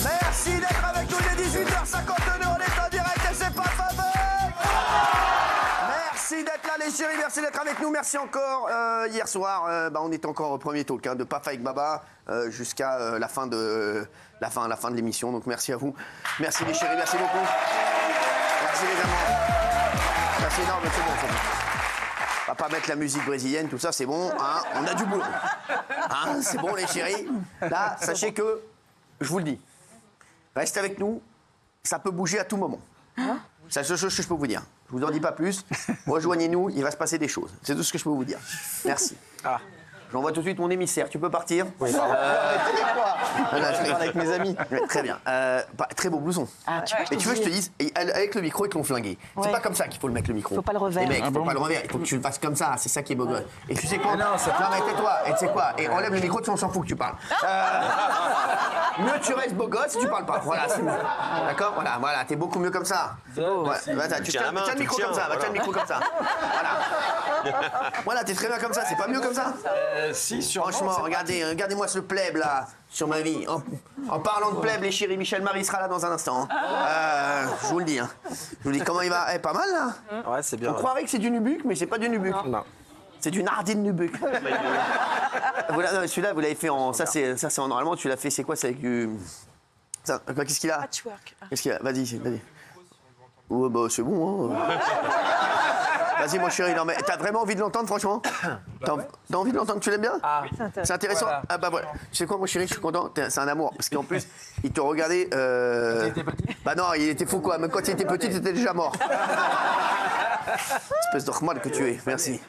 Merci d'être avec nous, il est 18h52, on est en direct et c'est pas avec. Merci d'être là les chéris, merci d'être avec nous, merci encore. Hier soir, on était encore au premier talk de Paf avec Baba jusqu'à la fin de l'émission, donc merci à vous. Merci les chéris, merci beaucoup. Merci les amants. Merci énorme, c'est bon, c'est bon. On va pas mettre la musique brésilienne, tout ça, c'est bon, hein, on a du boulot. Hein, c'est bon les chéris. Là, sachez que, je vous le dis, restez avec nous, ça peut bouger à tout moment. C'est la seule chose que je peux vous dire. Je vous en dis pas plus. Rejoignez-nous, il va se passer des choses. C'est tout ce que je peux vous dire. Merci. J'envoie tout de suite mon émissaire. Tu peux partir? Oui. Je parle avec mes amis. Très bien. Très beau blouson. Mais tu veux que je te dise, avec le micro, ils te l'ont flingué. C'est pas comme ça qu'il faut le mettre le micro. Faut pas le revers. Les mecs, faut pas le revers. Il faut que tu le fasses comme ça. C'est ça qui est beau gosse. Et tu sais quoi? Non, mais tais-toi. Et tu sais quoi? Et enlève le micro, on s'en fout que tu parles. Mieux tu restes beau gosse si tu parles pas. Voilà, c'est mieux. D'accord? Voilà, t'es beaucoup mieux comme ça. Tu tiens le micro comme ça. Tiens le micro comme ça. Voilà, t'es très bien comme ça. C'est pas mieux comme ça? Si, sûrement. Franchement, regardez-moi ce pleb là, sur ma vie. En parlant de pleb, les chéris, Michel Marie sera là dans un instant. Je vous le dis. Je vous le dis, comment il va? Pas mal là? Ouais, c'est bien. On croirait que c'est du nubuck, mais c'est pas du nubuck. Non. C'est du nardine nubuck. Celui-là, vous l'avez fait en. Ça, c'est en normalement, tu l'as fait, c'est quoi? C'est avec du. Qu'est-ce qu'il a? Patchwork. Qu'est-ce qu'il a? Vas-y. Ouais, bah, c'est bon, hein. Vas-y, mon chéri, non, mais t'as vraiment envie de l'entendre, franchement? T'as envie de l'entendre? Tu l'aimes bien? C'est intéressant? Voilà. Ah, bah voilà. Tu sais quoi, mon chéri, je suis content. C'est un amour. Parce qu'en plus, il te regardait. Il était petit? Bah non, il était fou, quoi. Même quand il était petit, il était déjà mort. Espèce de rmal que tu es. Merci.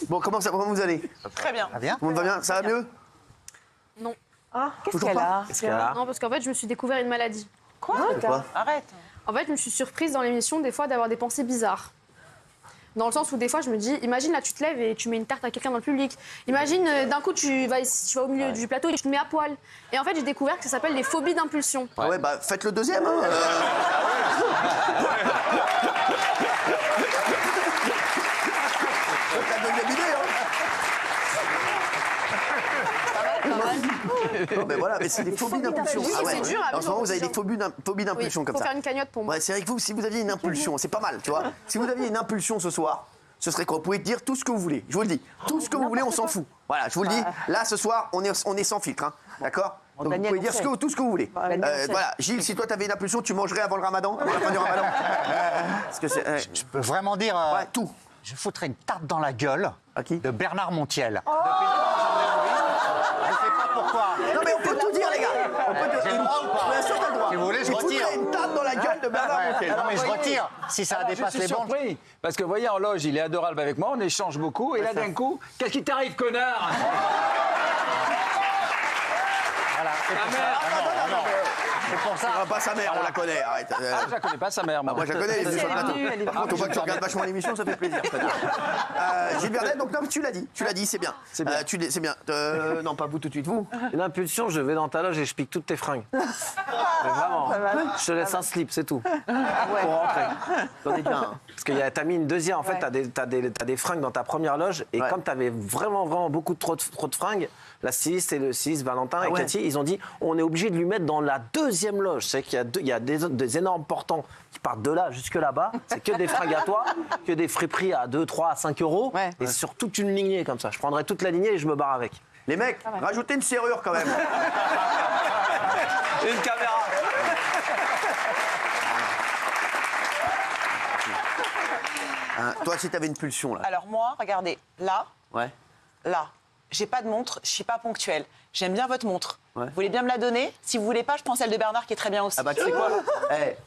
Bon, comment vous allez? Très bien. Tout le monde va bien? Ça va mieux? Non. Qu'est-ce Toujours qu'elle pas a? Qu'est-ce qu'elle a? Non, parce qu'en fait, je me suis découvert une maladie. Quoi? Arrête. En fait, je me suis surprise dans l'émission, des fois, d'avoir des pensées bizarres. Dans le sens où, des fois, je me dis, imagine, là, tu te lèves et tu mets une tarte à quelqu'un dans le public. Imagine, d'un coup, tu vas au milieu du plateau et tu te mets à poil. Et en fait, j'ai découvert que ça s'appelle les phobies d'impulsion. Ah ouais, bah faites le deuxième, hein. Faites la deuxième idée, hein. Non, mais voilà, mais c'est des phobies d'impulsion. Oui, c'est dur à En ce moment, vivre vous avez des phobies d'impulsion Oui, comme faut ça. faire une cagnotte pour moi. Ouais, c'est vrai que vous, si vous aviez une impulsion, c'est pas mal, tu vois. Si vous aviez une impulsion ce soir, ce serait quoi? Vous pouvez dire tout ce que vous voulez. Je vous le dis. Tout ce que vous voulez, on s'en fout. Voilà, je vous le dis. Là, ce soir, on est sans filtre, hein. D'accord? Donc vous pouvez dire tout ce que vous voulez. Voilà, Gilles, si toi t'avais une impulsion, tu mangerais avant le ramadan, avant la fin du ramadan? Parce que c'est. Je peux vraiment dire. Ouais, tout. Je foutrais une tarte dans la gueule À qui? de Bernard Montiel. Depuis je sais pas pourquoi. Non mais on peut tout dire, les gars. On peut tout J'ai dire. le droit ou pas? Bien sûr, t'as le droit. Si vous voulez, je Il retire. foutrait une tarte dans la gueule de Bernard Montiel. Non mais je retire. Si ça Alors, dépasse je suis les bandes. surpris, parce que vous voyez, en loge, il est adorable avec moi, on échange beaucoup, et là, d'un coup, qu'est-ce qui t'arrive, connard? Voilà, c'est pour ça. C'est pour ça. Ah, pas sa mère, on la connaît, arrête. Ah, je la connais pas, sa mère, moi. Moi, je la connais, les émissions de plateau. elle est Par contre, on voit que tu regardes vachement l'émission, ça fait plaisir. Gilles Vernet, donc non, tu l'as dit, c'est bien. C'est bien. C'est bien. Non, pas vous tout de suite, vous. Une impulsion, je vais dans ta loge et je pique toutes tes fringues. Mais vraiment, je te laisse un slip, c'est tout. Pour rentrer. J'en ai bien. Parce que t'as mis une deuxième, en fait, t'as des fringues dans ta première loge, et Ouais. comme t'avais vraiment beaucoup trop de fringues, la styliste et le styliste Valentin et ouais. Cathy, ils ont dit on est obligé de lui mettre dans la deuxième loge. C'est qu'il y a des énormes portants qui partent de là jusque là-bas. C'est que des fringues à toi, que des friperies à 2, 3, à 5 euros. Ouais. Et sur toute une lignée comme ça. Je prendrais toute la lignée et je me barre avec. Les mecs, rajoutez une serrure quand même. Une caméra. Hein, toi, si t'avais une pulsion, là. Alors moi, regardez, là, Ouais. j'ai pas de montre, je suis pas ponctuelle. J'aime bien votre montre. Ouais. Vous voulez bien me la donner? Si vous voulez pas, je prends celle de Bernard qui est très bien aussi. Ah bah tu sais quoi?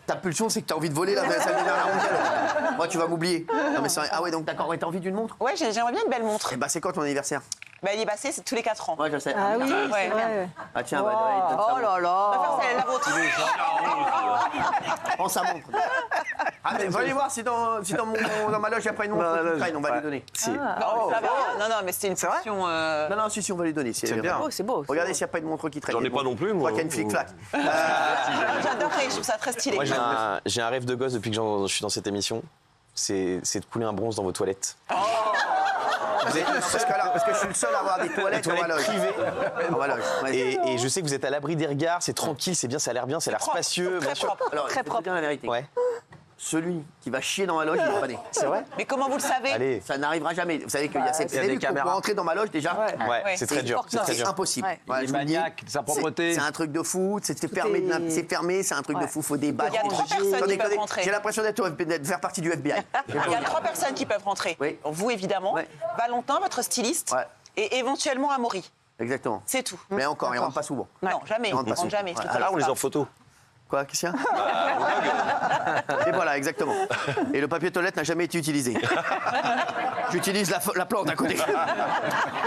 Ta pulsion, c'est que t'as envie de voler la salle des dernières mondiales. Moi, tu vas m'oublier. Non mais c'est vrai. Ah ouais, donc d'accord, ouais, t'as envie d'une montre? Ouais, j'aimerais bien une belle montre. Eh bah c'est quand ton anniversaire? Bah, il est passé, c'est tous les 4 ans. Ouais, je sais. Ah oui, Ouais. c'est vrai. Ah tiens, bah, il donne sa Oh montre. là On va là. faire celle, la vôtre. Prends sa montre. Ah mais va aller voir si dans ma loge, il n'y a pas une montre qui traîne, on va lui donner. Si. Non, mais ça va. Non, non, mais c'était une pulsion. Non, non, si, on va lui donner. C'est bien. Oh, c'est beau. Regardez s'il n'y a pas une montre qui traîne. J'en ai pas non plus, moi. Je crois qu'il y a une flic-flac. J'adorerais, je trouve ça très stylé. Moi, j'ai un rêve de gosse depuis que je suis dans cette émission. C'est de couler un bronze dans vos toilettes. Parce que je suis le seul à avoir des toilettes en ma loge. En ma loge, ouais. Et je sais que vous êtes à l'abri des regards, c'est tranquille, c'est bien, ça a l'air bien, ça a l'air spacieux. Très bien sûr. propre. Alors, Très je vais te propre. dire la vérité. Ouais. Celui qui va chier dans ma loge, il va pas né. C'est vrai. Mais comment vous le savez? Allez. Ça n'arrivera jamais. Vous savez qu'il y a cette il y a des cellule pour caméras. rentrer dans ma loge déjà. Ouais, c'est très dur. C'est très C'est dur. impossible. Ouais. Ouais, Il est je vous le dis. maniaque de sa propreté. C'est un truc de fou. C'est fermé, c'est fermé, c'est un truc de fou. Faut débattre. Il y a 3 personnes qui peuvent rentrer. J'ai l'impression de faire partie du FBI. Il y a 3 personnes qui peuvent rentrer. Oui. Vous, évidemment. Ouais. Valentin, votre styliste. Ouais. Et éventuellement Amaury. Exactement. C'est tout. Mais encore, il rentre pas souvent. Non, jamais. Il rentre pas On rentre souvent. jamais. je te Ouais. connais Ah, on les pas. a en photo. Quoi, qu'est-ce qu'il y a Et voilà, exactement. Et le papier toilette n'a jamais été utilisé. J'utilise la plante à côté.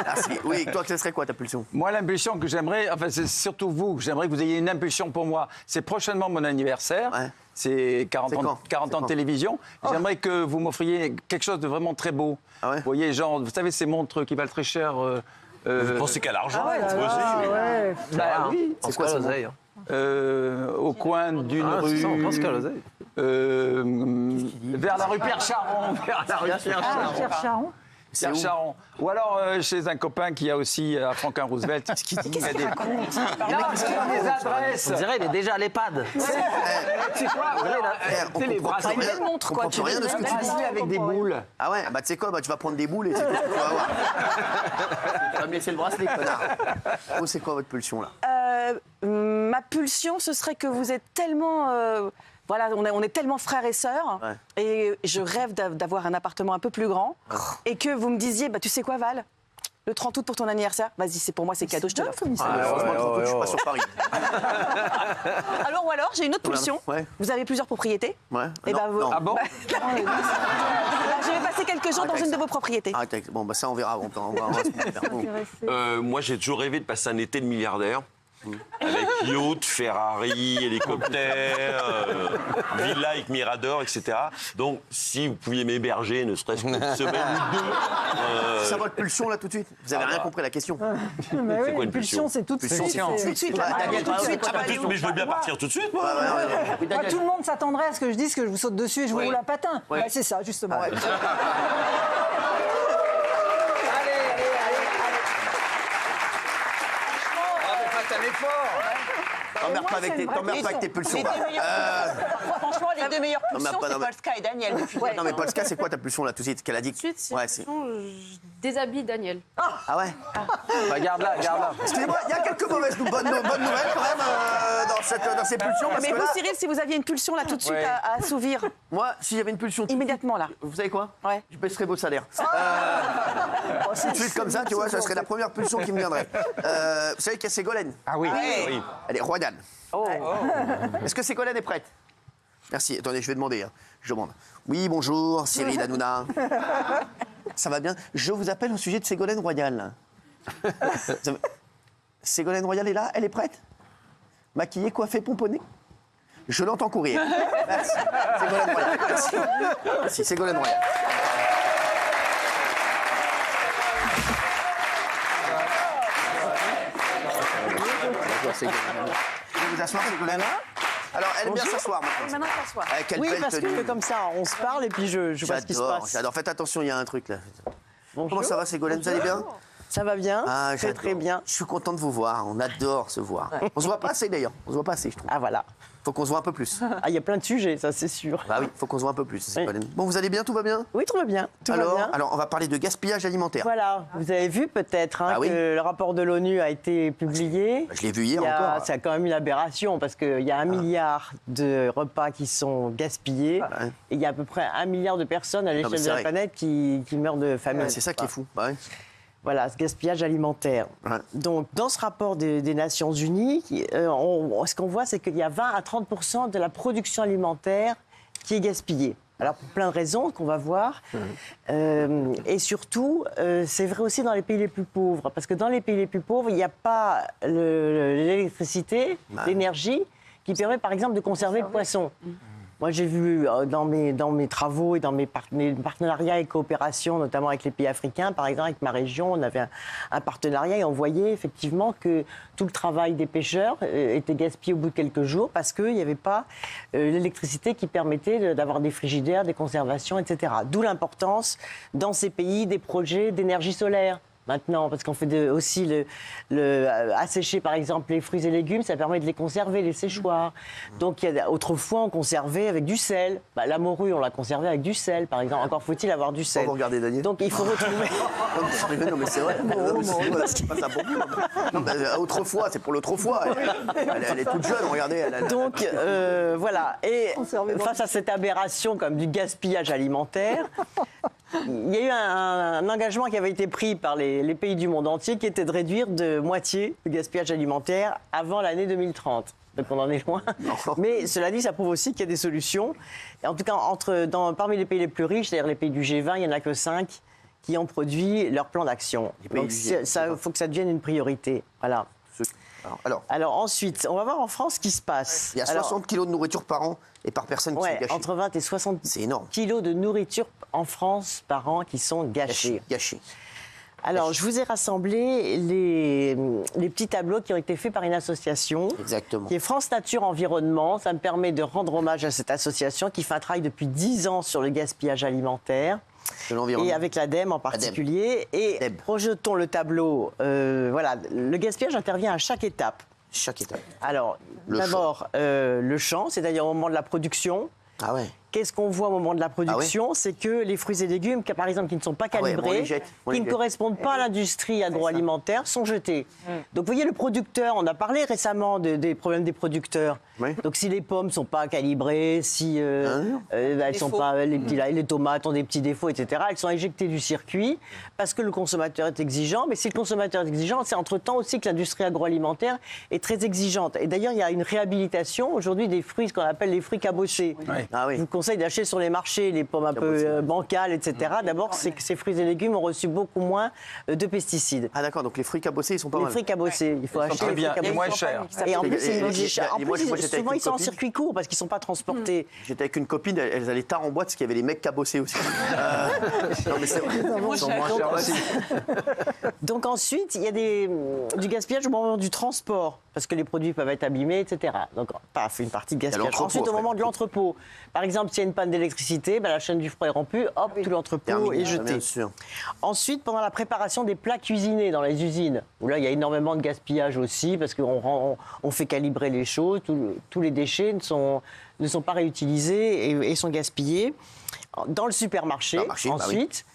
Merci. Oui, toi, ce serait quoi ta pulsion? Moi, l'impulsion que j'aimerais, enfin, c'est surtout vous, j'aimerais que vous ayez une impulsion pour moi. C'est prochainement mon anniversaire. Ouais. C'est 40 C'est ans, quand 40 C'est ans de quand télévision. J'aimerais que vous m'offriez quelque chose de vraiment très beau. Ah ouais Vous voyez, genre, vous savez, ces montres qui valent très cher. Vous pensez qu'à l'argent Ah ouais. Bah oui, C'est quoi l'oseille? au coin d'une Ah, rue. c'est ça, on pense qu'à l'oseille. Vers la rue Pierre Charon. Vers la rue Pierre Charon. Pierre Charon. Pierre Charon. Ou alors chez un copain qui a aussi à Franklin Roosevelt. Qu'est-ce qu'il dit? Il y a des adresses. On dirait il est déjà à l'EHPAD. C'est quoi? On C'est les comprend bras. plus rien. belle montre, On quoi. comprend plus rien de ce que tu dis. Avec des boules. Ah ouais, bah tu sais quoi, bah tu vas prendre des boules et c'est tout ce que tu vas voir. Tu vas me laisser le bracelet, connard. Oh, c'est quoi votre pulsion là? Ma pulsion, ce serait que vous êtes tellement... voilà, on est tellement frères et sœurs, Ouais. et je rêve d'avoir un appartement un peu plus grand, et que vous me disiez, bah, tu sais quoi Val, le 30 août pour ton anniversaire, vas-y, c'est pour moi, c'est cadeau, je te l'offre. Franchement, je suis pas sur Paris. Alors, ou alors, j'ai une autre pulsion. Ouais. Vous avez plusieurs propriétés. Ouais. Et Non, bah, vous- non. Ah bon? Je vais passer quelques jours dans une de vos propriétés. Arrête avec- Bon, bah ça, on verra. On va se faire. Bon. Moi, j'ai toujours rêvé de passer un été de milliardaire. Avec yacht, Ferrari, hélicoptère, villa avec Mirador, etc. Donc, si vous pouviez m'héberger, ne serait-ce qu'une semaine ou deux. C'est ça votre pulsion là tout de suite? Vous avez rien compris à la question. C'est quoi une pulsion? C'est tout de Pulsion, suite. c'est tout de suite. là, Ouais, Daniel, tout de tout de suite. suite. Ah, bah, Mais je veux bien partir tout de suite, moi. ouais. Moi, tout le monde s'attendrait à ce que je dise que je vous saute dessus et je vous roule à patin. Ouais. Bah, c'est ça, justement. Ouais. Faites un effort. T'emmerdes pas c'est avec une vraie t'emmerdes pas avec tes pulsions. Les deux meilleures- Franchement, les deux meilleures Non, mais pulsions, pas- c'est non, mais- Polska et Daniel depuis le Non mais début. Polska, c'est quoi ta pulsion là tout de suite qu'elle a dit? Ensuite, c'est Ouais, une c'est. pulsion, je déshabille Daniel. Ah ouais. Bah, garde-la, garde-la. Excusez-moi, il y a quelques bonnes nouvelles quand même dans ces pulsions parce Mais que vous, là, Cyril, si vous aviez une pulsion là tout de suite Ouais. à assouvir, moi, si j'avais une pulsion, immédiatement là. vous savez quoi? Ouais. Je baisserais vos salaires. Tout de suite comme ça, tu vois, ça serait la première pulsion qui me viendrait. Vous savez qu'il y a Ségolène? Ah oui. Oui. Elle est royale. Oh. Est-ce que Ségolène est prête? Merci. Attendez, je vais demander. Hein. Je demande. Oui, bonjour, Cyril Hanouna. Ça va bien? Je vous appelle au sujet de Ségolène Royal. Ségolène Royal est là? Elle est prête? Maquillée, coiffée, pomponnée? Je l'entends courir. Merci. Ségolène Royal. Merci. Merci, Ségolène Royal. Ségolène. Vous voulez vous asseoir, Ségolène? Alors, elle aime bien s'asseoir maintenant. Maintenant, on s'assoit. Quelle Oui, belle parce tenue. que comme ça, on se parle et puis je vois ce qui se J'adore, passe. j'adore. Faites attention, il y a un truc là. Bonjour. Comment ça va, Ségolène? Vous allez bien? Ça va bien, Ah, très j'adore. très bien. Je suis content de vous voir. On adore se voir. On se voit pas assez d'ailleurs. On se voit pas assez, je trouve. Ah voilà. Faut qu'on se voit un peu plus. Ah, il y a plein de sujets, ça c'est sûr. Bah oui, faut qu'on se voit un peu plus, Ségolène. Bon, vous allez bien? Tout va bien? Oui, tout va bien. Tout va bien. Alors, on va parler de gaspillage alimentaire. Voilà, vous avez vu peut-être hein, Ah oui. que le rapport de l'ONU a été publié. Je l'ai vu hier Il y a- encore. C'est quand même une aberration parce qu'il y a 1 milliard de repas qui sont gaspillés Ouais. et il y a à peu près 1 milliard de personnes à mais l'échelle c'est de la vrai. planète qui meurent de famine. Ouais, c'est ça qui est fou. Bah ouais. Voilà, ce gaspillage alimentaire. Ouais. Donc, dans ce rapport des Nations Unies, ce qu'on voit, c'est qu'il y a 20 à 30% de la production alimentaire qui est gaspillée. Alors, pour plein de raisons qu'on va voir. Et surtout, c'est vrai aussi dans les pays les plus pauvres. Parce que dans les pays les plus pauvres, il n'y a pas l'électricité, l'énergie, qui permet, par exemple, de conserver le poisson. Moi, j'ai vu dans mes travaux et dans mes partenariats et coopérations, notamment avec les pays africains, par exemple, avec ma région, on avait un partenariat et on voyait effectivement que tout le travail des pêcheurs était gaspillé au bout de quelques jours parce qu'il n'y avait pas l'électricité qui permettait d'avoir des frigidaires, des conservations, etc. D'où l'importance, dans ces pays, des projets d'énergie solaire. Maintenant, parce qu'on fait aussi assécher, par exemple, les fruits et légumes, ça permet de les conserver, les séchoirs. Donc, autrefois, on conservait avec du sel. La morue, on l'a conservée avec du sel, par exemple. Encore faut-il avoir du sel. Vous regardez Daniel. Donc, il faut retrouver... Non, mais c'est vrai. C'est pas ça pour vous. Non, autrefois, c'est pour l'autrefois. Elle est toute jeune, regardez. Donc, voilà. Et face à cette aberration comme du gaspillage alimentaire... Il y a eu un engagement qui avait été pris par les pays du monde entier qui était de réduire de moitié le gaspillage alimentaire avant l'année 2030. Donc on en est loin. Mais cela dit, ça prouve aussi qu'il y a des solutions. Et en tout cas, parmi les pays les plus riches, c'est-à-dire les pays du G20, il n'y en a que 5 qui ont produit leur plan d'action. Donc il faut que ça devienne une priorité. Voilà. Alors ensuite, on va voir en France ce qui se passe. Il y a 60 kilos de nourriture par an et par personne qui sont gâchés. Entre 20 et 60 c'est énorme. kilos de nourriture en France par an qui sont gâchés. Alors, je vous ai rassemblé les petits tableaux qui ont été faits par une association. Exactement. Qui est France Nature Environnement. Ça me permet de rendre hommage à cette association qui fait un travail depuis 10 ans sur le gaspillage alimentaire. Et avec l'ADEME en particulier. Et projetons le tableau. Voilà, le gaspillage intervient à chaque étape. Alors, d'abord, le champ, c'est-à-dire au moment de la production. Ah ouais. Qu'est-ce qu'on voit au moment de la production? C'est que les fruits et légumes, par exemple, qui ne sont pas calibrés, qui ne correspondent pas à l'industrie agroalimentaire, sont jetés. Donc, vous voyez, le producteur, on a parlé récemment des problèmes des producteurs. Oui. Donc, si les pommes ne sont pas calibrées, si elles sont pas, les tomates ont des petits défauts, etc., elles sont éjectées du circuit parce que le consommateur est exigeant. Mais si le consommateur est exigeant, c'est entre-temps aussi que l'industrie agroalimentaire est très exigeante. Et d'ailleurs, il y a une réhabilitation aujourd'hui des fruits, ce qu'on appelle les fruits cabossés. Oui. Ah oui. Je vous conseille d'acheter sur les marchés les pommes un peu bancales, etc. D'abord, c'est que ces fruits et légumes ont reçu beaucoup moins de pesticides. Ah d'accord, donc les fruits cabossés, ils sont pas mal. Les fruits cabossés, il faut acheter les fruits cabossés. Et moins cher. Et en plus, souvent, ils sont en circuit court parce qu'ils ne sont pas transportés. J'étais avec une copine, elles allaient tard en boîte parce qu'il y avait les mecs cabossés aussi. Non mais c'est vrai. Ils sont moins chers aussi. Donc ensuite, il y a du gaspillage au moment du transport, parce que les produits peuvent être abîmés, etc. Donc, paf, une partie de gaspillage. Ensuite, au moment de l'entrepôt, par exemple, s'il y a une panne d'électricité, la chaîne du froid est rompue, hop, tout l'entrepôt est jeté. Bien sûr. Ensuite, pendant la préparation des plats cuisinés dans les usines, où là, il y a énormément de gaspillage aussi, parce qu'on fait calibrer les choses, tous les déchets ne sont pas réutilisés et sont gaspillés. Dans le supermarché, ensuite...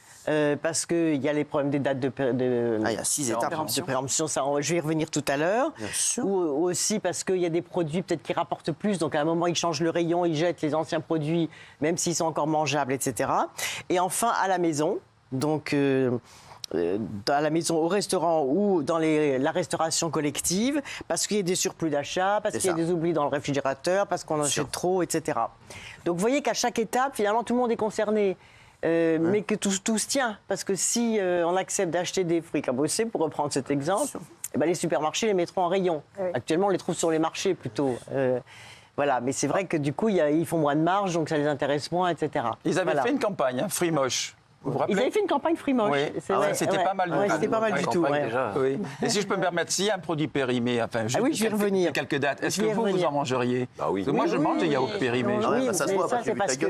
parce qu'il y a les problèmes des dates il y a 6 étapes de péremption, ça, je vais y revenir tout à l'heure. Ou aussi parce qu'il y a des produits peut-être qui rapportent plus, donc à un moment ils changent le rayon, ils jettent les anciens produits, même s'ils sont encore mangeables, etc. Et enfin à la maison, donc à la maison, au restaurant ou dans la restauration collective, parce qu'il y a des surplus d'achat, parce qu'il y a des oublis dans le réfrigérateur, parce qu'on en achète trop, etc. Donc vous voyez qu'à chaque étape, finalement, tout le monde est concerné. Mais que tout se tient. Parce que si on accepte d'acheter des fruits cabossés, pour reprendre cet exemple, les supermarchés les mettront en rayon. Actuellement, on les trouve sur les marchés plutôt. Voilà, mais c'est vrai que du coup, ils font moins de marge, donc ça les intéresse moins, etc. Ils avaient fait une campagne, Free Moche. Vous vous rappelez ? Ils avaient fait une campagne Free Moche. Oui. C'était pas mal. C'était pas mal du tout. Oui. Et si je peux me permettre, s'il y a un produit périmé, enfin, je vais y revenir. Quelques dates, est-ce que vous en mangeriez ? Oui. Parce que moi, je mange des yaourts périmés. Oui, ça se voit, c'est parce que...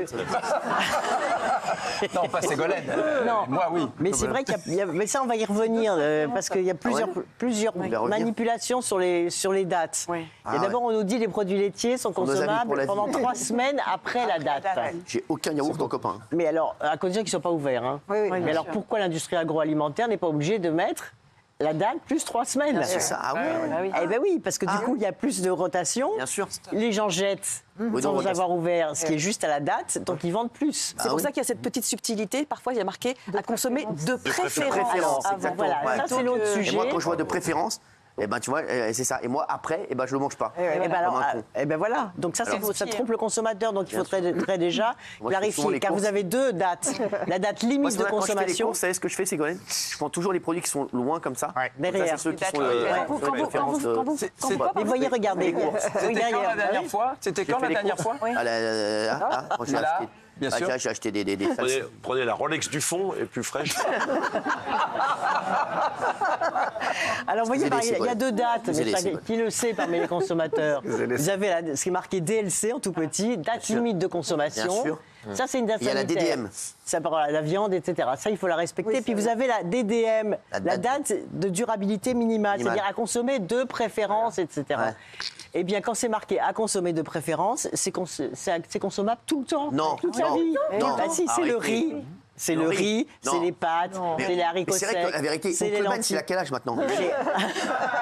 Non, pas Ségolène. Non. Moi, oui. Mais c'est vrai qu'il y a... Mais ça, on va y revenir, parce qu'il y a plusieurs manipulations sur les dates. Et d'abord, on nous dit que les produits laitiers sont consommables pendant 3 semaines après la date. J'ai aucun yaourt en copain. Mais alors, à condition qu'ils ne soient pas ouverts. Mais alors, pourquoi l'industrie agroalimentaire n'est pas obligée de mettre la date plus 3 semaines? C'est ça, ah oui. Eh bien oui, parce que du coup, il y a plus de rotation. Bien sûr. Les gens jettent sans avoir ouvert, ce qui est juste à la date, donc ils vendent plus. C'est pour ça qu'il y a cette petite subtilité. Parfois, il y a marqué à consommer de préférence. Voilà, ça c'est l'autre sujet. Et moi, quand je vois de préférence, Et ben tu vois, c'est ça. Et moi après, et ben je le mange pas. Eh ben alors, Comme un con. eh ben voilà. Donc ça, ça trompe le consommateur. Donc il faudrait déjà Moi, je fais souvent clarifier, les car courses. vous avez 2 dates. La date Moi, limite c'est de vrai, quand je fais les consommation. courses, vous savez ce que je fais, Ségolène? Je prends toujours les produits qui sont loin comme ça. Derrière. Ça, c'est ceux qui sont Quand vous- Mais voyez, regardez. C'était quand Derrière. la dernière fois C'était quand fait la les dernière courses. fois Quand j'ai Là, acheté, bien sûr. j'ai acheté des Prenez la Rolex du fond et plus fraîche. Alors, vous voyez, Excusez-les, il y a Ségolène. 2 dates, mais Excusez-les, ça, Ségolène. qui le sait parmi les consommateurs? Vous avez ce qui est marqué DLC en tout petit, date sûr. limite de consommation. Bien sûr. Ça, c'est une date Il y a la sanitaire. DDM. Ça, la viande, etc. Ça, il faut la respecter. Puis vous avez la DDM, la date de durabilité minimale, c'est-à-dire à consommer de préférence, etc. Ouais. Eh bien, quand c'est marqué à consommer de préférence, c'est consommable tout le temps, Non, toute la non, vie. non. Bah si, c'est le Arrêtez. riz. C'est le riz, Non. c'est les pâtes, c'est les haricots Mais c'est vrai que secs, la vérité, c'est les Oncle Ben, lentilles. il a quel âge maintenant?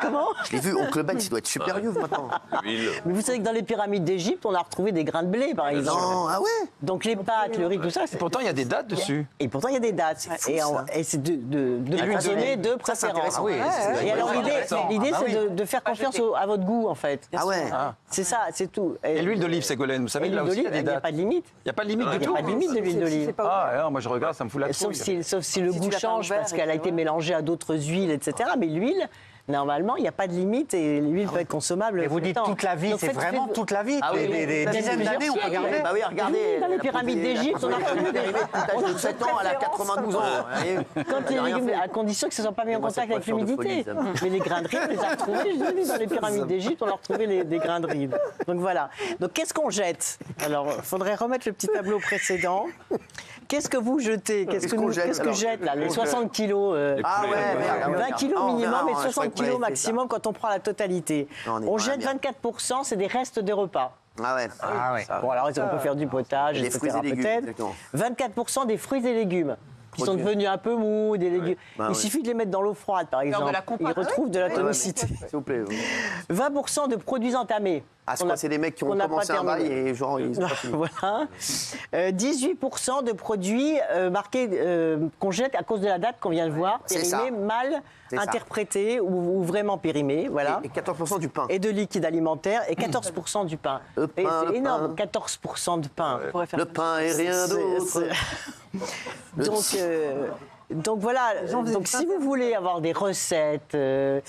Comment? Je l'ai vu, Oncle Ben, il doit être super vieux maintenant. L'huile. Mais vous savez que dans les pyramides d'Égypte, on a retrouvé des grains de blé, par exemple. Non, ah ouais? Donc les pâtes, le riz, tout ça. Pourtant, il y a des dates dessus. Et pourtant, il y a des dates. Et c'est de consommer de Ça, c'est préférence. intéressant. Oui, Et alors, intéressant. l'idée, Ah c'est de faire confiance à votre goût, en fait. Ah ouais? C'est ça, c'est tout. Et l'huile d'olive, Ségolène, vous Et savez, l'huile là aussi, il y d'olive, a il des n'y a dates. pas de limite. Il n'y a pas de limite du Il n'y a tout. pas de limite de l'huile d'olive. Ah, alors, moi, je regarde, ça me fout la Sauf trouille. si le Si goût tu l'as pas change ouvert parce et qu'elle a que, été ouais. mélangée à d'autres huiles, etc. Mais l'huile, normalement, il n'y a pas de limite et l'huile peut être consommable. Et vous tout le dites temps. toute la vie, Donc, c'est vraiment toute la vie. Ah oui, des Dans dizaines plusieurs d'années, on peut siècles. regarder. Bah oui, regardez. Dans les elle a pyramides posé- d'Égypte, on a retrouvé des L'âge de 7 ans, elle a 92 ans. Quand les légumes, à condition que ce ne soit pas mis en Moi, contact cette avec coiffure de l'humidité. folie, ça. Mais les grains de riz, on les a retrouvés, je vous ai dit, dans les pyramides d'Égypte, on a retrouvé des grains de riz. Donc voilà. Donc qu'est-ce qu'on jette? Alors, il faudrait remettre le petit tableau précédent. Qu'est-ce que vous jetez? Qu'est-ce qu'on jette, que alors jette là? Les 60 kilos. Ah ouais, merde. 20 kilos Ah, on minimum verra, et je crois 60 que vous l'avez kilos fait, ça. maximum quand on prend la totalité. Non, on est On pas jette bien. 24%, c'est des restes des repas. Ah ouais. Ah ouais. Bon, alors on peut faire du potage, Les etc. fruits et légumes, peut-être. exactement. 24% des fruits et légumes qui sont devenus un peu mous, des légumes. Bah Il ouais. suffit de les mettre dans l'eau froide, par exemple. de la compote. Ils retrouvent de la tonicité. S'il vous plaît. 20% de produits entamés. Ah, c'est qu'on quoi, a- c'est des mecs qui ont qu'on n'a commencé pas un bail terminé. et genre, ils ont pas fini. Voilà. 18% de produits marqués qu'on jette à cause de la date qu'on vient de voir, C'est périmés, ça. mal C'est ça. interprétés ou vraiment périmés. Voilà. Et 14% du pain. Et de liquide alimentaire et 14% du pain. Le Et pain, c'est le énorme, pain. 14% de pain. On pourrait faire Le pain et rien d'autre. Donc voilà, donc si vous voulez avoir des recettes,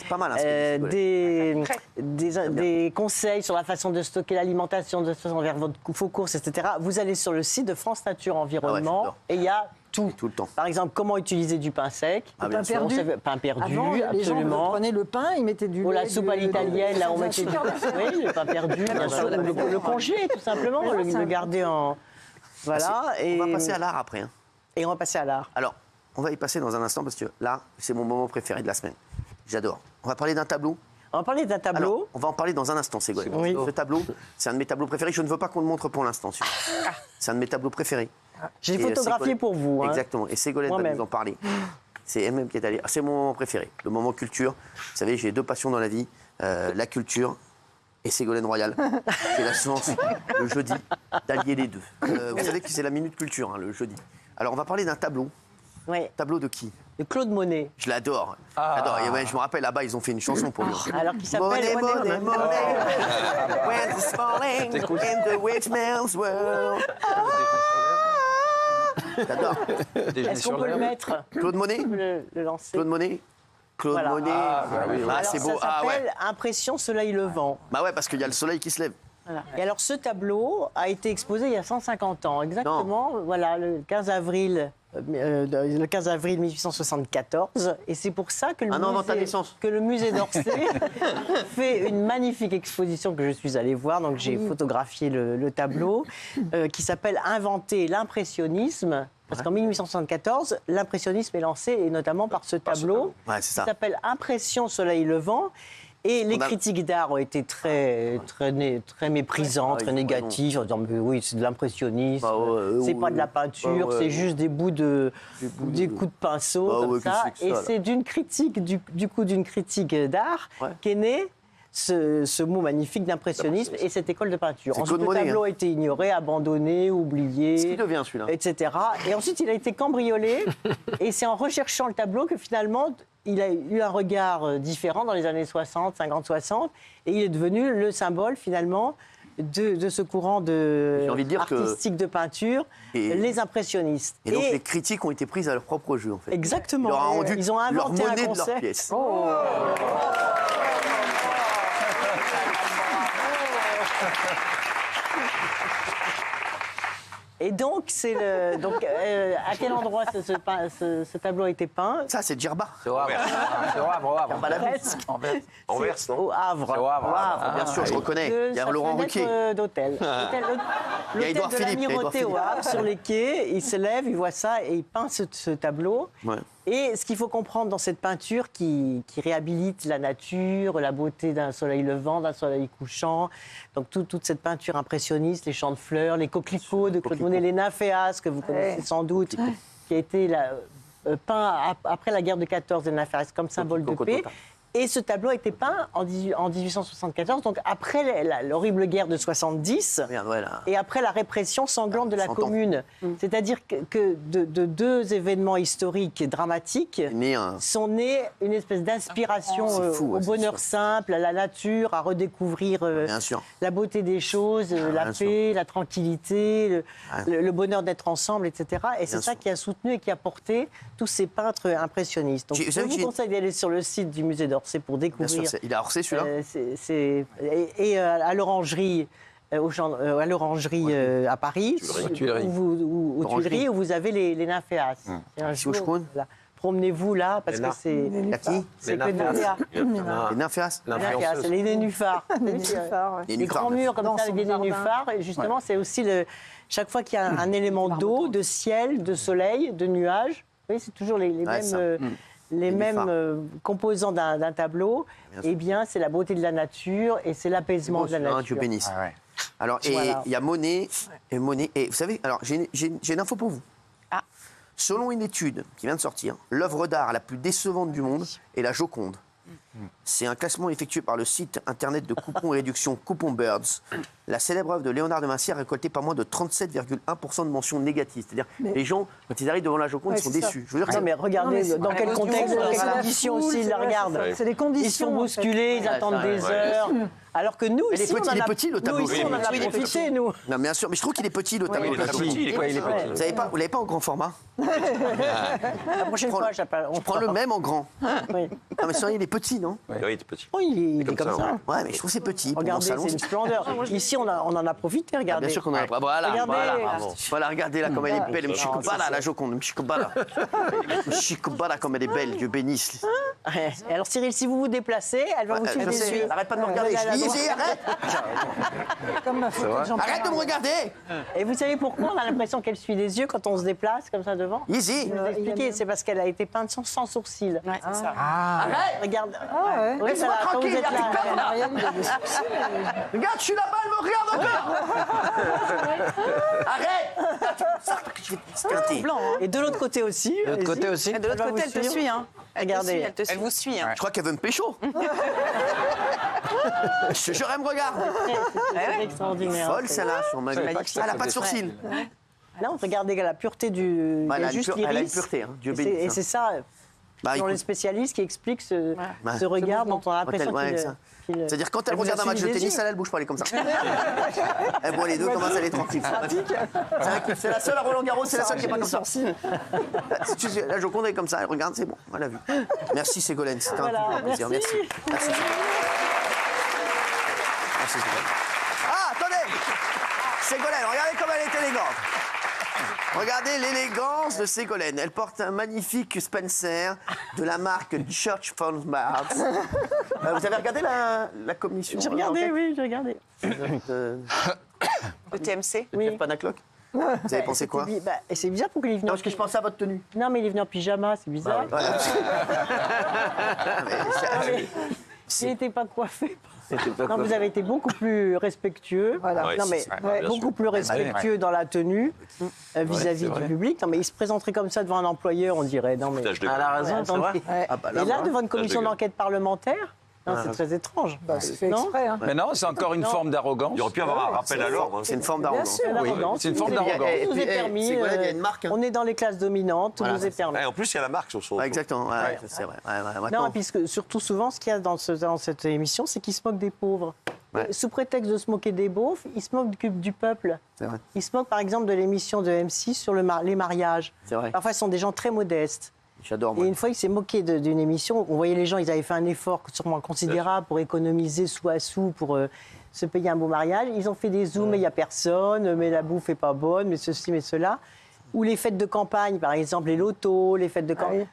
pas mal, hein, ce que des conseils sur la façon de stocker l'alimentation, de façon vers vos courses, etc., vous allez sur le site de France Nature Environnement j'adore. et il y a tout. Tout le temps. Par exemple, comment utiliser du pain sec. Ah, bien pain sûr. perdu. Pain perdu, Avant, les gens absolument. prenaient le pain, ils mettaient du Ou la lait, soupe à l'italienne, là, on mettait super bien. oui, le pain perdu, bien sûr, ou le congeler, tout simplement, le garder en... Voilà, On va passer à l'art après. Hein. et on va passer à l'art. Alors, on va y passer dans un instant parce que là, c'est mon moment préféré de la semaine. J'adore. On va parler d'un tableau. On va parler d'un Alors, tableau. on va en parler dans un instant, Ségolène. Oui. Ce tableau, c'est un de mes tableaux préférés. Je ne veux pas qu'on le montre pour l'instant. celui-là. C'est un de mes tableaux préférés. J'ai Et, photographié Ségolène- pour vous. Hein. Exactement. Et Ségolène va Moi-même. nous en parler. C'est elle-même qui est allée. C'est mon moment préféré, le moment culture. Vous savez, j'ai 2 passions dans la vie, la culture et Ségolène Royal. J'ai la chance, le jeudi, d'allier les deux. Vous savez que c'est la minute culture, hein, le jeudi. Alors, on va parler d'un tableau. Oui, Tableau de qui? de Claude Monet. Je l'adore. J'adore. Et ouais, je me rappelle, là-bas, ils ont fait une chanson pour lui. Alors qu'il s'appelle Monet, Monet, Monet. Monet, when it's falling in the witch man's world. J'adore. Déjeuner Est-ce sur qu'on peut le l'herbe. mettre Claude Monet? On peut le lancer. Claude Monet? Claude Voilà. Monet. Ah, bah oui. Ah, Alors, c'est beau. ça Ah s'appelle ouais. Impression Soleil Levant. Bah ouais, parce qu'il y a le soleil qui se lève. Voilà. Et alors, ce tableau a été exposé il y a 150 ans, exactement, voilà, le 15 avril 1874. Et c'est pour ça que Un an avant ta naissance. le musée d'Orsay fait une magnifique exposition que je suis allée voir. Donc, j'ai photographié le tableau qui s'appelle Inventer l'impressionnisme. Parce qu'en 1874, l'impressionnisme est lancé, et notamment par ce tableau Ouais, c'est ça. qui s'appelle Impression Soleil Levant. Et les On a- critiques d'art ont été très méprisants, Ah, très ils ont négatifs, en disant mais oui, c'est de l'impressionnisme, Bah ouais, c'est ouais, pas de la ouais. peinture, Bah ouais. c'est juste des coups de pinceau, Bah comme ouais, ça. qu'est-ce que c'est Et que ça, c'est d'une critique, du coup, d'une critique d'art Ouais. qu'est né ce mot magnifique d'impressionnisme et cette école de peinture. C'est Ensuite, Claude le Monet, tableau hein. a été ignoré, abandonné, oublié. Ce qui devient celui-là. Etc. Et ensuite, il a été cambriolé. Et c'est en recherchant le tableau que finalement, il a eu un regard différent dans les années 60, 50, 60, et il est devenu le symbole finalement de ce courant J'ai envie de dire que- artistique de peinture, Et- les impressionnistes. Et donc les critiques ont été prises à leur propre jeu, en fait. Exactement. Ils leur ont rendu Ils ont leur inventé un monnaie de leur concept. pièce. Et donc, à quel endroit ce tableau a été peint? Ça, c'est Djerba. C'est au Havre. C'est au Havre, au Havre. Presque. Anvers, C'est non au Havre. C'est au Havre. Au Bien sûr, je reconnais. Il y a sa Laurent fenêtre, Ruquier. d'hôtel. Il y a L'hôtel Édouard de Philippe, il y a Édouard l'Amirauté au Philippe. Havre, sur les quais, il se lève, il voit ça et il peint ce tableau. Ouais. Et ce qu'il faut comprendre dans cette peinture qui réhabilite la nature, la beauté d'un soleil levant, d'un soleil couchant, donc toute cette peinture impressionniste, les champs de fleurs, les coquelicots de Claude Monet, les nymphéas que vous connaissez sans doute, qui a été peint après la guerre de 14, les nymphéas comme symbole de paix. Et ce tableau a été peint en 1874, donc après l'horrible guerre de 70 Merde, ouais, là. et après la répression sanglante de la 100 ans. Commune. C'est-à-dire que de deux événements historiques dramatiques Né un- sont nés une espèce d'inspiration C'est fou, ouais, au c'est bonheur simple, à la nature, à redécouvrir Bien sûr. la beauté des choses, la bien paix, la tranquillité, le bonheur d'être ensemble, etc. Et c'est Bien ça sûr. qui a soutenu et qui a porté tous ces peintres impressionnistes. Donc, Vous je savez que vous j'ai- conseille d'aller sur le site du musée d'Orsay pour Bien découvrir. sûr, il est à Orsay, celui-là. À l'orangerie. À l'orangerie à Paris, Tuileries. aux Orangerie. Tuileries, où vous avez les nymphéas. Et un Ici au jour, Schroen. voilà, promenez-vous là, parce que c'est... Il y a qui C'est Les que nymphéas. des Les nymphéas. nymphéas, les nénuphars. Les Les nénuphars, grands bien murs sûr. comme ça avec des nénuphars. Et justement, c'est aussi chaque fois qu'il y a un élément d'eau, de ciel, de soleil, de nuages, vous voyez, c'est toujours les mêmes... ça. Les nénuphars. mêmes composants d'un tableau, Bien eh bien, c'est la beauté de la nature et c'est l'apaisement de la nature. Dieu bénisse. Ah ouais. Alors, et Voilà. il y a Monet, et vous savez, alors j'ai une info pour vous. Ah. Selon une étude qui vient de sortir, l'œuvre d'art la plus décevante du monde est la Joconde. C'est un classement effectué par le site internet de coupons et réduction Coupon Birds. La célèbre œuvre de Léonard de Vinci a récolté pas moins de 37,1% de mentions négatives. C'est-à-dire, les gens, quand ils arrivent devant la Joconde, ils sont déçus. Je veux dire, Non, mais regardez dans quel contexte, dans quelles conditions aussi ils la regardent. C'est les Ils conditions. sont bousculés, ils attendent des ouais. heures. Alors que nous, Mais ici, il est petit, le tableau. Nous, ici, on en a Oui, profité, nous. non, bien sûr, mais je trouve qu'il est petit, le tableau. Il est très petit. Il est quoi, il est petit. Vous l'avez pas en grand format? La prochaine fois, Je prends le même en grand. Oui. Non, mais ça, il est petit, non? Oui, il est petit. Oh, il est Comme comme ça, ça. Ouais, mais je trouve que c'est petit. Pour mon Regardez, salon, c'est une splendeur. Ici, on en a profité, Ah, regardez. bien sûr qu'on en a. Voilà, Regardez. voilà, bravo. Voilà, regardez là comme elle est belle. Mchikobala, la Joconde. Mchikobala. Mchikobala, comme elle est belle. Dieu bénisse. Ouais. Et alors, Cyril, si vous vous déplacez, elle va vous Je suivre des sais, yeux. arrête pas de me regarder. Elle a la Je dis, droite. Izzy, arrête. Comme la photo de Jean-Pierre. Arrête de me regarder. Et vous savez pourquoi on a l'impression qu'elle suit des yeux quand on se déplace comme ça devant? Izzy. Je vais vous expliquer, c'est parce qu'elle a été peinte sans sourcils. Ouais, c'est ça. Arrête. Regarde. ouais. Oui, Laisse-moi ça, quand vous tranquille, êtes y a plus de là. peur, Elle a rien eu de soucis. Regarde, je suis là-bas, elle me regarde encore. Arrête. Je vais te squinter. Blanc, hein. Et de l'autre côté aussi. De l'autre côté aussi. Et de l'autre Elle va côté, vous elle te suivre. suit. Hein. Regardez. Elle te suit. Elle vous suit. Hein. Je crois qu'elle veut me pécho. Je jure, elle me regarde. C'est extraordinaire. Folle, celle-là, sur ma gueule. pas que ça Elle a pas de faisait ça. sourcils. Non, regardez la pureté du. Bah, il y a juste elle a une l'iris. pureté, hein. Dieu Et c'est- bénisse, Et hein. c'est ça, Bah, selon les écoute, spécialistes, qui expliquent ce Ouais. regard dont on a Quand elle- l'impression ouais, qu'il. ça. qu'il- C'est-à-dire quand elle vous regarde a un match de suivi des tennis, yeux. elle bouge pas, elle est comme ça. Elle voit les deux, comment elle est tranquille. C'est la seule à Roland Garros, c'est la seule qui est pas comme ça. La Joconde est comme ça, elle regarde, c'est bon, elle a vu. Merci Ségolène, c'était Voilà, un plaisir, merci. Merci. Merci Ségolène. Ah, attendez Ségolène, regardez comme elle est élégante. Regardez l'élégance de Ségolène. Elle porte un magnifique Spencer de la marque Church Farms Mart. Vous avez regardé la commission? J'ai regardé, oui, j'ai regardé. Le TMC. Oui. Panacloc. Vous avez pensé quoi? Et c'est bizarre pour qu'il est venu. Non, parce que je pensais à votre tenue. Non, mais il est venu en pyjama, c'est bizarre. Il n'était pas coiffé. Non, vous avez été beaucoup plus respectueux. Voilà. Ouais, Non, mais c'est ça, bien beaucoup sûr. plus respectueux dans la tenue vis-à-vis c'est vrai. du public. Non, mais il se présenterait comme ça devant un employeur, on dirait. Non, mais. Foutage de Elle a raison, c'est vrai. Attendez. Ouais. Ah, bah là, Et là, voilà. devant une commission gueule. d'enquête parlementaire, Non, c'est très étrange. C'est fait Non exprès. Hein. Mais non, c'est encore une forme d'arrogance. Il aurait pu avoir un rappel à l'ordre. C'est une forme d'arrogance. C'est l'arrogance. c'est une forme Tout nous est- d'arrogance. tout nous est Et puis, permis. Ségolène, il y a une marque, hein. On est dans les classes dominantes, tout Voilà, nous est permis. Et en plus, il y a la marque sur son. Ouais, exactement, ouais, c'est vrai. Ouais, Non, maintenant. puisque surtout souvent, ce qu'il y a dans cette émission, c'est qu'ils se moquent des pauvres. Ouais. Et sous prétexte de se moquer des beaufs, ils se moquent du peuple. C'est vrai. Ils se moquent par exemple de l'émission de M6 sur les mariages. C'est vrai. Parfois, ce sont des gens très modestes. J'adore, Et moi. une fois, il s'est moqué d'une émission. On voyait les gens, ils avaient fait un effort sûrement considérable pour économiser sou à sou pour se payer un beau mariage. Ils ont fait des zooms, mais il n'y a personne, mais la bouffe n'est pas bonne, mais ceci, mais cela. Ou les fêtes de campagne, par exemple, les lotos, les fêtes de campagne.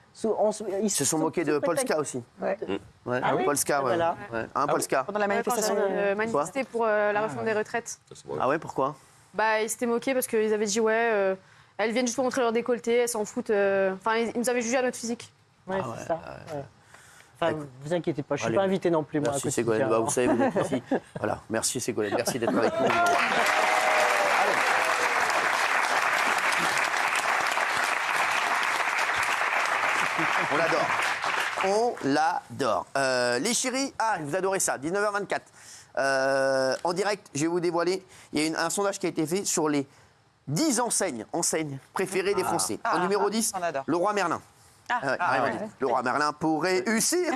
Ils se sont moqués de Polska aussi. Ouais. Ouais. Ah oui Polska, ouais. Voilà. Ouais. Un Polska. Pendant la Ouais, quand manifestation. j'avais manifesté pour la réforme des retraites. Ah ouais, pourquoi? Bah, ils s'étaient moqués parce qu'ils avaient dit ouais, elles viennent juste pour montrer leur décolleté, elles s'en foutent. Enfin, ils nous avaient jugé à notre physique. Ouais, c'est ça. Ouais. Enfin, vous inquiétez pas, je ne suis Allez. pas invitée non plus, moi. Merci à quotidien. Ségolène. Bah, vous savez, vous êtes ici. Voilà, merci Ségolène. Merci d'être avec nous. On l'adore. On l'adore. Les chéris, vous adorez ça, 19h24. En direct, je vais vous dévoiler, il y a un sondage qui a été fait sur les 10 enseignes préférées des Français. En numéro 10, on adore. le roi Merlin. Le roi Merlin pour réussir.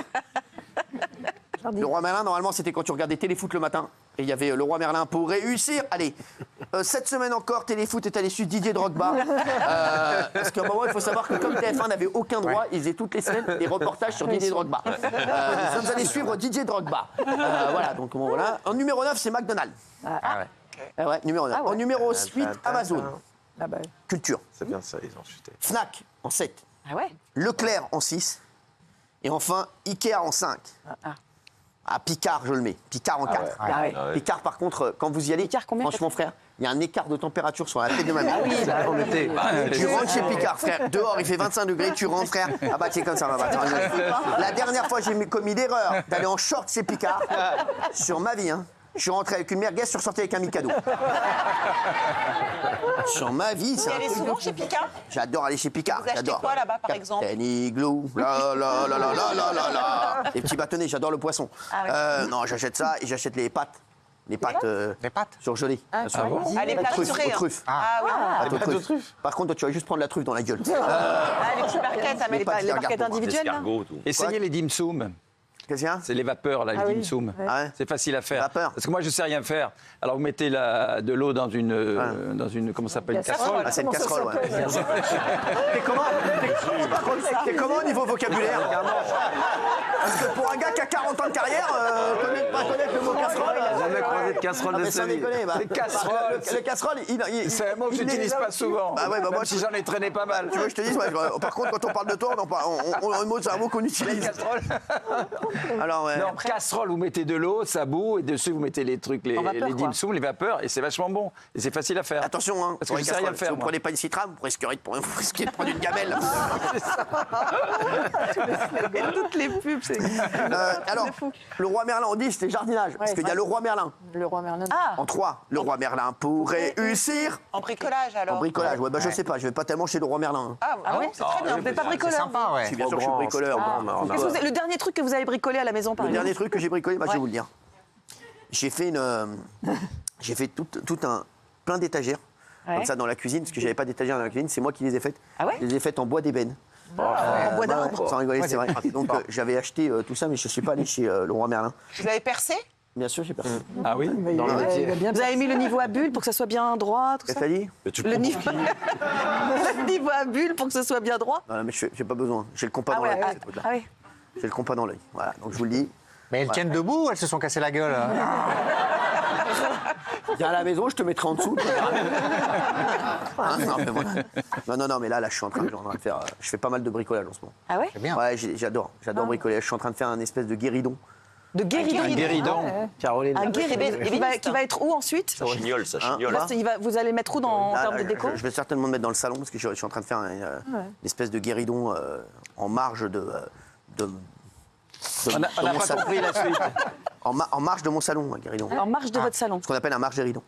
Le roi Merlin, normalement, c'était quand tu regardais Téléfoot le matin. Et il y avait le roi Merlin pour réussir. Allez, cette semaine encore, Téléfoot est allé sur Didier Drogba. Parce qu'à un moment, il faut savoir que comme TF1 n'avait aucun droit, ils faisaient toutes les semaines des reportages sur Didier Drogba. Nous sommes allés suivre Didier Drogba. Voilà, donc bon, voilà. En numéro 9, c'est McDonald's. Ouais, numéro 9. En numéro 8, Amazon. Ah bah, Culture. C'est bien ça, ils ont chuté. Fnac en 7. Ah ouais. Leclerc en 6. Et enfin, Ikea en 5. Picard, je le mets. Picard en 4. Ah ouais. Picard, par contre, quand vous y allez, Picard, combien, franchement, frère, il y a un écart de température sur la tête de ma mère. En été. Tu rentres chez Picard, frère. Dehors, il fait 25 degrés, tu rentres, frère. Ah bah, c'est comme ça, la dernière fois, j'ai commis l'erreur d'aller en short chez Picard. Sur ma vie, hein. Je suis rentré avec une merguez, je suis ressorti avec un Mikado. Sur ma vie, c'est Vous y un allez truc de souvent fou. chez Picard? J'adore aller chez Picard. Vous achetez J'adore. quoi, là-bas, par exemple? Captain Igloo, la la la la la la la la. Les petits bâtonnets, j'adore le poisson. Non, j'achète ça et j'achète les pâtes. Les pâtes, surgelées. les plats Truffes, sucrés, aux hein. truffes. Ah oui. Pâtes aux truffes. Par contre, toi, tu vas juste prendre la truffe dans la gueule. Les petites barquettes à Mais mettre. pas Les barquettes individuelles, là. Escargot, tout. Essayez les dim sum. Qu'est-ce qu'il y a? C'est les vapeurs, là, les dim sum. Ah ouais. C'est facile à faire. Vapeur. Parce que moi, je sais rien faire. Alors, vous mettez de l'eau dans une, comment ça s'appelle, une casserole. Ah, c'est une casserole, ouais. T'es comment au niveau vocabulaire? Parce que pour un gars qui a 40 ans de carrière, pas connaître le mot casserole. Jamais croisé de casserole de Mais sa sans vie. déconner, bah. Les casseroles. Les casseroles, C'est un mot que je n'utilise pas souvent. Bah ouais, bah même moi, si j'en ai traîné pas mal. Tu vois, je te dis, par contre, quand on parle de toi, c'est un mot qu'on utilise. Casserole. Alors, ouais. Non, casserole, vous mettez de l'eau, ça bout, et dessus, vous mettez les trucs, les vapeur, quoi. dim sum, les vapeurs, et c'est vachement bon. Et c'est facile à faire. Attention, hein, Parce pour que les je sais rien casseroles, faire, si vous moi. prenez pas une citrame, vous risquez de prendre une gamelle. Toutes les pubs, c'est. Alors, le roi Merlin, on dit, c'était jardinage. Parce qu'il y a le roi Merlin. Le roi Merlin. En 3, le roi Merlin pour réussir. En bricolage, alors. En bricolage, ouais, bah je sais pas, je vais pas tellement chez le roi Merlin. Ah oui, c'est très bien. Vous n'êtes pas bricoleur. sympa, ouais. Si bien sûr, je suis bricoleur. Qu'est-ce que vous avez- le dernier truc que vous avez bricolé à la maison, par Le exemple? dernier truc que j'ai bricolé, bah, je vais vous le dire. J'ai fait plein d'étagères, comme ça dans la cuisine, parce que j'avais pas d'étagères dans la cuisine, c'est moi qui les ai faites. Ah ouais? Je les ai faites en bois d'ébène. En bois d'arbre. Sans rigoler, c'est vrai. Donc j'avais acheté tout ça, mais je suis pas allé chez le roi Merlin. Vous avez percé? Bien sûr, j'ai perdu. Ah oui. Dans le métier. Vous avez mis le niveau à bulle pour que ça soit bien droit, tout Qu'est-ce ça? que t'as dit? Le niveau... le niveau à bulle pour que ce soit bien droit? Non, mais j'ai pas besoin. J'ai le compas dans l'œil, ces trucs-là. Ah oui. J'ai le compas dans l'œil. Voilà, donc je vous le dis. Mais elles tiennent debout ou elles se sont cassées la gueule? Viens à la maison, je te mettrai en dessous. Hein, non, mais voilà. non, mais là, je suis en train de faire. Je fais pas mal de bricolage en ce moment. Ah ouais? C'est bien. Ouais, j'adore bricoler. Je suis en train de faire un espèce de guéridon. De guéridon. Un guéridon. Caroline. Un guéridon. Qui va être où ensuite? Ça chignole, ça Hein, chignole. là Vous allez mettre où en Là, termes de déco? je vais certainement le mettre dans le salon parce que je suis en train de faire une espèce de guéridon en marge de On n'a mon pas salon. compris la suite. En marge de mon salon, un guéridon. En marge de votre salon. Ce qu'on appelle un marge-guéridon.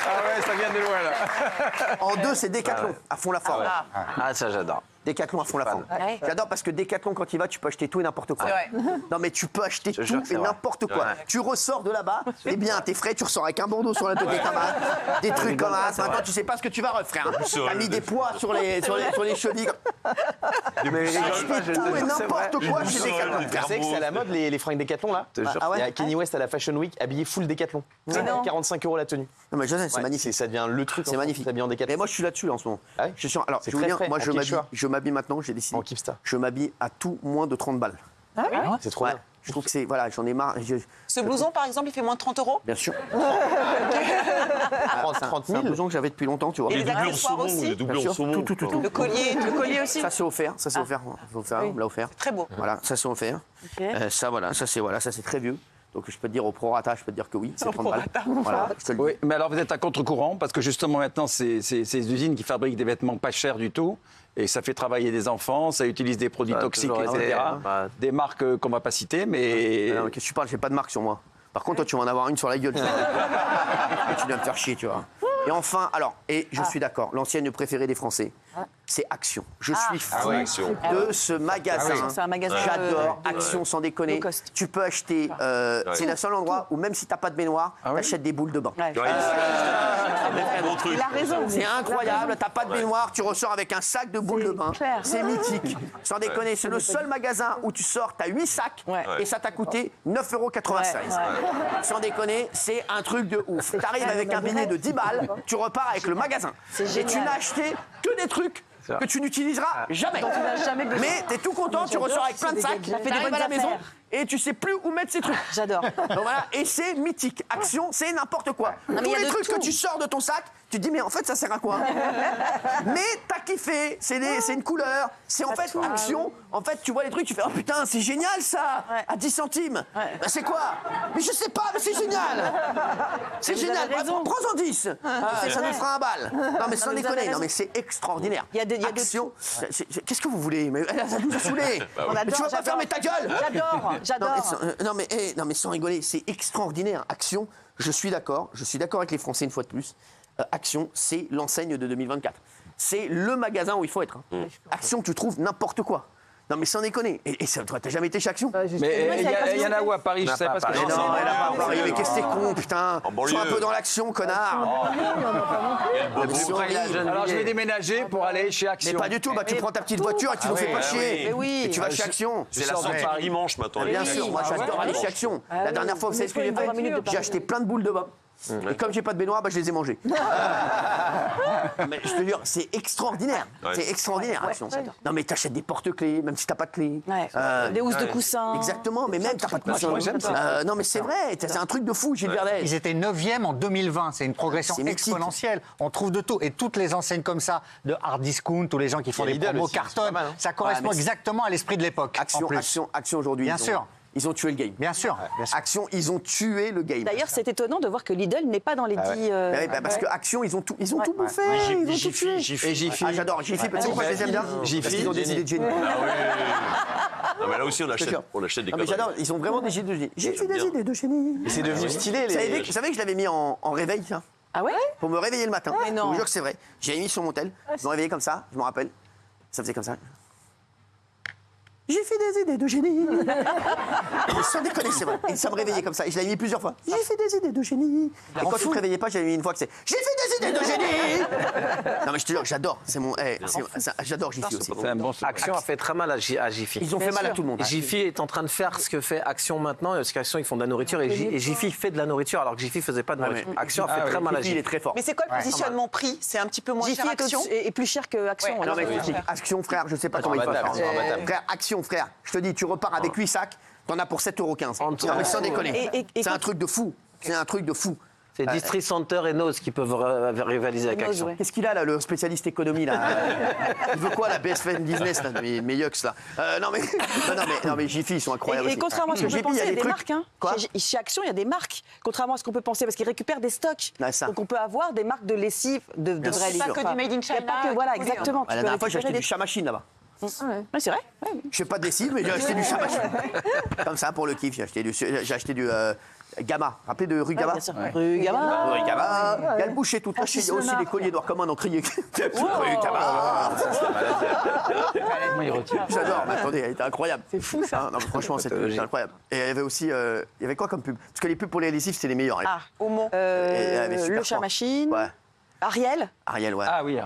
Ah ouais, ça vient vient de loin, là. En 2, c'est Décathlon, à fond la forme. Ah, ça, j'adore. Décathlon à fond la forme. Ouais. J'adore parce que Décathlon, quand il va, tu peux acheter tout et n'importe quoi. C'est vrai. Non, mais tu peux acheter Je jure tout que c'est et vrai. n'importe quoi. Ouais. Tu ressors de là-bas, eh bien, t'es frais, tu ressors avec un bandeau sur la tête des camarades, des trucs comme ça. Maintenant, tu sais pas ce que tu vas refaire. T'as mis des poids sur les chevilles. Acheter tout et n'importe quoi chez Décathlon. Tu sais que c'est à la mode les fringues Décathlon là. Ah ouais Il y a Kanye West à la Fashion Week habillé full Décathlon. C'est non. 45 € la tenue. Non, mais je sais, c'est Ouais, magnifique. Ça devient le truc. C'est magnifique. S'habiller en Décathlon. Mais moi, je suis là-dessus en ce moment. Ah ouais Je suis sûr. Alors, C'est je vous très dis, frais. moi, En quechua. je m'habille maintenant, j'ai décidé. En Kipsta. Je m'habille à tout moins de 30 balles. C'est trop Ouais. bien. Je trouve que c'est. Voilà, j'en ai marre. Ce blouson, par exemple, il fait moins de 30 €. Bien sûr. 30 C'est un 000. blouson que j'avais depuis longtemps, tu vois. Et Les les doublures accessoires saumon, aussi. les doublures Bien sûr, saumon. tout. Le collier, Le collier aussi. Ça c'est offert, ça c'est offert. On me l'a offert. très beau. Voilà, ça c'est offert. Ok. Ça voilà, ça c'est très vieux. Donc je peux te dire au prorata, je peux te dire que oui, c'est 30 balles. Voilà, je te le dis. Oui, mais alors vous êtes à contre-courant parce que justement maintenant, c'est ces usines qui fabriquent des vêtements pas chers du tout et ça fait travailler des enfants, ça utilise des produits Ça a toxiques, toujours etc. été, hein. Des marques qu'on va pas citer, mais Non, mais qu'est-ce que tu parles, j'ai pas de marque sur moi. Par contre, toi, tu vas en avoir une sur la gueule. Tu vois. Et tu viens me faire chier, tu vois. Et enfin, alors, je suis d'accord, l'enseigne préférée des Français, c'est Action. Je suis fou ouais, Action. de ce magasin. C'est un magasin, J'adore de- Action, sans déconner. low cost. Tu peux acheter, c'est le seul endroit où même si t'as pas de baignoire, Ah ouais t'achètes des boules de bain. Ouais. Ouais, c'est un bon truc. Il a raison. C'est incroyable, t'as pas de baignoire, tu ressors avec un sac de boules de bain. clair. C'est mythique. Sans déconner, c'est le seul magasin où tu sors, t'as 8 sacs Ouais. et ça t'a coûté 9,96 €. Ouais, Sans déconner, c'est un truc de ouf. T'arrives avec un billet de 10 balles, tu repars avec le magasin. Et tu génial. n'as acheté que des trucs que tu n'utiliseras jamais. Dont tu n'as jamais besoin. Mais t'es tout content, tu ressors avec plein de sacs, Ça fait des t'arrives bonnes à la maison affaires. et tu sais plus où mettre ces trucs. J'adore. Donc voilà, et c'est mythique. Action, c'est n'importe quoi. mais Tous il y a les de trucs que tout. tu sors de ton sac, tu te dis, mais en fait, ça sert à quoi? Mais t'as kiffé, c'est une couleur, c'est en fait Action. En fait, tu vois les trucs, tu fais, oh putain, c'est génial ça, Ouais. à 10 centimes. Ouais. Bah, c'est quoi? Mais je sais pas, mais c'est génial. C'est vous avez génial. raison. Prends-en 10. Ah, ça nous fera un bal. Non, mais sans vous avez déconner, raison. non, mais c'est extraordinaire. Il y a de Action. Qu'est-ce que vous voulez? Mais ça nous a saoulés. On Mais tu adore, vas pas j'adore. fermer ta gueule. J'adore. Non mais sans rigoler, c'est extraordinaire. Action, je suis d'accord avec les Français une fois de plus. Action, c'est l'enseigne de 2024. C'est le magasin où il faut être. hein. Action, tu trouves n'importe quoi. Non mais sans déconner. Et ça, toi, t'as jamais été chez Action? mais il y en a où à Paris? Je sais pas ce que Mais c'est. non, elle a pas à Paris, mais qu'est-ce que t'es con, putain. En banlieue. Sois un peu dans l'action, connard. Mais c'est horrible. Alors je vais déménager pour aller chez Mais Action. pas du tout, bah tu prends ta petite voiture et tu nous fais pas chier. Mais oui. Et tu vas chez Action. C'est la sortie du dimanche maintenant. Bien oui. sûr, moi j'adore aller chez Action. La dernière fois, vous savez ce que j'ai faut une 20 minutes de fait? parcours. J'ai acheté plein de boules de bain. Et comme j'ai pas de baignoire, bah, je les ai mangées. Mais je te jure, c'est extraordinaire. Ouais. C'est extraordinaire, Action. Non, mais t'achètes des porte-clés, même si t'as pas de clés. Ouais. Des housses de coussins. Exactement, mais même t'as pas de coussins. moi, j'aime ça. Non, mais c'est vrai, c'est un truc de fou, Gilles Verdez. Ils étaient 9e en 2020. C'est une progression C'est mythique. exponentielle. On trouve de tout. Et toutes les enseignes comme ça, de hard discount, tous les gens qui font Il y a des Lidl promos aussi, c'est cartonnent, pas mal, hein. ça correspond Ouais, mais exactement à l'esprit de l'époque. en Action, plus. Action aujourd'hui. Bien sûr. Ils ont tué le game. Bien sûr. Bien sûr. Action, ils ont tué le game. D'ailleurs, c'est étonnant de voir que Lidl n'est pas dans les 10. Bah oui, bah parce que Action, ils ont tout bouffé, ils ont tout tué. Et Jiffy. Ah, j'adore Jiffy, parce que pourquoi je les aime bien? Jiffy, Parce qu'ils ont des idées de génie. Non, mais là aussi, on achète des Non, mais conneries. j'adore, ils ont vraiment des idées de génie. J'ai fait des idées de génie. Et c'est devenu stylé. Vous savez que je l'avais mis en réveil, ça, Ah ouais? pour me réveiller le matin. Mais non. Je vous jure que c'est vrai. J'avais mis sur mon tel, je me réveillais comme ça, je me rappelle. Ça faisait comme ça. J'ai fait des idées de génie. Mais sans déconner, c'est vrai. Et ça me réveillait comme ça. Et je l'avais mis plusieurs fois. J'ai fait des idées de génie. Et quand tu te réveillais pas, j'avais mis une fois que c'est j'ai fait des idées de génie. Non mais je te jure, j'adore. C'est mon. J'adore Jiffy aussi. C'est un bon Action a fait très mal à Jiffy. Ils ont fait mal à tout le monde. Jiffy est en train de faire ce que fait Action maintenant, parce qu'Action ils font de la nourriture et Jiffy fait de la nourriture alors que Jiffy faisait pas de Ouais, nourriture. mais- Action a fait très mal à Jiffy, il est Jiffy. très fort. Mais c'est quoi le positionnement prix? C'est un petit peu moins Jiffy cher Action? est plus cher que Action. Ouais. alors. Non mais je t'explique. Action, frère, je sais pas comment il faut imbattable, faire. ils sont imbattables. Frère, Action, frère. Je te dis, tu repars avec 8 sacs, t'en as pour 7,15 €. En dessous. Non mais sans déconner. Et C'est un quand- truc de fou. C'est un truc de fou. C'est Distri Center et Nose qui peuvent rivaliser avec Nose, Action. ouais. Qu'est-ce qu'il a là, le spécialiste économie là? Il veut quoi la BFM Business là, mes yucks là? Non mais Jiffy ils sont incroyables. Et aussi. contrairement à ce qu'on peut Jiffy, penser, il y a des trucs- marques. Hein. Quoi? Chez Action, il y a des marques. Contrairement à ce qu'on peut penser, parce qu'ils récupèrent des stocks. Ouais, ça. Donc on peut avoir des marques de lessive de Bien vraie sûr. lessive. Pas que du made in Il y a China pas que, qu'il voilà, faut lire. exactement. Ah, la Tu peux dernière fois j'ai acheté récupérer du Chamachine là-bas. Ouais, c'est vrai. Ouais. Je fais pas de lessive mais j'ai acheté du Chamachine. Comme ça pour le kiff, j'ai acheté Gamma. Rappelez de rue Gamma. Bien sûr. Rue Gamma. Rue Gamma. Il y a le boucher tout caché. Il y a aussi les colliers noirs comme un encrier. Rue Gamma. Comment il retire? J'adore, mais attendez, elle était incroyable. C'est fou, ça. Non, mais franchement, c'était incroyable. Et il y avait aussi. Il y avait quoi comme pub? Parce que les pubs pour les lessives, c'était les meilleurs. Ah, Homo. elle avait super le chat fort. machine. Ouais. Ariel. Ariel, ouais. Ah oui.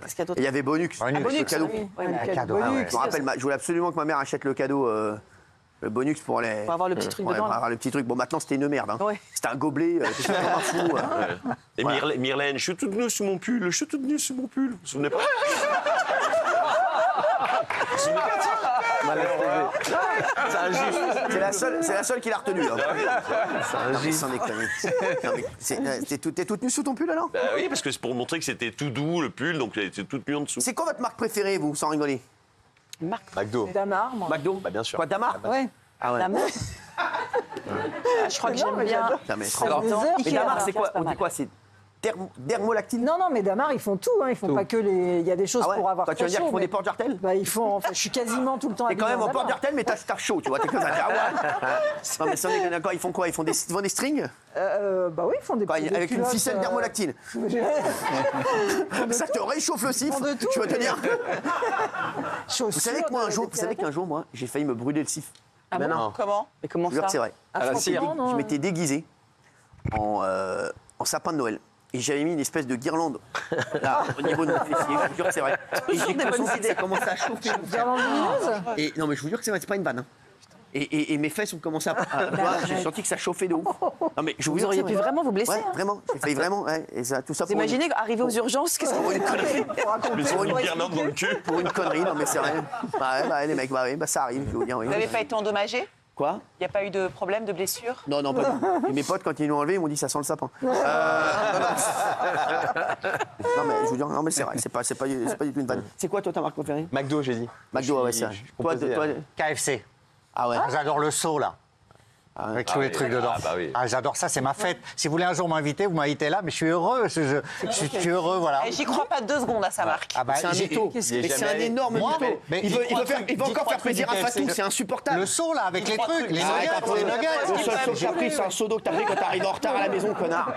Qu'est-ce qu'il y a d'autre? Et il y avait Bonux. Bonux. Le cadeau. Oui, Un le cadeau. Bonux. Je me rappelle, je voulais absolument que ma mère achète le cadeau, le Bonux pour les. Pour avoir le petit truc Ouais, dedans. pour là. avoir le petit truc. Bon, maintenant, c'était une merde. Hein. Ouais. C'était un gobelet, j'étais comme un fou. Et Myrlène, je suis toute nue sous mon pull, je suis toute nue sous mon pull. Vous vous souvenez pas? C'est la seule qui l'a retenu. Hein. Sans déconner. Non, mais t'es toute nue sous ton pull alors? Bah oui, parce que c'est pour montrer que c'était tout doux le pull, donc c'était toute nue en dessous. C'est quoi votre marque préférée, vous, sans rigoler? McDo. Damar, moi. McDo? Bah, bien sûr. Quoi, Damar? Ouais. Ah ouais. Damar. Je crois que j'aime bien. Non, mais Alors, des heures, mais Ikea, Damar, là, c'est quoi? c'est pas On dit mal. quoi? C'est dermolactine? Non, mais Damar, ils font tout. Hein. Ils font pas que les. Il y a des choses Ah ouais? pour avoir Toi, tu veux très dire chaud. qu'ils font mais- des portes jartelles? Bah, ils font. Enfin, je suis quasiment tout le temps. T'es quand habillée même en en porte Damar. jartelle, mais t'as chaud, tu vois. T'es comme ça. Ah ouais. Non, mais sans déconner, d'accord, ils font quoi? Ils font des strings? Bah oui, ils font des Quoi, des avec une culottes, ficelle dermolactine. Ça te réchauffe le sif. font de tout, Tu vas te mais- dire. Chaussures, Vous savez que moi, un des jour, vous petits savez lapins. qu'un jour, moi, j'ai failli me brûler le sif. Ah bon? non. Comment? Mais comment Je vous jure ça? que c'est vrai. Ah, la franchement, cire. non, Je m'étais déguisé en sapin de Noël. Et j'avais mis une espèce de guirlande là, au niveau de mon fessier. Je vous jure que c'est vrai. Et j'ai cru que ça commençait à chauffer. Guirlande lumineuse. Et non, mais je vous jure que c'est vrai, c'est pas une vanne. Hein. Et mes fesses ont commencé à. J'ai senti que ça chauffait de ouf. Non, mais je vous Vous jure que auriez c'est pu vrai. vraiment vous blesser. Ouais, hein. vraiment. J'ai failli vraiment. Ouais, et ça, tout ça Vous pour une, imaginez arriver aux urgences, qu'est-ce pour une connerie. Mais sur une guirlande dans le cul. Pour une connerie, non, mais c'est vrai. Bah, les mecs, bah, ça arrive, je vais vous dire. Oui. Vous n'avez pas été endommagé? Quoi? Il n'y a pas eu de problème, de blessure? Non, pas du tout. Et mes potes, quand ils l'ont enlevé, ils m'ont dit ça sent le sapin. Non, mais je vous dis, non, mais c'est vrai, c'est pas du tout une vanne. C'est quoi, toi, ta marque préférée? McDo, j'ai dit. McDo, ouais, c'est vrai. Toi, KFC. ah ouais. J'adore le saut, là. Avec tous les trucs dedans. Ah, bah oui. Ah, j'adore ça, c'est ma fête. Si vous voulez un jour m'inviter, vous m'invitez là, mais je suis heureux. Je suis heureux, voilà. J'y crois pas 2 secondes à sa marque. Ah bah, C'est un j'ai- mytho. Mais c'est un énorme Moi, mytho. mais Il dites-moi veut encore faire plaisir à Fatou, c'est insupportable. Le saut, là, avec les trucs, les Arrête un peu. nuggets, les nuggets. Le seul saut que t'as pris, c'est un seau d'eau que t'as pris quand t'arrives en retard à la maison, connard.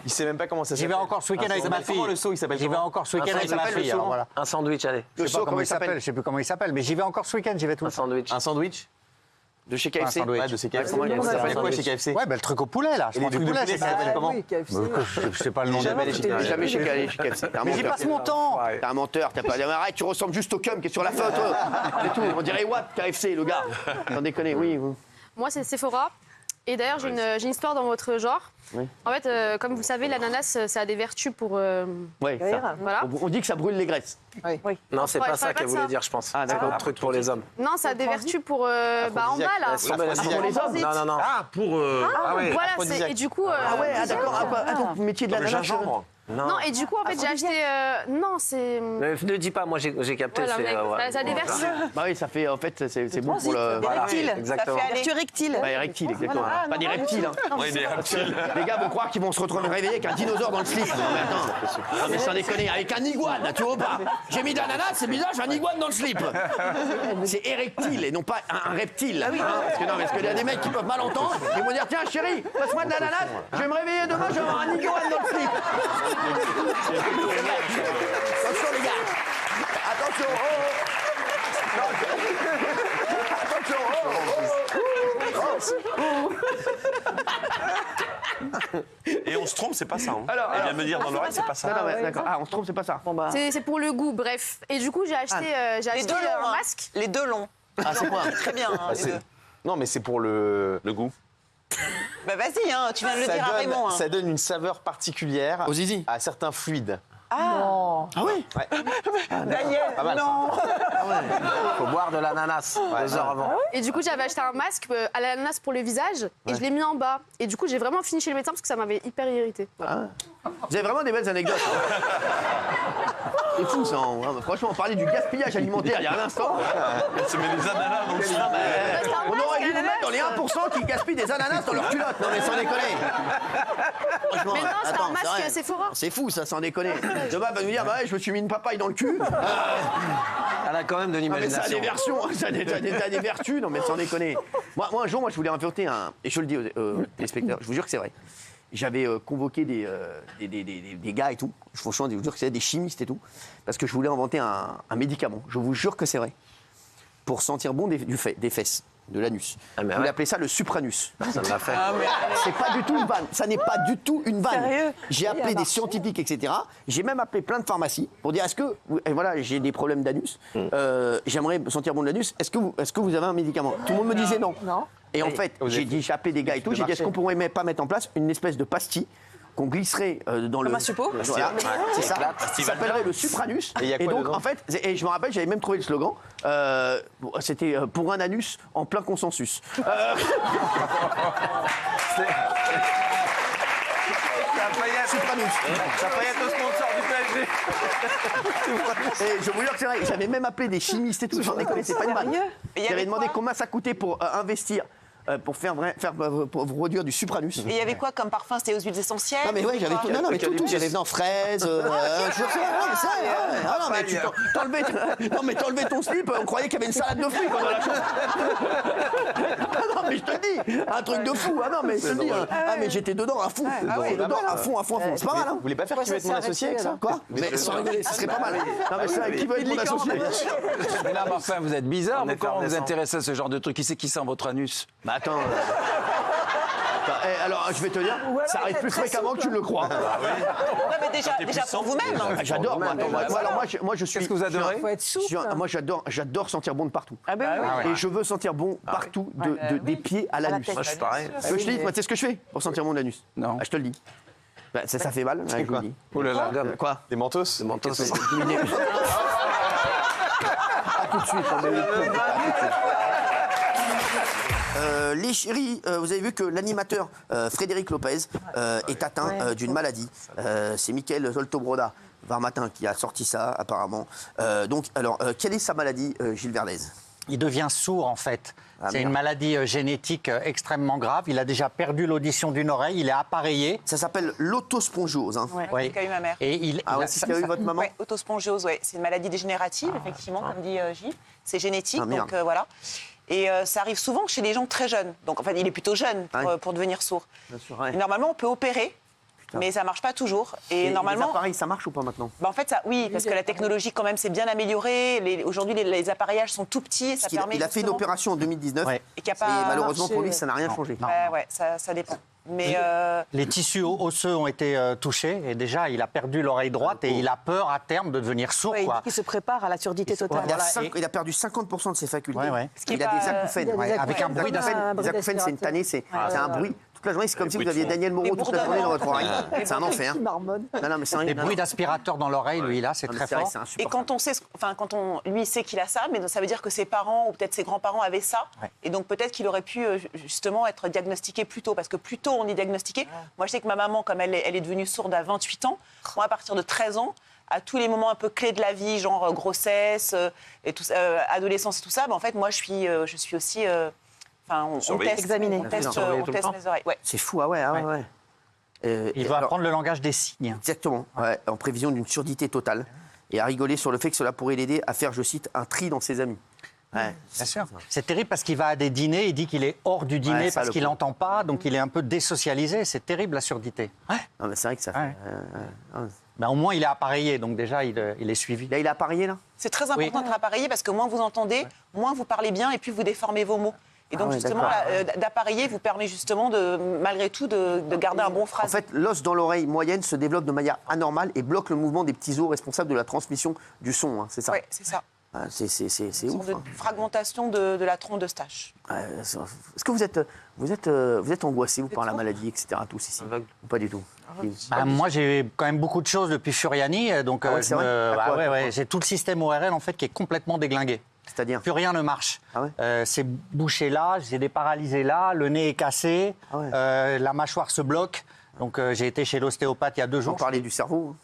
Il sait même pas comment ça J'y s'appelle. vais encore ce week-end avec ma fille. Comment le saut, il s'appelle J'y vais comment? encore ce week-end Un avec saut, ma il s'appelle fille. le alors saut. voilà. Un sandwich, allez. Le Je sais pas saut, comment il s'appelle, je sais plus comment il s'appelle, mais j'y vais encore ce week-end, j'y vais tout Un le temps. sandwich. Un sandwich De chez Un KFC. sandwich. Ouais, de chez KFC. comment il Ça s'appelle quoi sandwich. chez KFC? Ouais, bah, le truc au poulet, là. Je Et les mange du trucs de poulet, poulet, ça ça s'appelle s'appelle comment Oui, KFC. Je sais pas le nom. Jamais allé chez T'es KFC. jamais chez KFC. T'es un Mais j'y menteur. passe mon temps. T'es un menteur, t'as pas. Arrête, tu ressembles juste au cum qui est sur la photo. C'est tout. On dirait Watt, KFC, le gars. Sans déconner, oui. Moi, c'est Sephora. Et d'ailleurs, j'ai une histoire dans votre genre. Oui. En fait, comme vous le savez, l'ananas, ça a des vertus pour. Ouais, ça. Voilà. On dit que ça brûle les graisses. Non, c'est Ouais, pas je ça savais pas qu'elle de voulait ça. dire, je pense. Ah, d'accord. C'est un truc pour les hommes. Non, ça a des vertus pour. En bas, là. Pour les hommes. Non, non, non. Ah, pour. Ah ouais. Voilà, aphrodisiaque. et du coup. Ah ouais, ah, d'accord. Ah, donc vous mettiez de Comme le l'ananas. gingembre. Non, et du coup, en fait, j'ai acheté. Non, c'est. Ne dis pas, moi j'ai capté. Voilà, c'est, mec, ouais. ça a des vertus. Bah oui, ça fait. En fait, c'est bon pour le. Voilà. Rectile. Exactement. Ça fait aller. Vertu rectile. Bah, rectile, exactement. Voilà. Pas des reptiles. Hein. Ouais, des reptiles. Les gars vont croire qu'ils vont se retrouver réveillés avec un dinosaure dans le slip. Non, mais attends. Non, mais sans déconner, avec un iguane, tu vois pas. J'ai mis de l'ananas, c'est bizarre, j'ai un iguane dans le slip. C'est érectile et non pas un reptile. Hein, parce qu'il y a des mecs qui peuvent mal entendre. Ils vont dire tiens, chérie, passe-moi de l'ananas, je vais me réveiller demain, je vais avoir un iguane dans le slip. Attention, les gars. Attention. Et on se trompe, c'est pas ça. Hein. Alors, Elle vient de me dire dans l'oreille, c'est pas ça. Non, ouais, d'accord. Ah, on se trompe, c'est pas ça. C'est pour le goût, bref. Et du coup, j'ai acheté, Les deux longs. un hein. masque. Les deux longs. Ah, c'est quoi? Très bien, hein, les c'est- deux. Non, mais c'est pour le goût. Bah vas-y, hein, tu viens de le dire à Raymond. Hein. Ça donne une saveur particulière Au zizi. à certains fluides. Ah oui. Daniel, Pas mal, ça. non. Faut boire de l'ananas 2 heures avant. Et du coup, j'avais acheté un masque à l'ananas pour le visage et je l'ai mis en bas. Et du coup, j'ai vraiment fini chez le médecin parce que ça m'avait hyper irrité. Vous avez vraiment des belles anecdotes. C'est fou ça. Hein. Franchement, on parlait du gaspillage alimentaire il y a un instant. Elle se met des ananas dans le slip. On aurait dû vous mettre dans les 1% qui gaspillent des ananas dans leur culotte. Non mais sans déconner. Franchement, Mais non, c'est attends, un masque vrai. Sephora. C'est fou ça, sans déconner. Demain va nous dire, bah ouais, je me suis mis une papaye dans le cul. Elle a quand même de Non mais ça a l'imagination. des versions, ça a des vertus, non mais sans déconner. Moi un jour, je voulais inventer un... Et je le dis aux téléspectateurs, je vous jure que c'est vrai. J'avais convoqué des gars et tout, franchement, je vous jure que c'était des chimistes et tout, parce que je voulais inventer un médicament, je vous jure que c'est vrai, pour sentir bon des fesses, de l'anus. Ah, mais Je voulais ouais. appeler ça le supranus. Ça me l'a fait. C'est pas du tout une vanne. Ça n'est pas du tout une vanne. Sérieux? J'ai appelé des scientifiques, etc. J'ai même appelé plein de pharmacies pour dire est-ce que et voilà, j'ai des problèmes d'anus. J'aimerais me sentir bon de l'anus. Est-ce que vous avez un médicament? Tout le monde me disait non. Non. Et en fait, j'ai appelé des gars et tout. J'ai dit est-ce qu'on pourrait pas mettre en place une espèce de pastille qu'on glisserait dans le... un suppôt? Voilà, c'est ça. Pastille Ça s'appellerait le supranus. Et il y a quoi donc, dedans en fait, et je me rappelle, j'avais même trouvé le slogan. C'était pour un anus en plein consensus. Supranus. Ça va être le sponsor du PSG. Et je vous jure que c'est vrai, j'avais même appelé des chimistes et tout, j'en ai connu, c'est pas une vanne. Et il y J'avais avait demandé quoi combien ça coûtait pour investir, pour pour produire du supranus. Et il y avait quoi comme parfum? C'était aux huiles essentielles? Non mais ouais, j'avais tout, non, mais tout, j'avais dans fraises, non mais tu t'enlevais, non mais t'enlevais ton slip, on croyait qu'il y avait une salade de fruits quoi, dans la chambre. Non mais je te le dis, un truc de fou, ah non mais je te le dis, ah mais j'étais dedans à fond, dedans à fond, c'est pas mal hein. Vous voulez pas faire qui veut être mon associé avec ça? Quoi? Mais sans rigoler, ça serait pas mal. Non mais ça, qui veut être mon associé? Mais là, Martin, vous êtes bizarre. Pourquoi on vous effervescent. intéresse à ce genre de truc? Qui c'est qui sent votre anus? Bah attends. Alors, je vais te dire, ça arrive plus fréquemment que tu ne le crois. Non, mais déjà pour vous-même. Ah, j'adore, moi. Attends, moi, je suis. Qu'est-ce que vous adorez? Faut être souple. Moi, j'adore sentir bon de partout. Ah ben oui. Et je veux sentir bon partout, des pieds à l'anus. tête. Moi, je suis pareil. Tu veux que je te dise, moi, tu sais ce que je fais pour sentir bon de l'anus? Non. Ah, je te le dis. Bah, ça fait mal, je vous le dis. Oh là là. Quoi? Des mentos. Des mentos. À tout de suite. On est- les chéris, vous avez vu que l'animateur Frédéric Lopez est atteint d'une maladie. C'est Mickaël Zoltobroda, Varmatin, qui a sorti ça, apparemment. Quelle est sa maladie, Gilles Verdez? Il devient sourd en fait. C'est merde. une maladie génétique extrêmement grave. Il a déjà perdu l'audition d'une oreille, il est appareillé. Ça s'appelle l'autospongiose. Hein. C'est ce qu'a eu ma mère. Et il, Ah il ouais, a- c'est ce qu'a eu votre maman? Oui, autospongiose, ouais. C'est une maladie dégénérative, effectivement, comme dit Gilles. C'est génétique, Ah, merde. donc voilà. Et ça arrive souvent chez des gens très jeunes. Donc, en fait, il est plutôt jeune pour devenir sourd. Bien sûr, ouais. Et normalement, on peut opérer, mais ça marche pas toujours. Et Les normalement, appareils, ça marche ou pas maintenant? bah, en fait, ça, oui, parce que la technologie quand même s'est bien améliorée. Aujourd'hui, les appareillages sont tout petits. Ça permet Il a fait une justement- opération en 2019 Ouais. Et qu'il y a et pas malheureusement marché, pour lui, ouais. ça n'a rien changé. Ouais, ça dépend. Mais les tissus osseux ont été touchés et déjà il a perdu l'oreille droite et il a peur à terme de devenir sourd. Ouais, il quoi. dit qu'il se prépare à la surdité totale. Voilà. Il a perdu 50% de ses facultés. Ouais, ouais. qui est Il a pas, des acouphènes. Ouais, avec un bruit acouphènes, bruit les acouphènes, c'est une tannée, c'est un bruit. Toute la journée, c'est comme si vous aviez Daniel Moreau toute la journée dans votre oreille. C'est un enfer. Qui marmonne. Non, mais c'est un Des bruits d'aspirateur dans l'oreille, lui, là, c'est très fort. C'est Et insupportable. quand on sait, lui sait qu'il a ça, mais ça veut dire que ses parents ou peut-être ses grands-parents avaient ça, Ouais. et donc peut-être qu'il aurait pu justement être diagnostiqué plus tôt, parce que plus tôt on est diagnostiqué. Moi, je sais que ma maman, comme elle est devenue sourde à 28 ans, moi, à partir de 13 ans, à tous les moments un peu clés de la vie, genre grossesse, et tout, adolescence et tout ça, en fait, moi, je suis aussi, on Surveillé. teste, Examiné. on teste, Surveillé on tout le test temps. mes oreilles. Ouais. C'est fou, ah ouais. Il va Alors, apprendre le langage des signes. exactement, ouais, en prévision d'une surdité totale. Et à rigoler sur le fait que cela pourrait l'aider à faire, je cite, un tri dans ses amis. Ouais. Bien sûr. C'est terrible parce qu'il va à des dîners, il dit qu'il est hors du dîner Ouais, ça, parce le qu'il coup. n'entend pas, donc il est un peu désocialisé. C'est terrible la surdité. Non, mais c'est vrai que ça fait. Ouais. Ben, au moins il est appareillé, donc déjà il est suivi. Là, il a appareillé, là? C'est très important d'être appareillé parce que moins vous entendez, moins vous parlez bien et plus vous déformez vos mots. Et donc, ouais, justement, d'accord. d'appareiller vous permet justement, malgré tout, de garder un bon En phrasé. fait, l'os dans l'oreille moyenne se développe de manière anormale et bloque le mouvement des petits os responsables de la transmission du son, hein, c'est ça? Oui, c'est ça. Ah, c'est Une ouf. sorte hein. de fragmentation de la trompe d'Eustache. Est-ce que vous êtes angoissé, vous, par la maladie, etc., tous ici? Ou pas du tout? Ben, moi j'ai quand même beaucoup de choses depuis Furiani, donc Ah ouais, c'est vrai À quoi, pourquoi j'ai tout le système ORL en fait qui est complètement déglingué. C'est-à-dire? Plus rien ne marche. Ah ouais c'est bouché là, j'ai des paralysés là, le nez est cassé, Ah ouais. la mâchoire se bloque. Donc j'ai été chez l'ostéopathe il y a 2 jours. Sans parler du cerveau.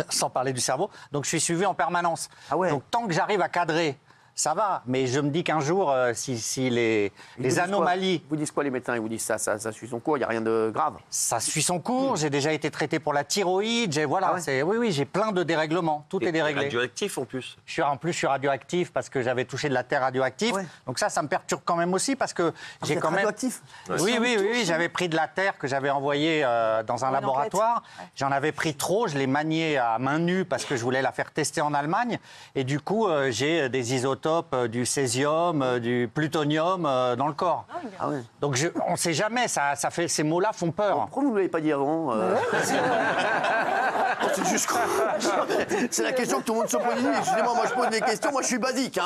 Sans parler du cerveau. Donc je suis suivi en permanence. Ah ouais. Donc tant que j'arrive à cadrer, ça va. Mais je me dis qu'un jour, si les anomalies... Vous disent quoi les médecins? Ils vous disent ça suit son cours, il n'y a rien de grave. Ça suit son cours. J'ai déjà été traité pour la thyroïde. Voilà, Ah ouais. oui, j'ai plein de dérèglements. Tout est déréglé. Radioactif en plus. Je suis radioactif parce que j'avais touché de la terre radioactive. Ouais. Donc ça me perturbe quand même aussi parce que j'ai êtes quand même... radioactif? Oui, j'avais pris de la terre que j'avais envoyée dans un Pour une laboratoire. J'en avais pris trop, je l'ai maniée à main nue parce que je voulais la faire tester en Allemagne. Et du coup, j'ai des isotopes du césium, du plutonium dans le corps. Ah ouais. Donc on ne sait jamais, ces mots-là font peur. Pourquoi vous ne l'avez pas dit avant C'est juste c'est la question que tout le monde se pose. Excusez-moi, moi je pose des questions, moi je suis basique.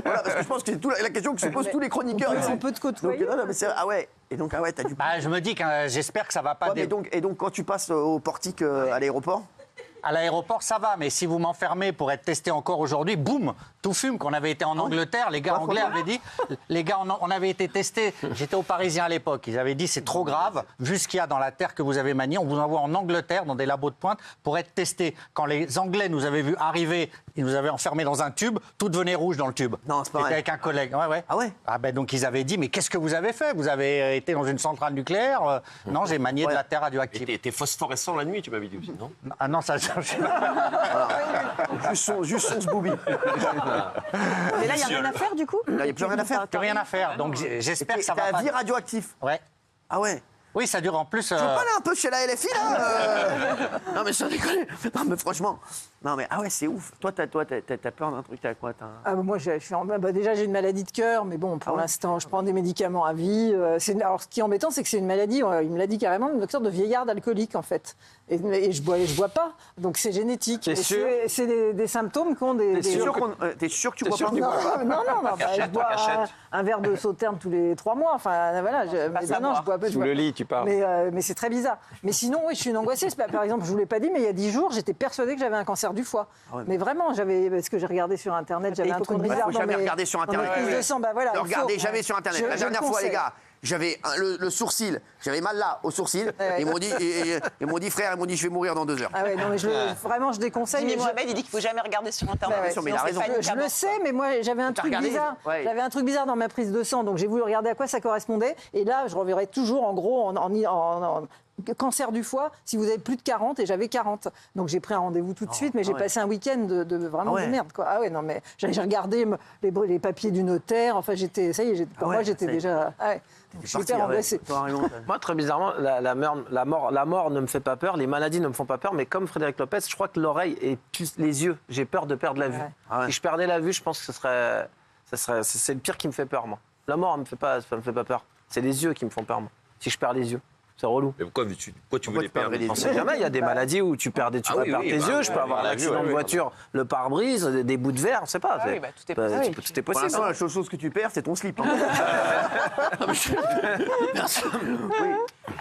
Voilà, parce que je pense que c'est la question que se posent tous les chroniqueurs. On peut te côtoyer. Donc, non, mais ah ouais. Et donc, ah ouais, t'as du... Je me dis que j'espère que ça va pas... Ouais, et donc, quand tu passes au portique à l'aéroport? À l'aéroport, ça va, mais si vous m'enfermez pour être testé encore aujourd'hui, boum, tout fume. Qu'on avait été en Angleterre, les gars anglais avaient dit, on avait été testés. J'étais aux Parisiens à l'époque, ils avaient dit c'est trop grave, vu ce qu'il y a dans la terre que vous avez maniée, on vous envoie en Angleterre dans des labos de pointe pour être testé. Quand les Anglais nous avaient vu arriver, ils nous avaient enfermés dans un tube, tout devenait rouge dans le tube. Non, c'est pas J'étais vrai. avec un collègue. Ouais. Ah ouais? Donc ils avaient dit, mais qu'est-ce que vous avez fait? Vous avez été dans une centrale nucléaire? Non, j'ai manié de la terre radioactive. Et t'es phosphorescent la nuit, tu m'avais dit aussi, non? Ah non, ça... Juste son booby. Mais là, il n'y a rien à faire du coup? Là, il n'y a plus rien à faire. Plus rien à faire, donc j'espère que ça va T'as pas... un vie radioactif. Ouais. Ah ouais. Oui, ça dure en plus... Tu veux pas aller un peu chez la LFI, là Non, mais sans déconner. Non, mais franchement. Non, mais ah ouais, c'est ouf. Toi, t'as peur d'un truc, t'as quoi? Moi, déjà, j'ai une maladie de cœur, mais bon, pour l'instant, je prends des médicaments à vie. Alors, ce qui est embêtant, c'est que c'est une maladie, il me l'a dit carrément, une sorte de vieillarde alcoolique, en fait. Et je bois pas, donc c'est génétique. T'es sûr? C'est des symptômes qu'ont des... T'es sûr que tu bois pas? Non, je bois un verre de Sauterne tous les 3 mois. Enfin, voilà. Je bois pas. Sous le lit, tu parles. Mais c'est très bizarre. Mais sinon, oui, je suis une angoissée. Par exemple, je vous l'ai pas dit, mais il y a 10 jours, j'étais persuadée que j'avais un cancer du foie. Mais vraiment, parce que j'ai regardé sur Internet, j'avais un truc bizarre. Il faut jamais regarder sur Internet. Ne regardez jamais sur Internet. La dernière fois, les gars, j'avais le sourcil, j'avais mal là au sourcil. Ils m'ont dit, frère, je vais mourir dans 2 heures. Ah ouais, non, mais vraiment, je déconseille. Jimmy Mohamed, il dit qu'il ne faut jamais regarder sur Internet. Mais il a raison. Je le sais, mais moi, j'avais un truc bizarre. J'avais un truc bizarre dans ma prise de sang, donc j'ai voulu regarder à quoi ça correspondait. Et là, je reverrai toujours, en gros, en cancer du foie, si vous avez plus de 40, et j'avais 40. Donc j'ai pris un rendez-vous tout de suite, mais j'ai passé un week-end de vraiment de merde, quoi. Ah ouais, non, mais j'ai regardé les papiers du notaire, enfin, pour moi, j'étais déjà... Ah ouais. Je suis hyper angoissée. Moi, très bizarrement, la mort ne me fait pas peur, les maladies ne me font pas peur, mais comme Frédéric Lopez, je crois que l'oreille et plus les yeux, j'ai peur de perdre la vue. Si je perdais la vue, je pense que c'est le pire qui me fait peur, moi. La mort, ça me fait pas peur. C'est les yeux qui me font peur, moi. Si je perds les yeux. C'est relou. Mais pourquoi tu veux les perdre? On sait jamais, il y a des maladies où tu perds tes yeux, je peux avoir un accident de voiture, le pare-brise, des bouts de verre, on ne sait pas. Tout est possible. Tout est Pour possible. l'instant, la seule chose que tu perds, c'est ton slip.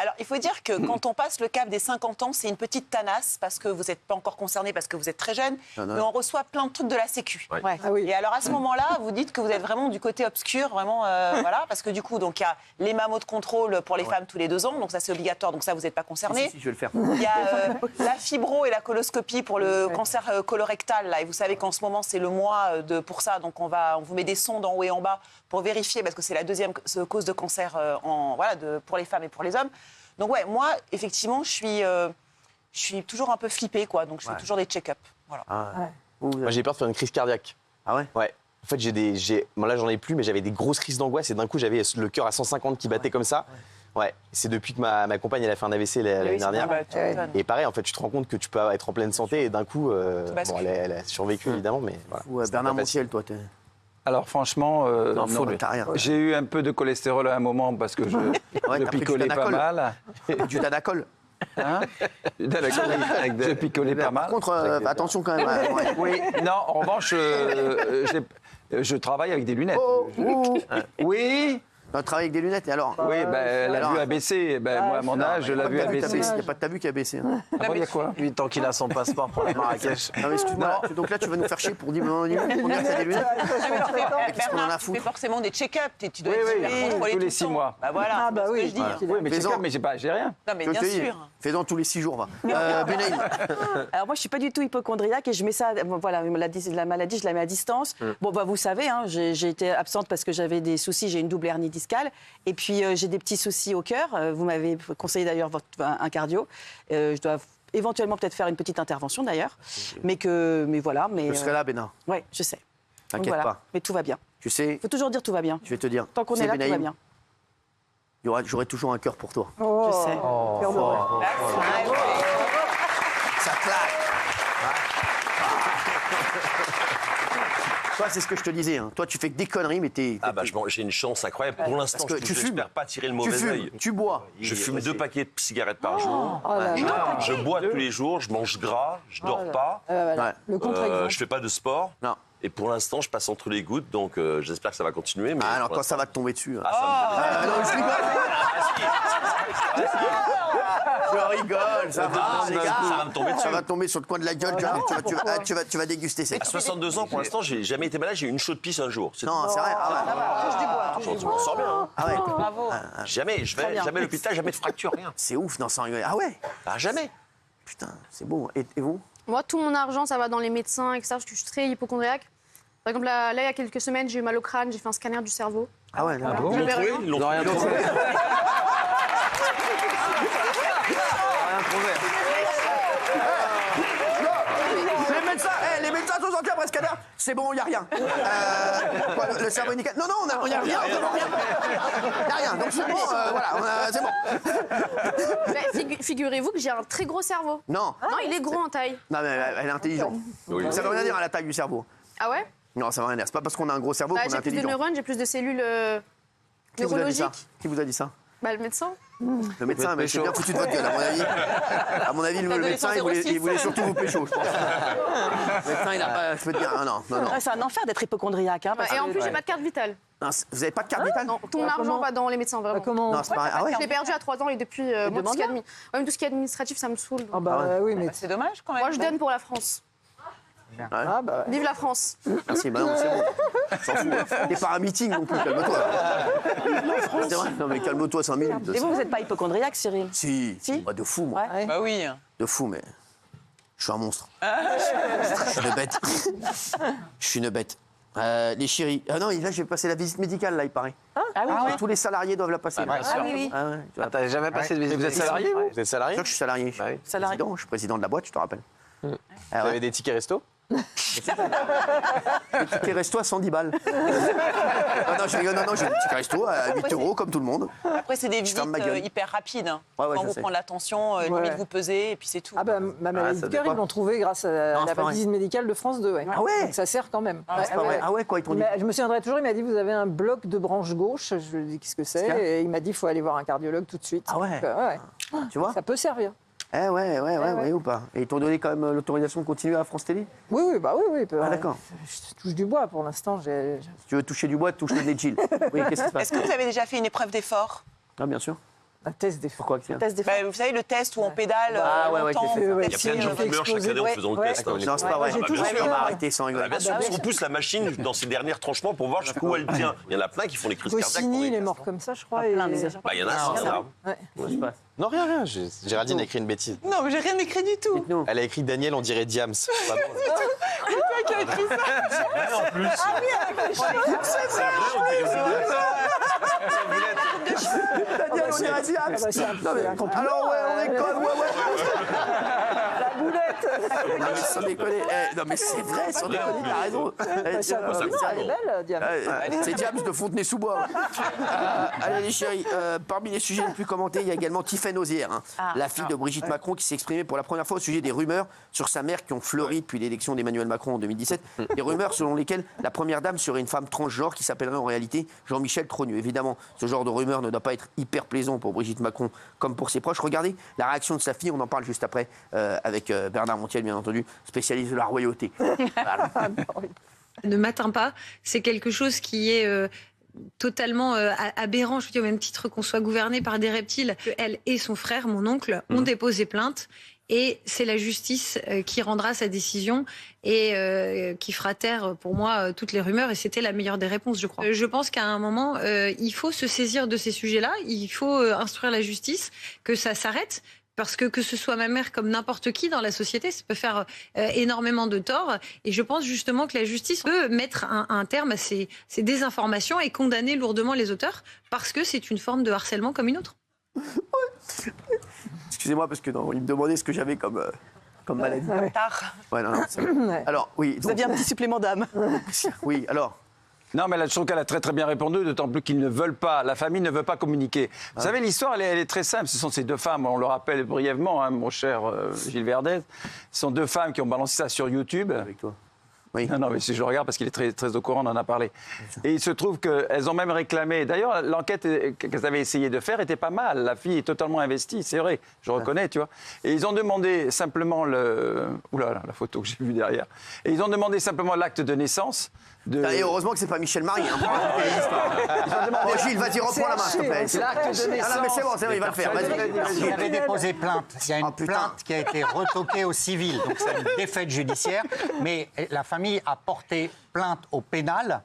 Alors, il faut dire que quand on passe le cap des 50 ans, c'est une petite tanasse parce que vous n'êtes pas encore concerné, parce que vous êtes très jeune, mais on reçoit plein de trucs de la Sécu. Ah oui. Et alors, à ce moment-là, vous dites que vous êtes vraiment du côté obscur, vraiment, voilà, parce que du coup, donc il y a les mammo de contrôle pour les femmes tous les 2 ans, donc ça c'est obligatoire, donc ça vous n'êtes pas concerné. Si, je vais le faire. Il y a la fibro et la coloscopie pour le cancer colorectal, là, et vous savez qu'en ce moment c'est le mois pour ça, donc on vous met des sondes en haut et en bas pour vérifier, parce que c'est la deuxième cause de cancer pour les femmes et pour les hommes. Donc ouais, moi, effectivement, je suis toujours un peu flippée, quoi. Donc je fais toujours des check-up. Voilà. Moi, j'ai peur de faire une crise cardiaque. Ah ouais? Ouais. En fait, là, j'en ai plus, mais j'avais des grosses crises d'angoisse et d'un coup, j'avais le cœur à 150 qui battait comme ça. Ouais. C'est depuis que ma compagne, elle a fait un AVC l'année dernière. Et pareil, en fait, tu te rends compte que tu peux être en pleine santé et d'un coup, elle a survécu évidemment, mais voilà. Bernard Montiel, toi, t'es... Alors franchement, j'ai eu un peu de cholestérol à un moment parce que je picolais pas mal. Du Danacol. Hein je picolais pas mal. Par contre, attention quand même. Oui, non, en revanche, je travaille avec des lunettes. Oh, Oui, On travaille avec des lunettes, et alors Oui, la vue a baissé. Moi, à mon âge, la vue a baissé. Il n'y a pas de ta vue qui a baissé. Hein. Ah bon, il y a quoi 8 ans qu'il a son passeport pour la Marrakech. Non, mais excuse-moi, donc là, tu vas nous faire chier pour dire on dirait que t'as des lunettes. Qu'est-ce qu'on en a à Bernard, tu fais foutre? forcément des check-up. Tu dois Oui, être oui, super contrôlé tous les tout le 6 temps. mois. Bah voilà, Ah, bah c'est ce oui. que je dis. Oui, mais Fais-en. j'ai rien. Non, mais Je bien te dis, sûr. fais-en tous les 6 jours, va. Benaïm. Alors moi, je suis pas du tout hypochondriaque et je mets ça, voilà, la maladie, je la mets à distance. Bon, bah, vous savez, hein, j'ai été absente parce que j'avais des soucis, j'ai une double hernie discale. Et puis, j'ai des petits soucis au cœur. Vous m'avez conseillé d'ailleurs un cardio. Je dois éventuellement peut-être faire une petite intervention d'ailleurs. Mais voilà. Mais, Je serai là, Bénin. Oui, je sais. Donc, T'inquiète pas. Mais tout va bien. Tu sais, Il faut toujours dire tout va bien. je vais te dire. Tant qu'on tu est sais, là, tout va Benaïm, bien. J'aurai toujours un cœur pour toi. Je sais. Ça claque. Toi, c'est ce que je te disais. Hein. Toi, tu fais que des conneries, mais t'es. Ah bah j'ai une chance incroyable. Pour l'instant, Parce que tu je fumes. n'espère pas tirer le Tu mauvais fumes, œil. tu bois. Je fume 2 paquets de cigarettes par jour. là là. Je bois tous les jours, je mange gras, je dors pas. Ouais. Le contre-exemple. Je fais pas de sport. Non. Et pour l'instant, je passe entre les gouttes, donc j'espère que ça va continuer. Mais Ah, alors pour quand l'instant- ça va te tomber dessus. Hein. Ah, Non, je rigole. Je rigole, ça va, les gars. ça va me tomber dessus. Ça va tomber sur le coin de la gueule. Tu vas déguster. C'est À 62 ans, pour l'instant, j'ai jamais été malade. J'ai eu une chaude pisse un jour. C'est Non, c'est vrai. Ah ouais. tout. Je m'en sors bien. Hein. Ah ouais. Bravo. Jamais. Je vais jamais à l'hôpital, jamais de fracture, rien. C'est ouf, non, sans rigoler. Ah ouais. Ah, jamais. Putain, c'est beau. Et vous? Moi, tout mon argent, ça va dans les médecins, etc. Parce que je suis très hypochondriaque. Par exemple, là, il y a quelques semaines, j'ai eu mal au crâne, j'ai fait un scanner du cerveau. Ah ouais, là. Ils l'ont trouvé. Ils l'ont trouvé. Les médecins sont sortis après scanner. C'est bon, il n'y a rien. Quoi, le cerveau est nickel. Non, il n'y a rien. Il n'y a rien. Donc c'est bon, voilà, c'est bon. Mais figurez-vous que j'ai un très gros cerveau. Non. Non, il est gros en taille. Non, mais elle est intelligente. Ça veut rien dire à la taille du cerveau. Ah ouais? Non, ça veut rien dire. C'est pas parce qu'on a un gros cerveau Bah, qu'on est j'ai plus de intelligent. neurones, j'ai plus de cellules Qui vous a dit ça? neurologiques. Qui vous a dit ça? Bah, le médecin. Le médecin, mais c'est bien foutu de votre gueule, à mon avis. À mon avis, le médecin, il voulait surtout vous pécho, je pense. Le médecin, il a pas. Je peux te dire, non. Ah, c'est un enfer d'être hypochondriaque. Hein, parce Et en que- plus, j'ai pas de carte vitale. Non, vous n'avez pas de carte vitale? Non, tout mon argent va dans les médecins, vraiment. Comment Non, c'est pareil. Ah ouais? Je l'ai perdu à 3 ans et depuis, moi, tout ce qui est même tout ce qui est administratif, ça me saoule. Ah bah oui, mais... C'est dommage quand même. Moi, je donne pour la France. Ah bah... Vive la France. Merci, bah non, c'est bon. S'en fout. T'es pas un meeting non plus, calme-toi. C'est vrai? Non, mais calme-toi 5 minutes. Et vous n'êtes pas hypochondriaque, Cyril? Si. Si? Bah, de fou, moi. Ouais. Bah oui. De fou, mais. Je suis un monstre. Je suis une bête. Je suis une bête. Les chéris. Ah non, là, je vais passer la visite médicale, là, il paraît. Ah oui, Tous les salariés doivent la passer. là. Ah oui, oui. Ah ouais, tu vois. T'as jamais passé de visite? vous êtes salarié, vous? Vous êtes salarié? Sûr que je suis salarié. Bah oui. Salarié. Je suis président de la boîte, je te rappelle. Vous Ah ouais. avez des tickets resto? Le ticket resto à 110 balles. Non, je rigole, non, j'ai le ticket resto à 8 euros, comme tout le monde. Après, c'est des Je ferme visites ma gueule. hyper rapides. Hein. Ouais, Quand je vous sais. prenez la tension, limite vous pesez et puis c'est tout. Ah bah, ma maladie ça de cœur, dépend. ils l'ont trouvé grâce à Non, c'est la pas vrai. visite médicale de France 2. Ouais. Ah ouais? Donc ça sert quand même. C'est pas vrai. Ah ouais, quoi, ils t'ont dit? Je me souviendrai toujours, il m'a dit, vous avez un bloc de branche gauche. Je lui ai dit, qu'est-ce que qu'il y a c'est? Et il m'a dit, il faut aller voir un cardiologue tout de suite. Ah ouais. Donc, Tu vois? ça peut servir. Eh ouais, ou pas. Et ils t'ont donné quand même l'autorisation de continuer à France Télé? Oui. Ah, d'accord. Je touche du bois pour l'instant. Si tu veux toucher du bois, touche le nez de Gilles. Oui, qu'est-ce qui se passe? Est-ce que vous avez déjà fait une épreuve d'effort? Ah, bien sûr. Un test d'effort. Pourquoi que Test d'effort. Bah, vous savez, le test où on pédale Ah ouais, longtemps. je l'ai fait. Ouais, Il y a plein de gens qui meurent chaque année en faisant le test. hein. Non, c'est pas vrai. j'ai toujours Bien sûr, fait. on va arrêter sans rigoler. Bien sûr, parce qu'on pousse la machine dans ses derniers tranchements pour voir jusqu'où elle tient. Il y en a plein qui font des crises cardiaques. Goscinny, il est mort comme ça, je crois. et- plein, mais Bah, il y en a, c'est grave. Ouais. Non, rien. Géraldine a écrit une bêtise. Non, mais j'ai rien écrit du tout. Dites-nous. Elle a écrit Daniel, on dirait Diams. Pas drôle. Qui a écrit ça? En plus. Daniel, on dirait Diams. Ah bah, c'est un Non, mais- peu un compliment. Alors, ouais, on déconne, La boulette. Non, mais sans déconner. Non, mais c'est vrai, sans déconner, t'as raison. Elle est belle, Diane. C'est Diams de Fontenay-sous-Bois. Allez les chéris, parmi les sujets les plus commentés, il y a également Tiffaine Ozière, la fille de Brigitte Macron, qui s'est exprimée pour la première fois au sujet des rumeurs sur sa mère qui ont fleuri depuis l'élection d'Emmanuel Macron en 2017. Des rumeurs selon lesquelles la première dame serait une femme transgenre qui s'appellerait en réalité Jean-Michel Trogneux. Évidemment, ce genre de rumeurs ne doit pas être hyper plaisant pour Brigitte Macron comme pour ses proches. Regardez la réaction de sa fille, on en parle juste après avec Bernard Montiel, bien entendu, spécialiste de la royauté. Voilà. ne m'atteint pas. C'est quelque chose qui est totalement aberrant. Je veux dire, au même titre qu'on soit gouverné par des reptiles. Elle et son frère, mon oncle, ont déposé plainte. Et c'est la justice qui rendra sa décision et qui fera taire, pour moi, toutes les rumeurs. Et c'était la meilleure des réponses, je crois. Je pense qu'à un moment, il faut se saisir de ces sujets-là. Il faut instruire la justice, que ça s'arrête. Parce que ce soit ma mère comme n'importe qui dans la société, ça peut faire énormément de tort. Et je pense justement que la justice peut mettre un terme à ces désinformations et condamner lourdement les auteurs parce que c'est une forme de harcèlement comme une autre. Excusez-moi, parce que il me demandait ce que j'avais comme maladie. Tard. Ouais, non, alors, oui. Vous aviez un petit supplément d'âme. Oui, alors. Non, mais je trouve qu'elle a très très bien répondu, d'autant plus qu'ils ne veulent pas, la famille ne veut pas communiquer. Vous savez, l'histoire, elle est très simple. Ce sont ces deux femmes, on le rappelle brièvement, hein, mon cher Gilles Verdez. Ce sont deux femmes qui ont balancé ça sur YouTube. Avec toi. Oui. Non, mais si je le regarde parce qu'il est très, très au courant, on en a parlé. Et il se trouve qu'elles ont même réclamé. D'ailleurs, l'enquête qu'elles avaient essayé de faire était pas mal. La fille est totalement investie, c'est vrai, je reconnais, tu vois. Et ils ont demandé simplement Oula, la photo que j'ai vue derrière. Et ils ont demandé simplement l'acte de naissance. Et heureusement que c'est pas Michel Marie. Hein. Bon, Gilles, vas-y, reprends la main, s'il te plaît. L'acte de naissance. Non, mais c'est bon, il va le faire. Vas-y. Il avait déposé plainte. Il y a une plainte qui a été retoquée au civil, donc c'est une défaite judiciaire. Mais la famille a porté plainte au pénal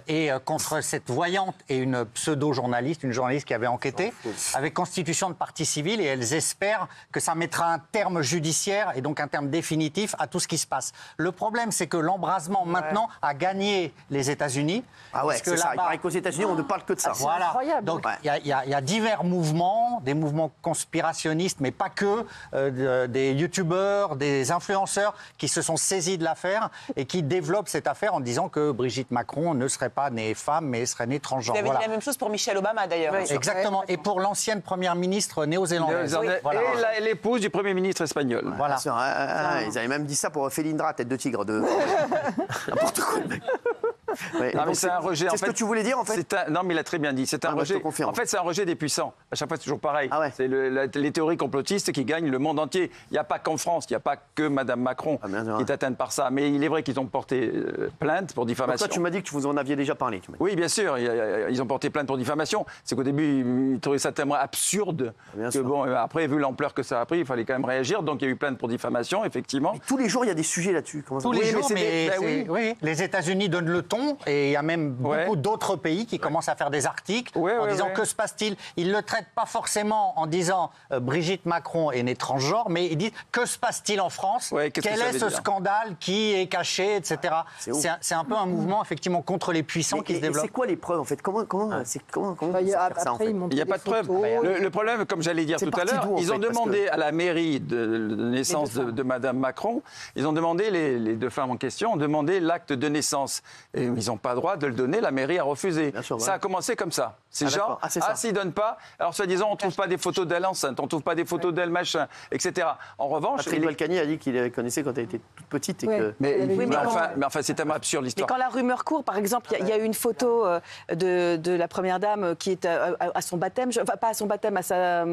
et contre cette voyante et une pseudo-journaliste, une journaliste qui avait enquêté, avec constitution de partie civile, et elles espèrent que ça mettra un terme judiciaire et donc un terme définitif à tout ce qui se passe. Le problème, c'est que l'embrasement maintenant a gagné les États-Unis. Ah ouais, c'est ça. Il paraît qu'aux États-Unis, on ne parle que de ça. Voilà. Incroyable. Donc il y a divers mouvements, des mouvements conspirationnistes, mais pas que, des youtubeurs, des influenceurs qui se sont saisis de l'affaire et qui développent cette affaire en disant que Brigitte Macron ne serait pas née femme, mais serait née transgenre. Vous avez dit la même chose pour Michelle Obama, d'ailleurs. Oui. Exactement. Et pour l'ancienne première ministre néo-zélandaise. Oui. Voilà. Et l'épouse du Premier ministre espagnol. Voilà. Ils avaient même dit ça pour Felindra, tête de tigre. N'importe quoi. Ouais. Non, mais c'est un rejet. C'est ce que tu voulais dire, en fait. Non, mais il a très bien dit. C'est un rejet. En fait, c'est un rejet des puissants. À chaque fois, c'est toujours pareil. Ah ouais. C'est les théories complotistes qui gagnent le monde entier. Il n'y a pas qu'en France, il n'y a pas que Madame Macron qui est atteinte par ça. Mais il est vrai qu'ils ont porté plainte pour diffamation. Toi, tu m'as dit que vous en aviez déjà parlé. Oui, bien sûr. Ils ont porté plainte pour diffamation. C'est qu'au début, ils trouvaient ça tellement absurde que bon, après, vu l'ampleur que ça a pris, il fallait quand même réagir. Donc, il y a eu plainte pour diffamation, effectivement. Mais tous les jours, il y a des sujets là-dessus. Tous les jours, oui. Les États-Unis donnent le ton et il y a même beaucoup d'autres pays qui commencent à faire des articles en disant que se passe-t-il. Ils ne le traitent pas forcément en disant Brigitte Macron est née transgenre, mais ils disent que se passe-t-il en France, quel est ce scandale qui est caché, etc. C'est un peu un mouvement effectivement contre les puissants qui se développe. C'est quoi les preuves en fait? Comment faire ça en fait? Il n'y a pas de preuves. Le problème, comme j'allais dire tout à l'heure, ils ont demandé à la mairie de naissance de Madame Macron, ils ont demandé, les deux femmes en question ont demandé l'acte de naissance. Et ils n'ont pas le droit de le donner, la mairie a refusé. Ça a commencé comme ça. C'est genre, s'ils ne donnent pas, alors soi-disant, on ne trouve pas des photos d'elle enceinte, on ne trouve pas des photos d'elle machin, etc. En revanche... Patrick Balkany a dit qu'il la connaissait quand elle était toute petite. Et que... mais enfin, c'est tellement absurde l'histoire. Mais quand la rumeur court, par exemple, il y a eu une photo de la première dame qui est à son baptême, enfin pas à son baptême, à sa...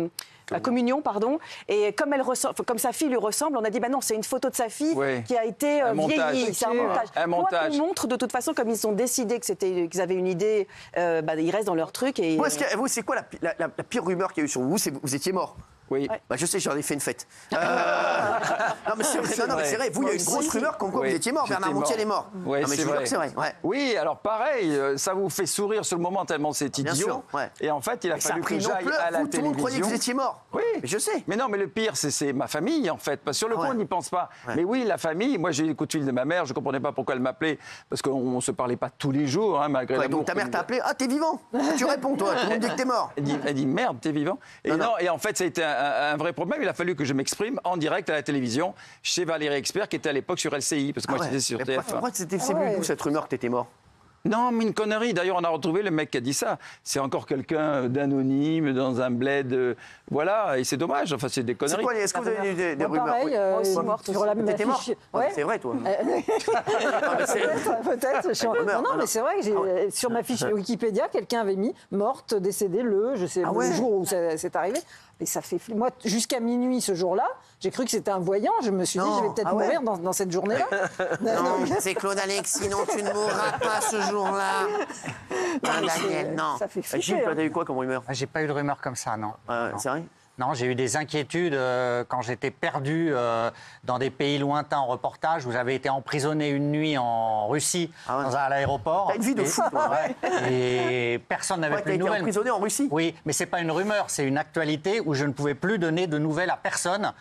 La communion, pardon. Et comme sa fille lui ressemble, on a dit bah non, c'est une photo de sa fille qui a été vieillie. C'est un montage. Quoi qu'on montre, de toute façon, comme ils ont décidé qu'ils avaient une idée, ils restent dans leur truc. Et vous, c'est quoi la pire rumeur qu'il y a eu sur vous? Vous étiez mort. Oui. Bah, je sais, j'en ai fait une fête. Non, mais c'est vrai. Vous, il y a une grosse rumeur comme quoi vous étiez mort. Bernard Montiel est mort. Oui, c'est vrai. Ouais. Oui, alors pareil, ça vous fait sourire sur le moment tellement c'est idiot. Bien sûr, Et en fait, il a fallu que j'aille à la télévision. Tout le monde croyait que vous étiez mort. Oui, mais je sais. Mais non, mais le pire, c'est ma famille, en fait. Parce que sur le coup, on n'y pense pas. Mais oui, la famille, moi, j'ai eu les coups de fil de ma mère, je ne comprenais pas pourquoi elle m'appelait, parce qu'on ne se parlait pas tous les jours, malgré l'amour. Donc ta mère t'a appelé, ah, t'es vivant. Tu réponds, toi, tout le monde dit que t'es mort. Elle dit, merde, t'es vivant. Et et en fait, ça a été un vrai problème. Il a fallu que je m'exprime en direct à la télévision chez Valérie Expert, qui était à l'époque sur LCI, parce que moi, j'étais sur TF1. Pourquoi c'est venu d'où cette rumeur que t'étais mort? Non, mais une connerie. D'ailleurs, on a retrouvé le mec qui a dit ça. C'est encore quelqu'un d'anonyme dans un bled. Voilà, et c'est dommage. Enfin, c'est des conneries. Est-ce que vous avez eu des rumeurs? Pareil, t'étais mort. C'est vrai, toi. Peut-être. Non, mais c'est vrai que sur ma fiche Wikipédia, quelqu'un avait mis morte, décédée le jour où c'est arrivé. Et ça fait moi, jusqu'à minuit ce jour-là, j'ai cru que c'était un voyant. Je me suis dit, je vais peut-être mourir dans cette journée-là. Non, c'est Claude Alex, sinon tu ne mourras pas ce jour-là. Non, Daniel, non. Ça fait flipper, Gilles, toi, t'as eu quoi comme rumeur? J'ai pas eu de rumeur comme ça, non. C'est vrai? Non, j'ai eu des inquiétudes quand j'étais perdu dans des pays lointains en reportage. Vous avez été emprisonné une nuit en Russie, à l'aéroport. T'as une vie de fou, toi. Et personne n'avait plus de nouvelles. T'as été emprisonné en Russie? Oui, mais c'est pas une rumeur, c'est une actualité où je ne pouvais plus donner de nouvelles à personne.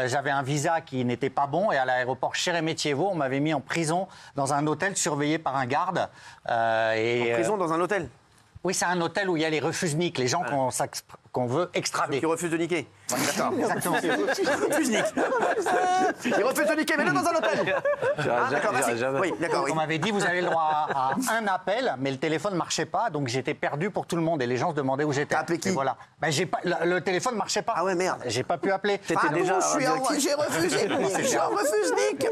J'avais un visa qui n'était pas bon et à l'aéroport Sheremetyevo, on m'avait mis en prison dans un hôtel surveillé par un garde. En prison dans un hôtel? Oui, c'est un hôtel où il y a les refusniques, les gens qu'on veut extrader. Qui refusent de niquer. D'accord. Exactement. Ils refusent de niquer, mais là dans un hôtel. D'accord, merci. Oui, d'accord. On m'avait dit, vous avez le droit à un appel, mais le téléphone ne marchait pas, donc j'étais perdu pour tout le monde et les gens se demandaient où j'étais. T'as appelé qui? Voilà. Ben, le téléphone ne marchait pas. Ah ouais, merde. J'ai pas pu appeler. Pardon, j'ai refusé. Je refuse Nick.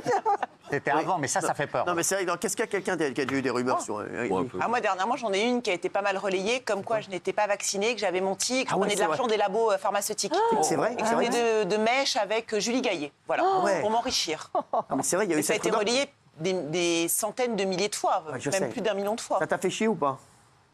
C'était avant, mais ça fait peur. Non, mais c'est vrai, qu'est-ce qu'il y a quelqu'un qui a eu des rumeurs sur. Moi, dernièrement, j'en ai une qui a été pas mal relayée, comme quoi je n'étais pas vaccinée, que j'avais menti, que je prenais de l'argent des labos pharmaceutiques. C'est vrai? Et que c'était de mèche avec Julie Gaillet. Voilà, pour m'enrichir. C'est vrai, il y a eu ça a été relayé des centaines de milliers de fois, même plus d'1 million de fois. Ça t'a fait chier ou pas?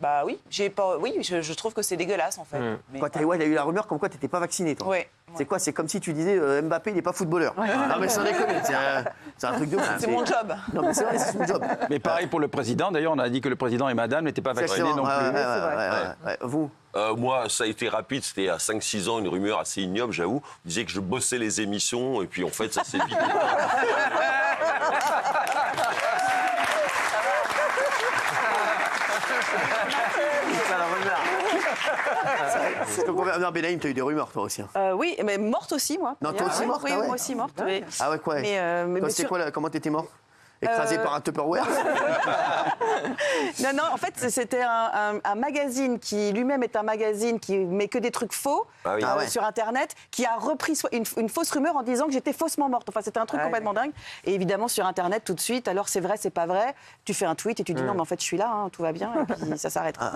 Bah oui, je trouve que c'est dégueulasse en fait. Mais il y a eu la rumeur comme quoi tu n'étais pas vacciné, toi. Ouais. C'est quoi? C'est comme si tu disais Mbappé, il n'est pas footballeur. Non, mais sans déconner, c'est un truc de fou. C'est mon job. Non, mais c'est vrai, c'est son job. Mais pareil pour le président. D'ailleurs, on a dit que le président et madame n'étaient pas vaccinés non plus. Vous? Moi, ça a été rapide. C'était à 5-6 ans, une rumeur assez ignoble, j'avoue. On disait que je bossais les émissions, et puis en fait, ça s'est vite. Non, Benaïm, t'as eu des rumeurs, toi aussi. Oui, mais morte aussi, moi. Non, toi aussi morte? Oui, moi aussi morte. Oui. Ah ouais, quoi? Toi, c'est quoi, comment t'étais mort? Écrasé par un Tupperware? Non, en fait, c'était un magazine qui lui-même est un magazine qui met que des trucs faux sur Internet, qui a repris une fausse rumeur en disant que j'étais faussement morte. Enfin, c'était un truc complètement dingue. Et évidemment, sur Internet, tout de suite, alors c'est vrai, c'est pas vrai, tu fais un tweet et tu dis non, mais en fait, je suis là, tout va bien, et puis ça s'arrêtera.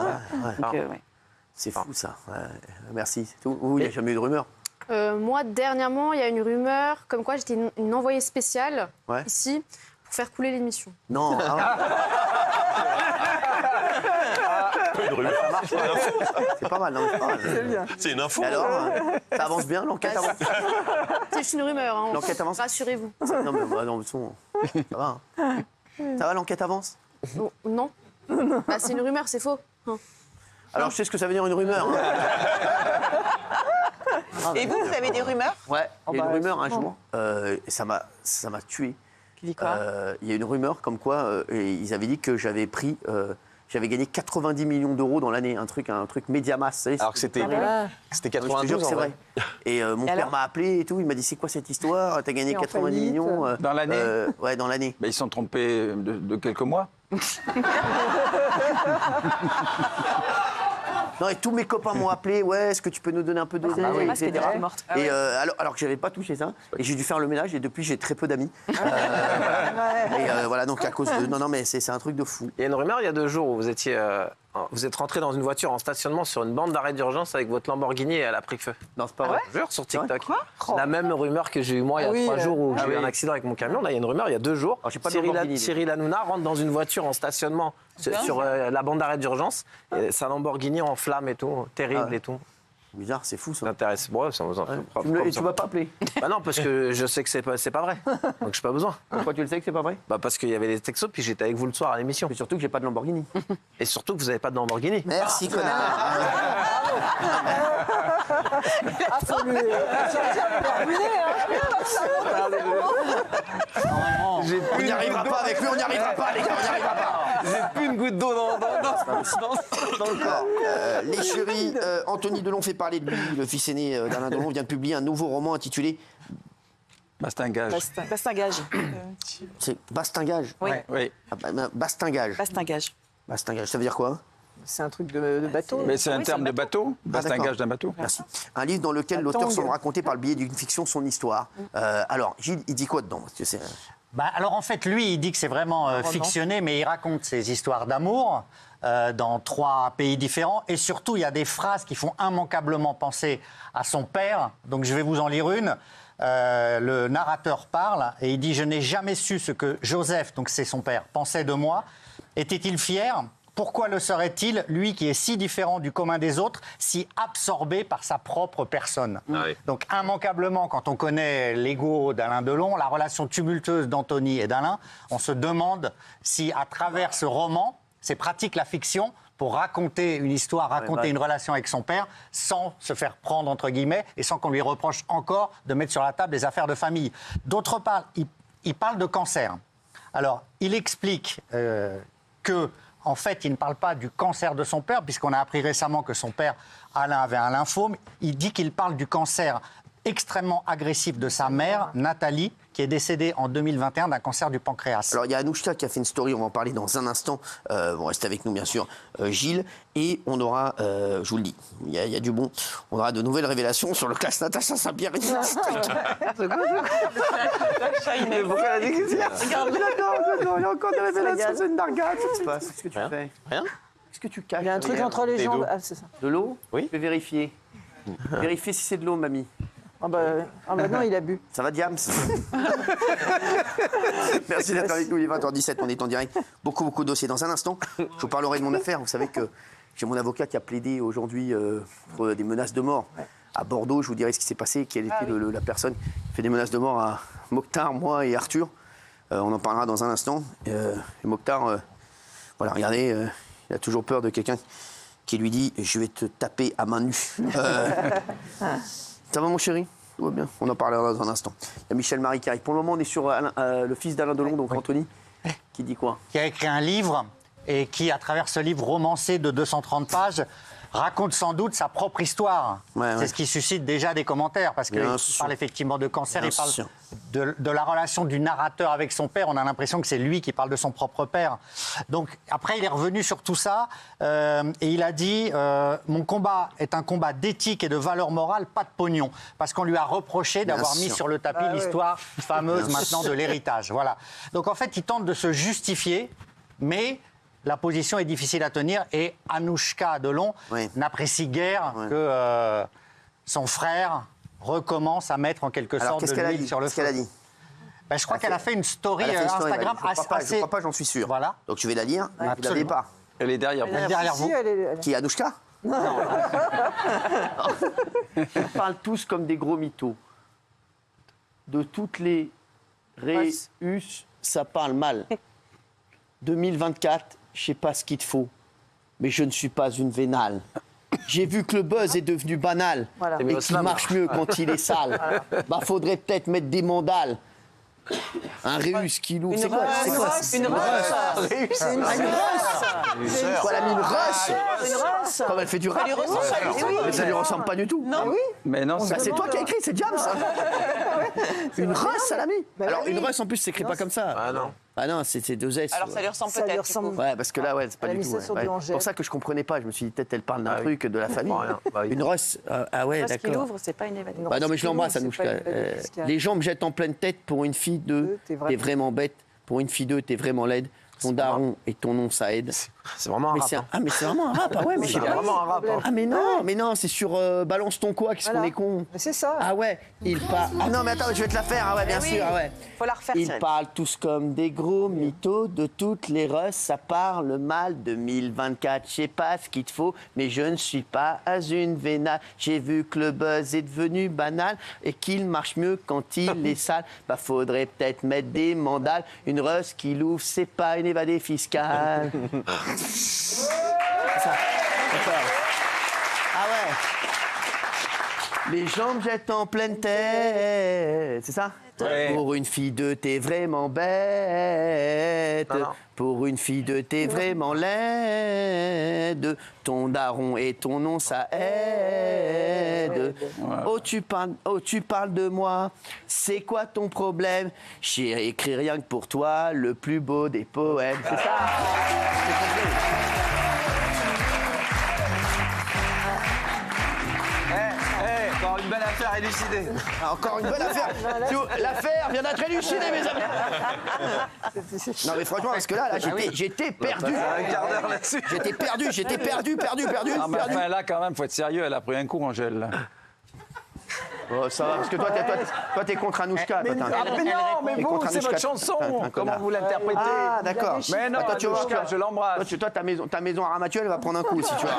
C'est fou, ça. Merci. Vous, il n'y a jamais eu de rumeur? Moi, dernièrement, il y a une rumeur comme quoi j'étais une envoyée spéciale ici pour faire couler l'émission. Non. C'est pas mal, non, c'est pas mal. C'est une info. Alors, ça avance bien, l'enquête avance? C'est une rumeur, hein. L'enquête avance? Rassurez-vous. Non, mais ça va. Ça va, l'enquête avance? Non. Bah, c'est une rumeur, c'est faux. Alors, je sais ce que ça veut dire une rumeur. Et vous avez des rumeurs? Ouais, il y a une rumeur un jour. Ça m'a tué. Qui dit quoi? Il y a une rumeur comme quoi ils avaient dit que j'avais gagné 90 millions d'euros dans l'année, un truc Mediamass. Alors que c'était 92, c'est vrai. Et mon père m'a appelé et tout, il m'a dit c'est quoi cette histoire? T'as gagné 90 millions dans l'année? Ouais, dans l'année. Ils se sont trompés de quelques mois. Non, et tous mes copains m'ont appelé, ouais, est-ce que tu peux nous donner un peu d'oseille, etc. Et alors que j'avais pas touché ça, et j'ai dû faire le ménage, et depuis j'ai très peu d'amis. Et voilà, donc à cause de... Non, mais c'est un truc de fou. Il y a une rumeur il y a 2 jours où vous êtes rentré dans une voiture en stationnement sur une bande d'arrêt d'urgence avec votre Lamborghini et elle a pris le feu. Non, c'est pas vrai. Je jure, sur TikTok. La même rumeur que j'ai eu moi il y a 3 jours où j'ai eu un accident avec mon camion. Là, il y a une rumeur il y a 2 jours. Cyril Hanouna rentre dans une voiture en stationnement sur la bande d'arrêt d'urgence. Sa Lamborghini en flammes et tout, terrible et tout. Bizarre, c'est fou ça. M'intéresse. Bon, ça et tu vas pas appeler? Bah non, parce que je sais que c'est pas vrai. Donc j'ai pas besoin. Pourquoi tu le sais que c'est pas vrai? Bah parce qu'il y avait des textos, puis j'étais avec vous le soir à l'émission. Et surtout que j'ai pas de Lamborghini. Et surtout que vous avez pas de Lamborghini. Merci, connard. Faut lui terminer, On n'y arrivera pas avec lui, on n'y arrivera pas, les gars, on n'y arrivera pas. J'ai plus une goutte d'eau dans le corps. Les chéris, Anthony Delon fait parler de lui. Le fils aîné d'Alain Delon vient de publier un nouveau roman intitulé Bastingage. Bastingage. C'est Bastingage? Oui. Bastingage. Bastingage. Bastingage, ça veut dire quoi? C'est un truc de bateau. Mais c'est un terme de bateau? Bastingage d'un bateau? Merci. Un livre dans lequel l'auteur semble raconter par le biais d'une fiction son histoire. Alors, Gilles, il dit quoi dedans? Parce que c'est... Alors en fait, lui, il dit que c'est vraiment fictionné, mais il raconte ses histoires d'amour dans 3 pays différents. Et surtout, il y a des phrases qui font immanquablement penser à son père. Donc je vais vous en lire une. Le narrateur parle et il dit « Je n'ai jamais su ce que Joseph, donc c'est son père, pensait de moi. Était-il fier ? Pourquoi le serait-il, lui qui est si différent du commun des autres, si absorbé par sa propre personne ?» Donc immanquablement, quand on connaît l'ego d'Alain Delon, la relation tumultueuse d'Anthony et d'Alain, on se demande si à travers ce roman, c'est pratique la fiction pour raconter une histoire, raconter une relation avec son père sans se faire prendre, entre guillemets, et sans qu'on lui reproche encore de mettre sur la table des affaires de famille. D'autre part, il parle de cancer. Alors, il explique que en fait, il ne parle pas du cancer de son père, puisqu'on a appris récemment que son père, Alain, avait un lymphome. Il dit qu'il parle du cancer extrêmement agressif de sa mère, Nathalie, qui est décédée en 2021 d'un cancer du pancréas. Alors, il y a Anouchka qui a fait une story, on va en parler dans un instant. Restez avec nous, bien sûr, Gilles. Et on aura, je vous le dis, il y a du bon, on aura de nouvelles révélations sur le classe Natacha Saint-Pierre. Pourquoi elle a dit que c'est... D'accord, il y a encore des révélations, c'est une dargade. Qu'est-ce que tu fais? Rien. Qu'est-ce que tu caches? Il y a un truc entre les jambes. Ah, c'est ça. De l'eau? Oui. Je vais vérifier. Vérifier si c'est de l'eau, mamie. Ah bah non, il a bu. Ça va, Diams? Merci d'être avec nous, il est 20h17, on est en direct. Beaucoup de dossiers. Dans un instant, je vous parlerai de mon affaire. Vous savez que j'ai mon avocat qui a plaidé aujourd'hui pour des menaces de mort. À Bordeaux, je vous dirai ce qui s'est passé, quelle était la personne qui fait des menaces de mort à Mokhtar, moi et Arthur. On en parlera dans un instant. Et Mokhtar, voilà, regardez, il a toujours peur de quelqu'un qui lui dit « Je vais te taper à main nue ». Ça va, mon chéri? Tout va bien. On en parlera dans un instant. Il y a Michel Marie qui arrive. Pour le moment, on est sur le fils d'Alain Delon, donc Anthony, qui dit quoi? Qui a écrit un livre et qui, à travers ce livre romancé de 230 pages, raconte sans doute sa propre histoire. C'est ce qui suscite déjà des commentaires, parce qu'il parle effectivement de cancer, il parle de la relation du narrateur avec son père. On a l'impression que c'est lui qui parle de son propre père. Donc après, il est revenu sur tout ça et il a dit mon combat est un combat d'éthique et de valeur morale, pas de pognon. Parce qu'on lui a reproché d'avoir mis sur le tapis l'histoire fameuse maintenant de l'héritage. Voilà. Donc en fait, il tente de se justifier, mais... la position est difficile à tenir et Anouchka Delon n'apprécie guère que son frère recommence à mettre en quelque sorte de l'huile sur le feu. Qu'est-ce qu'elle a dit? Je crois qu'elle a fait une story Instagram assez... Je ne crois pas, j'en suis sûr. Voilà. Donc je vais la lire, vous ne l'avez pas. Elle est derrière vous. Elle est derrière vous. Qui est Anouchka? Non. Ils parlent tous comme des gros mythos. De toutes les réus, ça parle mal. 2024, je sais pas ce qu'il te faut, mais je ne suis pas une vénale. J'ai vu que le buzz est devenu banal et qu'il marche mieux quand il est sale. Bah, faudrait peut-être mettre des mandales. Un Réus qui loue. C'est quoi? Une Russe. C'est une Russe. Quoi, elle a mis une Russe? Comme elle fait du rap. Mais ça lui ressemble pas du tout. Non. Mais non. C'est toi qui as écrit, c'est James. Une Russe, elle a mis. Alors une Russe en plus, s'écrit pas comme ça. Ah non. Ah non, c'est deux S. Alors ça lui ressemble peut-être. Ouais, parce que là, c'est pas du tout. C'est pour ça que je comprenais pas. Je me suis dit, peut-être elle parle d'un truc de la famille. Une Russe. Ah ouais, d'accord. Parce qu'il ouvre, c'est pas une évasion. Bah non, mais je l'embrasse, Anouchka. Les gens me jettent en pleine tête. Pour une fille 2, t'es vraiment bête. Pour une fille 2, t'es vraiment laide. Ton daron et ton nom, ça aide. C'est vraiment un rap. Ah, mais c'est vraiment un rap. Ah ouais, mais c'est vraiment un rap. Ah, mais non, c'est sur Balance ton quoi, qu'est-ce qu'on est con. C'est ça. Ah ouais, il parle. Ah non, mais attends, je vais te la faire. Ah ouais, bien sûr. Ah ouais. Faut la refaire. Ils parlent tous comme des gros mythos de toutes les Russes. Ça parle mal 2024. Je sais pas ce qu'il te faut, mais je ne suis pas à une vénale. J'ai vu que le buzz est devenu banal et qu'il marche mieux quand il est sale. Bah, faudrait peut-être mettre des mandales. Une Russe qui l'ouvre, c'est pas une évadée fiscale. C'est ça. Ah ouais. Les gens me jettent en pleine tête. C'est ça? Ouais. Pour une fille de t'es vraiment bête. Non. Pour une fille de t'es vraiment laide. Ton daron et ton nom ça aide. Ouais. Oh tu parles de moi. C'est quoi ton problème? J'ai écrit rien que pour toi le plus beau des poèmes. C'est ça. Quand une belle affaire élucidée. Encore une belle affaire. L'affaire vient d'être élucidée, mes amis. Non, mais franchement, parce que là j'étais perdu. Un quart d'heure là-dessus. J'étais perdu. Ah, mais enfin, là, quand même, faut être sérieux. Elle a pris un coup, Angèle. là. Oh, ça va, parce que toi, t'es contre Anouchka. Mais non, mais vous, c'est votre chanson. Comment vous l'interprétez? Ah, d'accord. Mais non, toi, tu vois, Anouchka, je l'embrasse. Toi, ta maison à Ramatuelle, elle va prendre un coup, si tu vois.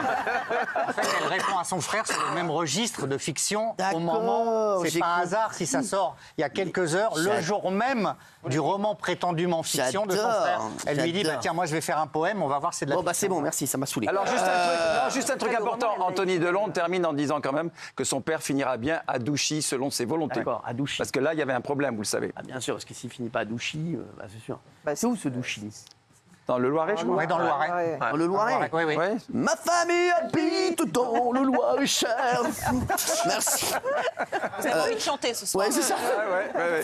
En fait, elle répond à son frère sur le même registre de fiction au D'accord, moment. C'est j'ai pas un compris. hasard si ça sort il y a quelques heures, le jour même du roman prétendument fiction de son J'adore, frère. Elle lui dit j'adore. tiens, moi je vais faire un poème, on va voir si c'est de la Bon, bah, fiction. c'est bon, merci, ça m'a saoulé. Alors, juste un truc important. Anthony Delon termine en disant quand même que son père finira bien à Douchy selon ses volontés. D'accord, à Douchy. Parce que là, il y avait un problème, vous le savez. Ah, bien sûr, parce que s'il finit pas à Douchy, c'est sûr. C'est où ce Douchy? Dans le Loiret, je crois. Oui, dans le Loiret. Dans le Loiret? Oui, oui. Ouais. Ma famille habite dans le Loiret-Cher. Merci. Vous avez envie de chanter ce soir. Ouais, c'est ça. Ouais.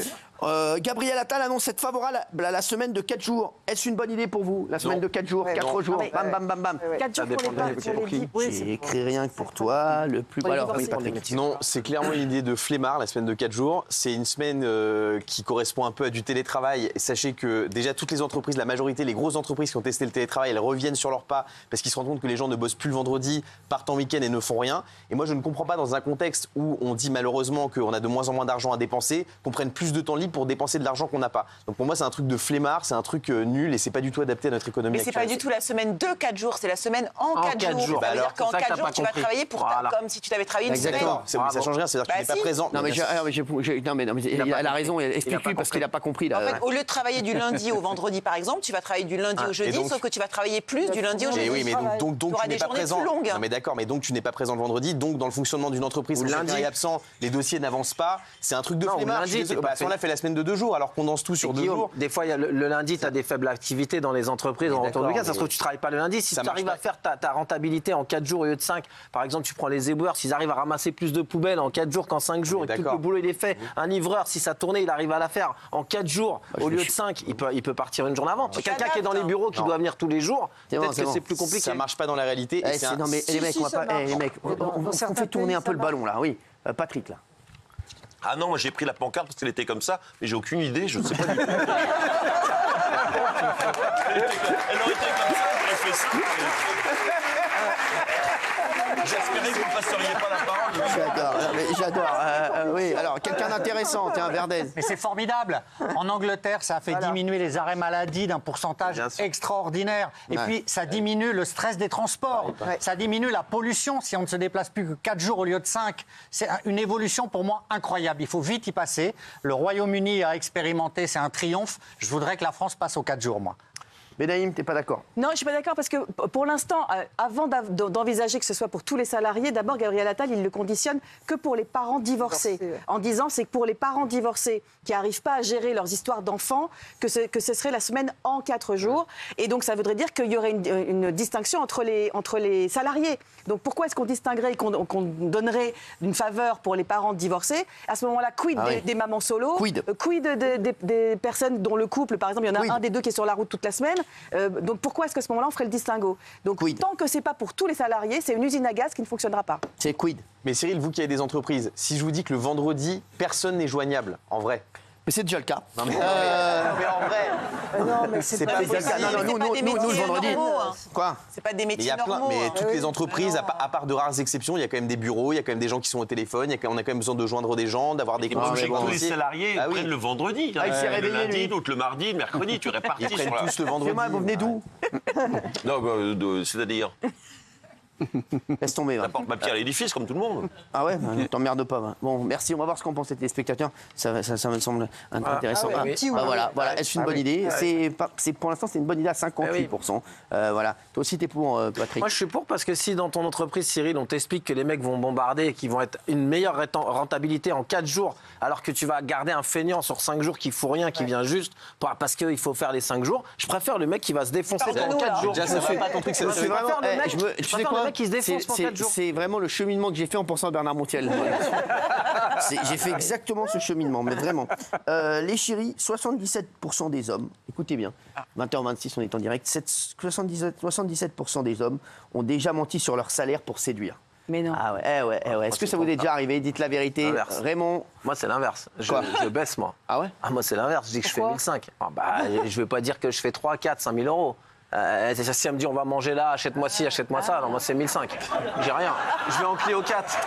Gabriel Attal annonce être favorable à la semaine de 4 jours. Est-ce une bonne idée pour vous, la semaine de 4 jours, 4 jours, bam, bam, bam, bam. 4 jours pour les J'ai écrit rien que pour toi, le plus... Alors, oui, Patrick. Non, c'est clairement une idée de flemmard, la semaine de 4 jours. C'est une semaine qui correspond un peu à du télétravail. Et sachez que déjà, toutes les entreprises, la majorité, les grosses entreprises qui ont testé le télétravail, elles reviennent sur leurs pas parce qu'ils se rendent compte que les gens ne bossent plus le vendredi, partent en week-end et ne font rien. Et moi, je ne comprends pas, dans un contexte où on dit malheureusement qu'on a de moins en moins d'argent à dépenser, qu'on prenne plus de temps libre pour dépenser de l'argent qu'on n'a pas. Donc pour moi, c'est un truc de flemmard, c'est un truc nul et c'est pas du tout adapté à notre économie. Mais c'est pas du tout la semaine de 4 jours, c'est la semaine en 4 jours. Ça veut dire qu'en 4 jours, tu vas travailler comme si tu t'avais travaillé une semaine. Exactement, ça change rien, c'est-à-dire que tu n'es pas présent. Non, mais elle a raison, explique-lui parce qu'il n'a pas compris. Là. En fait, au lieu de travailler du lundi au vendredi, par exemple, tu vas travailler du lundi au jeudi, sauf que tu vas travailler plus du lundi au jeudi. Oui, mais donc tu n'es pas présent. Non, mais d'accord, mais donc tu n'es pas présent le vendredi, donc dans le fonctionnement d'une entreprise, où lundi est absent, les dossiers n'avancent pas, c'est un truc de flemmard. On a fait la semaine de 2 jours, alors qu'on danse tout sur 2 jours. Des fois, le lundi, tu as des faibles activités dans les entreprises en retour du gaz. Ça se trouve, tu ne travailles pas le lundi. Si tu arrives à faire ta rentabilité en 4 jours au lieu de 5, par exemple, tu prends les éboueurs, s'ils arrivent à ramasser plus de poubelles en 4 jours qu'en 5 jours, et que tout le boulot il est fait, un livreur, si sa tournée, il arrive à la faire en 4 jours au lieu de 5, il peut partir une journée avant. Quelqu'un qui est dans les bureaux, qui doit venir tous les jours, peut-être que c'est plus compliqué. Ça marche pas dans la réalité. Non, mais les mecs, on fait tourner un peu le ballon, là, oui. Patrick, là. Ah non, moi j'ai pris la pancarte parce qu'elle était comme ça, mais j'ai aucune idée, je ne sais pas du tout. Elle aurait été comme ça, j'aurais fait ça. J'espérais que vous ne passeriez pas la parole. J'adore. Oui, alors quelqu'un d'intéressant, tiens, Verdez. Mais c'est formidable. En Angleterre, ça a fait diminuer les arrêts maladie d'un pourcentage extraordinaire. Et puis, ça diminue le stress des transports. Ça diminue la pollution si on ne se déplace plus que 4 jours au lieu de 5. C'est une évolution pour moi incroyable. Il faut vite y passer. Le Royaume-Uni a expérimenté, c'est un triomphe. Je voudrais que la France passe aux 4 jours, moi. Benaïm, t'es pas d'accord? Non, je suis pas d'accord parce que pour l'instant, avant d'envisager que ce soit pour tous les salariés, d'abord Gabriel Attal, il le conditionne que pour les parents divorcés, en disant c'est que pour les parents divorcés qui n'arrivent pas à gérer leurs histoires d'enfants, que ce serait la semaine en 4 jours. Et donc ça voudrait dire qu'il y aurait une distinction entre les salariés. Donc pourquoi est-ce qu'on distinguerait et qu'on donnerait une faveur pour les parents divorcés? À ce moment-là, quid des mamans solo? Quid des personnes dont le couple, par exemple, il y en a un des deux qui est sur la route toute la semaine? Donc pourquoi est-ce qu'à ce moment-là on ferait le distinguo? Donc tant que c'est pas pour tous les salariés, c'est une usine à gaz qui ne fonctionnera pas. C'est quid? Mais Cyril, vous qui avez des entreprises, si je vous dis que le vendredi, personne n'est joignable, en vrai. Mais c'est déjà le cas. Non mais en vrai. Non, mais c'est pas déjà le cas. Non, nous, le vendredi. Quoi? C'est pas des métiers Il y a plein, normaux. mais toutes les entreprises, à part de rares exceptions, il y a quand même des bureaux, il y a quand même des gens qui sont au téléphone, on a quand même besoin de joindre des gens, d'avoir des Tous les salariés prennent le vendredi. Il s'est réveillé, le lundi, lui. d'autres le mardi, le mercredi, tu répartis. Ils prennent tous le vendredi. Moi, vous venez d'où? Non, c'est-à-dire, Laisse tomber. j'apporte ma pierre à l'édifice comme tout le monde. Ah ouais, t'emmerdes pas. Va. Bon, merci. On va voir ce qu'en pensent les téléspectateurs. Ça me semble intéressant. Voilà. Est-ce une bonne idée? Pour l'instant, c'est une bonne idée à 58%. Voilà. Toi aussi, t'es pour, Patrick? Moi, je suis pour parce que si dans ton entreprise, Cyril, on t'explique que les mecs vont bombarder et qu'ils vont être une meilleure rentabilité en 4 jours, alors que tu vas garder un feignant sur 5 jours qui fout rien, qui vient juste parce qu'il faut faire les 5 jours, je préfère le mec qui va se défoncer pendant 4 jours. Déjà, ça fait pas compris que c'est Je préfère le mec qui se défonce pendant 4 jours. C'est vraiment le cheminement que j'ai fait en pensant à Bernard Montiel. J'ai fait exactement ce cheminement, mais vraiment. Les chéris, 77% des hommes, écoutez bien, 20h26, on est en direct, 77% des hommes ont déjà menti sur leur salaire pour séduire. Mais non. Ah ouais. Est-ce que ça vous est déjà arrivé? Dites la vérité. L'inverse. Raymond. Moi, c'est l'inverse. Je baisse, moi. Ah ouais? Ah, moi, c'est l'inverse. Je dis que je fais 1005. Je vais pas dire que je fais 3, 4, 5 000 euros. Si elle me dit on va manger là, achète-moi ci, achète-moi ça, non, moi c'est 1005. J'ai rien. Je vais en Clio 4.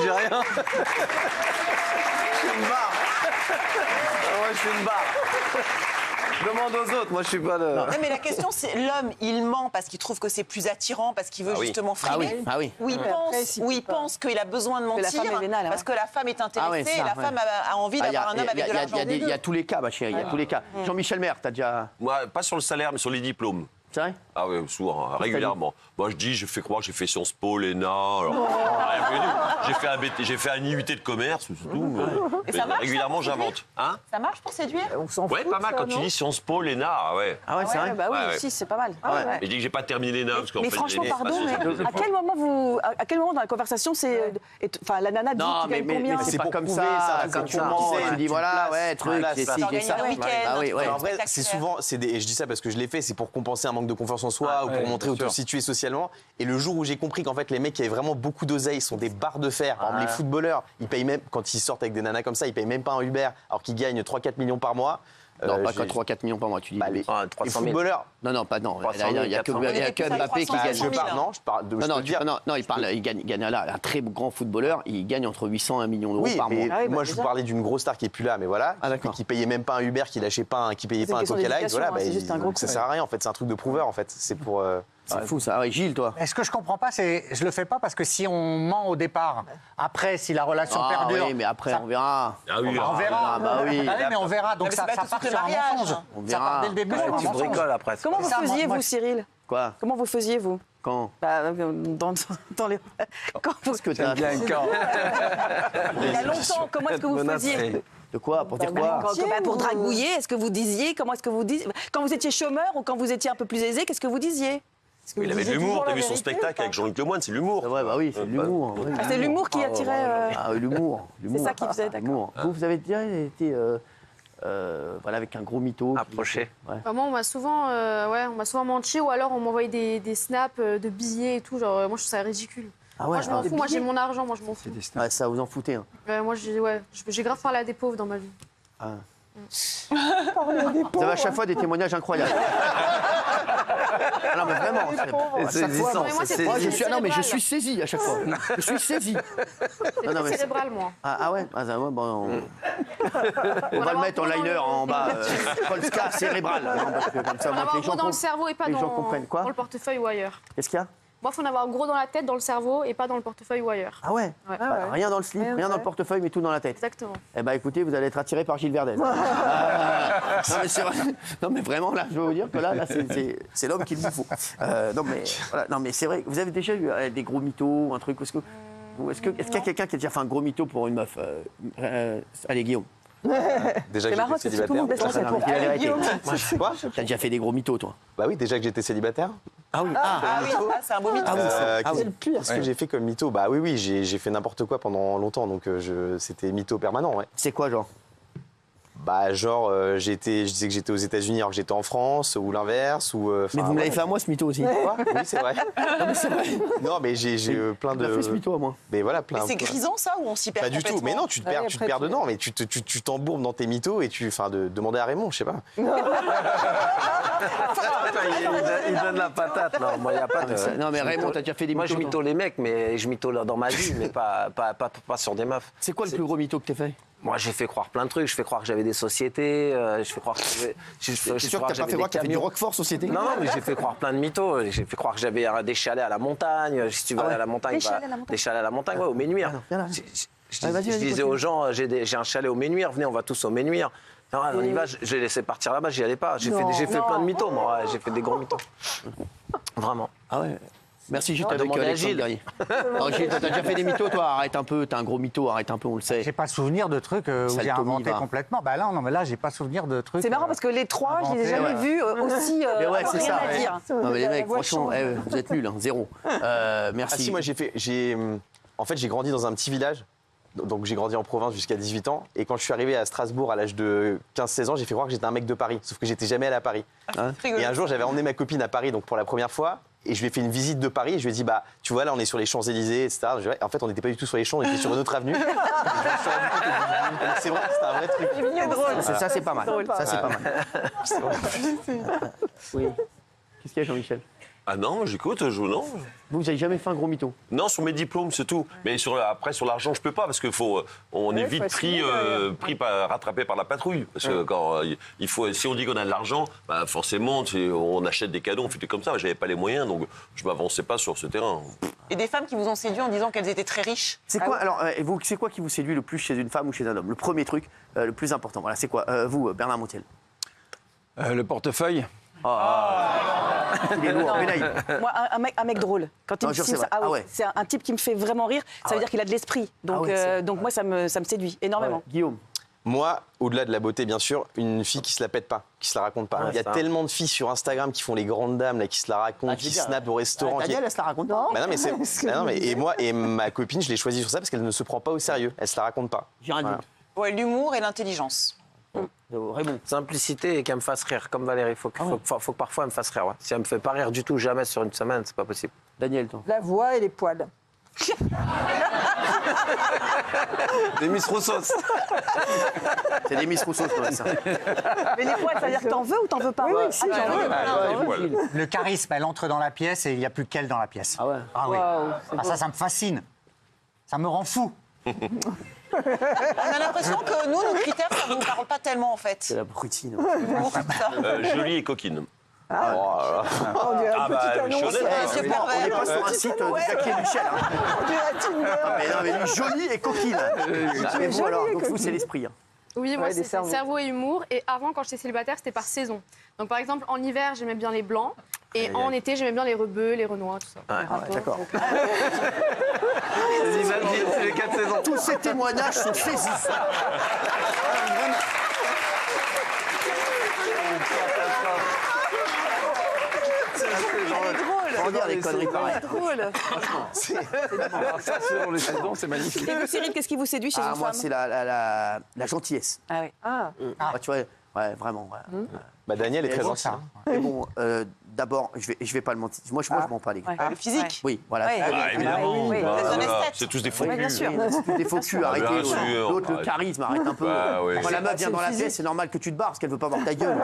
J'ai rien. Je suis une barre. Moi, je suis une barre. Demande aux autres, moi je suis pas le. Non, mais la question, c'est l'homme, il ment parce qu'il trouve que c'est plus attirant, parce qu'il veut justement frimer. Ou il pense qu'il a besoin de mentir, la femme est vénale, parce que la femme est intéressée et la femme a envie d'avoir un homme avec de l'argent. Il y a tous les cas, ma chérie, il y a tous les cas. Jean-Michel Maire, t'as déjà... Moi, pas sur le salaire, mais sur les diplômes. C'est vrai? Ah oui, souvent, régulièrement. Moi, je dis, je fais croire que j'ai fait Sciences Po, l'ENA. Rien fait du tout. J'ai fait un IUT de commerce, c'est tout. Et ça marche, régulièrement, ça, pour j'invente. Hein? Ça marche pour séduire? Ouais, pas mal. Quand tu dis Sciences Po, l'ENA, ouais. Ah ouais, c'est vrai? Bah oui, Ouais, ouais. si, c'est pas mal. Et je dis que j'ai pas terminé l'ENA parce qu'en Mais fait, franchement, j'ai- pardon, mais à quel moment dans la conversation, enfin, la nana dit Non, tu gagnes combien? c'est pas comme prouver, ça. ça, C'est comme ça. comment, Ouais, tu dis tu voilà, places, ouais, tu truc, places, j'ai ça. ci, j'ai ça. Un week-end, Ah oui, ouais. un En vrai, spectaculaire. c'est souvent, et je dis ça parce que je l'ai fait, c'est pour compenser un manque de confiance en soi ou pour montrer où te situer socialement. Et le jour où j'ai compris qu'en fait les mecs qui avaient vraiment beaucoup d'oseille sont des barres de fer. Par exemple, les footballeurs, ils payent même, quand ils sortent avec des nanas comme ça, ils payent même pas un Uber alors qu'ils gagnent 3-4 millions par mois. Non, pas 3-4 millions par mois, tu dis. Les 300 000. footballeurs. Non, non. Il y a que 400 000. Mbappé qui gagne. Je parle, non, je parle de. Il gagne là, un très grand footballeur, il gagne entre 800 et 1 million d'euros Oui, par mois. mais moi je vous parlais d'une grosse star qui est plus là, mais voilà, qui payait même pas un Uber, qui lâchait pas, qui payait pas un Coca Light, voilà, ça sert à rien en fait, c'est un truc de prouveur en fait, c'est pour. C'est fou ça. Ah ouais, Gilles, toi. Mais ce que je comprends pas, c'est je le fais pas parce que si on ment au départ, après si la relation Ah perdure, oui, mais après on verra. Ah oui, on verra. Ah bah oui. Ah oui, mais on verra. Donc mais ça c'est pas part tout de suite sur un le mariage. mensonge. On Ça verra. part dès le début sur un Tu mensonge. bricoles après. Comment vous ça, faisiez, moi, vous, Cyril? Quoi? Comment vous faisiez, vous? Quand? Dans les... Quand vous... Parce que t'as bien quand? Il y a longtemps, comment est-ce que vous faisiez? De quoi? Pour dire quoi? Pour dragouiller, est-ce que vous disiez? Comment est-ce que vous disiez? Quand vous étiez chômeur ou quand vous étiez un peu plus aisé, qu'est-ce que vous disiez? Il avait de l'humour, t'as vu son spectacle avec Jean-Luc Lemoyne, c'est l'humour. Ouais, bah oui, c'est de l'humour. Oui. C'est l'humour qui attirait... Ah, l'humour. C'est ça qui faisait, d'accord. L'humour. Vous avez déjà été voilà, avec un gros mytho Approché. Moi, on m'a souvent menti ou alors on m'envoyait des snaps de billets et tout. Genre, moi, je trouve ça ridicule. Ah ouais, Moi, je m'en fous. Moi, j'ai mon argent. Moi, je m'en fous. Ouais, ça, vous en foutez. Hein. Moi, j'ai grave parlé à des pauvres dans ma vie. Vous avez à chaque fois des témoignages incroyables. Ah non, mais vraiment. À chaque fois, Non, mais moi, c'est moi, je suis, cérébral. non, mais je suis saisi à chaque fois. Je suis saisi. C'est non, mais très cérébral, moi. Ah ouais, bon, on va le mettre en liner en bas. Polska cérébral. Non, parce que comme ça, On moi, va avoir les gens gros dans le cerveau et pas les gens comprennent. Quoi dans le portefeuille ou ailleurs. Qu'est-ce qu'il y a? Moi, il faut en avoir gros dans la tête, dans le cerveau et pas dans le portefeuille ou ailleurs. Ah ouais, Ouais. Bah, rien dans le slip, rien dans le portefeuille, mais tout dans la tête. Exactement. Eh ben écoutez, vous allez être attiré par Gilles Verdez. Non mais c'est vrai. Non mais vraiment là, je veux vous dire que là c'est l'homme qu'il vous faut. Non mais c'est vrai. Vous avez déjà eu des gros mythos, un truc Est-ce qu'il y a quelqu'un qui a déjà fait un gros mytho pour une meuf Allez Guillaume. Déjà que C'est marrant j'étais parce que tout le monde baisse célibataire. la tête pour La vérité. Quoi? T'as déjà fait des gros mythos toi? Bah oui, déjà que j'étais célibataire. Ah oui. C'est un beau mytho. C'est le pire. Qu'est-ce que j'ai fait comme mytho? Bah oui, j'ai fait n'importe quoi pendant longtemps, donc c'était mytho permanent, ouais. C'est quoi genre? Bah genre, je disais que j'étais aux États-Unis alors que j'étais en France, ou l'inverse, ou. Mais vous me l'avez fait à moi ce mytho aussi. Quoi? Oui, c'est vrai. Non mais c'est vrai. Non, mais j'ai plein de. On a fait ce mytho à moi. Mais voilà, plein. Mais c'est grisant, ça, ou on s'y perd Pas du tout, complètement? mais non, tu te perds dedans, mais tu t'embourbes dans tes mythos et demander à Raymond, je sais pas. Il donne la patate, là. Moi, y a pas de... Non mais Raymond, t'as déjà fait des mythos? Moi, je mytho les mecs, mais je mytho dans ma vie, mais pas sur des meufs. C'est quoi le plus gros mytho que t'as fait? Moi, j'ai fait croire plein de trucs. Je fais croire que j'avais des sociétés. Je fais croire que j'avais. C'est sûr que t'as pas fait croire que t'as fait du Roquefort Société? Non, mais j'ai fait croire plein de mythos. J'ai fait croire que j'avais des chalets à la montagne. Si tu veux aller à la montagne, des chalets à la montagne, ouais, au Ménuire. Je disais aux gens, j'ai un chalet au Ménuire, venez, on va tous au Ménuire. Non, on y va, je l'ai laissé partir là-bas, j'y allais pas. J'ai fait plein de mythos, moi. Ouais, j'ai fait des gros mythos. Vraiment. Ah ouais. Merci Gilles, avec demandez à Alexandre Gilles. Guerrier. Alors Gilles, t'as déjà fait des mythos, toi? Arrête un peu, t'es un gros mytho, arrête un peu, on le sait. J'ai pas souvenir de trucs où Sale j'ai Tommy, inventé va. complètement. Bah là, non, mais là, j'ai pas souvenir de trucs. C'est marrant parce que les trois, je les ai jamais vus aussi Mais ouais, avoir c'est rien ça. à dire. Non mais les mecs, franchement, vous êtes nuls, hein, zéro. Merci. Ah si, moi en fait, j'ai grandi dans un petit village. Donc j'ai grandi en province jusqu'à 18 ans. Et quand je suis arrivé à Strasbourg à l'âge de 15-16 ans, j'ai fait croire que j'étais un mec de Paris. Sauf que j'étais jamais allé à Paris. Et un jour, j'avais emmené ma copine à Paris donc pour la première fois. Et je lui ai fait une visite de Paris et je lui ai dit, bah, tu vois, là, on est sur les Champs-Élysées, etc. En fait, on n'était pas du tout sur les Champs, on était sur une autre avenue. C'est vrai, c'était un vrai truc. C'est drôle. Ça, c'est pas mal. Ça, c'est pas mal. Oui. Qu'est-ce qu'il y a, Jean-Michel? Ah non, j'écoute, non. Vous n'avez jamais fait un gros mytho? Non, sur mes diplômes, c'est tout. Mais après, sur l'argent, je peux pas, parce qu'on est vite rattrapé par la patrouille. Parce que quand si on dit qu'on a de l'argent, bah forcément, on achète des cadeaux, on fait des comme ça. J'avais pas les moyens, donc je m'avançais pas sur ce terrain. Et des femmes qui vous ont séduit en disant qu'elles étaient très riches. C'est quoi, alors, c'est quoi qui vous séduit le plus chez une femme ou chez un homme? Le premier truc, le plus important. Voilà, c'est quoi? Vous, Bernard Montiel? Le portefeuille. Il est lourd, Benaï. Moi, un mec drôle. Quand il me signe ça, c'est un type qui me fait vraiment rire. Ça veut dire qu'il a de l'esprit. Donc, donc moi, ça me séduit énormément. Guillaume? Moi, au-delà de la beauté, bien sûr, une fille qui se la pète pas, qui se la raconte pas. Il y a tellement de filles sur Instagram qui font les grandes dames, là, qui se la racontent, qui snappent au restaurant. Daniel, elle se la raconte pas? Bah non, mais et moi et ma copine, je l'ai choisie sur ça parce qu'elle ne se prend pas au sérieux. Elle se la raconte pas. J'ai rien dit. Ouais, l'humour et l'intelligence. Raymond? Simplicité et qu'elle me fasse rire, comme Valérie. Faut que parfois elle me fasse rire. Ouais. Si elle me fait pas rire du tout, jamais sur une semaine, c'est pas possible. Daniel, toi? La voix et les poils. Des Miss Roussos. C'est des Miss Roussos, ça. Mais les poils, ça veut dire que t'en veux ou t'en veux pas? Oui, si, j'en veux. Le charisme, elle entre dans la pièce et il n'y a plus qu'elle dans la pièce. Ah ouais? Ah oui. Ça me fascine. Ça me rend fou. On a l'impression que nous, nos critères, ça ne nous parle pas tellement en fait. C'est la brutine. Jolie et coquine. On dirait une petite annonce. On n'est pas sur un site de Jackie et Michel. On dirait Tinder. Mais lui, jolie et coquine. Mais vous, alors, donc vous, c'est l'esprit. Oui, moi, Ouais, des c'est cerveaux. cerveau et humour. Et avant, quand j'étais célibataire, c'était par saison. Donc, par exemple, en hiver, j'aimais bien les blancs. Et en été, j'aimais bien les rebeux, les renois, tout ça. D'accord. C'est les 4 saisons. Tous ces témoignages sont saisissants. Faut en dire des conneries pareilles. Drôle. Ça, selon les saisons, c'est magnifique. Et vous, Cyril, qu'est-ce qui vous séduit chez une femme? Moi, c'est la gentillesse. Ah oui. Tu vois, ouais, vraiment. Ouais. Bah Daniel est très gentil. Mais bon, d'abord, je vais pas le mentir. Moi, je m'en pas les gars. Le physique. Oui, voilà. Ouais. Évidemment. Oui. C'est tous des faux culs. bien sûr. C'est tous des faux culs, arrêtez. bien sûr. L'autre, le charisme, arrête un peu. Bah, oui. Quand la meuf vient dans la pièce, c'est normal que tu te barres parce qu'elle veut pas voir ta gueule.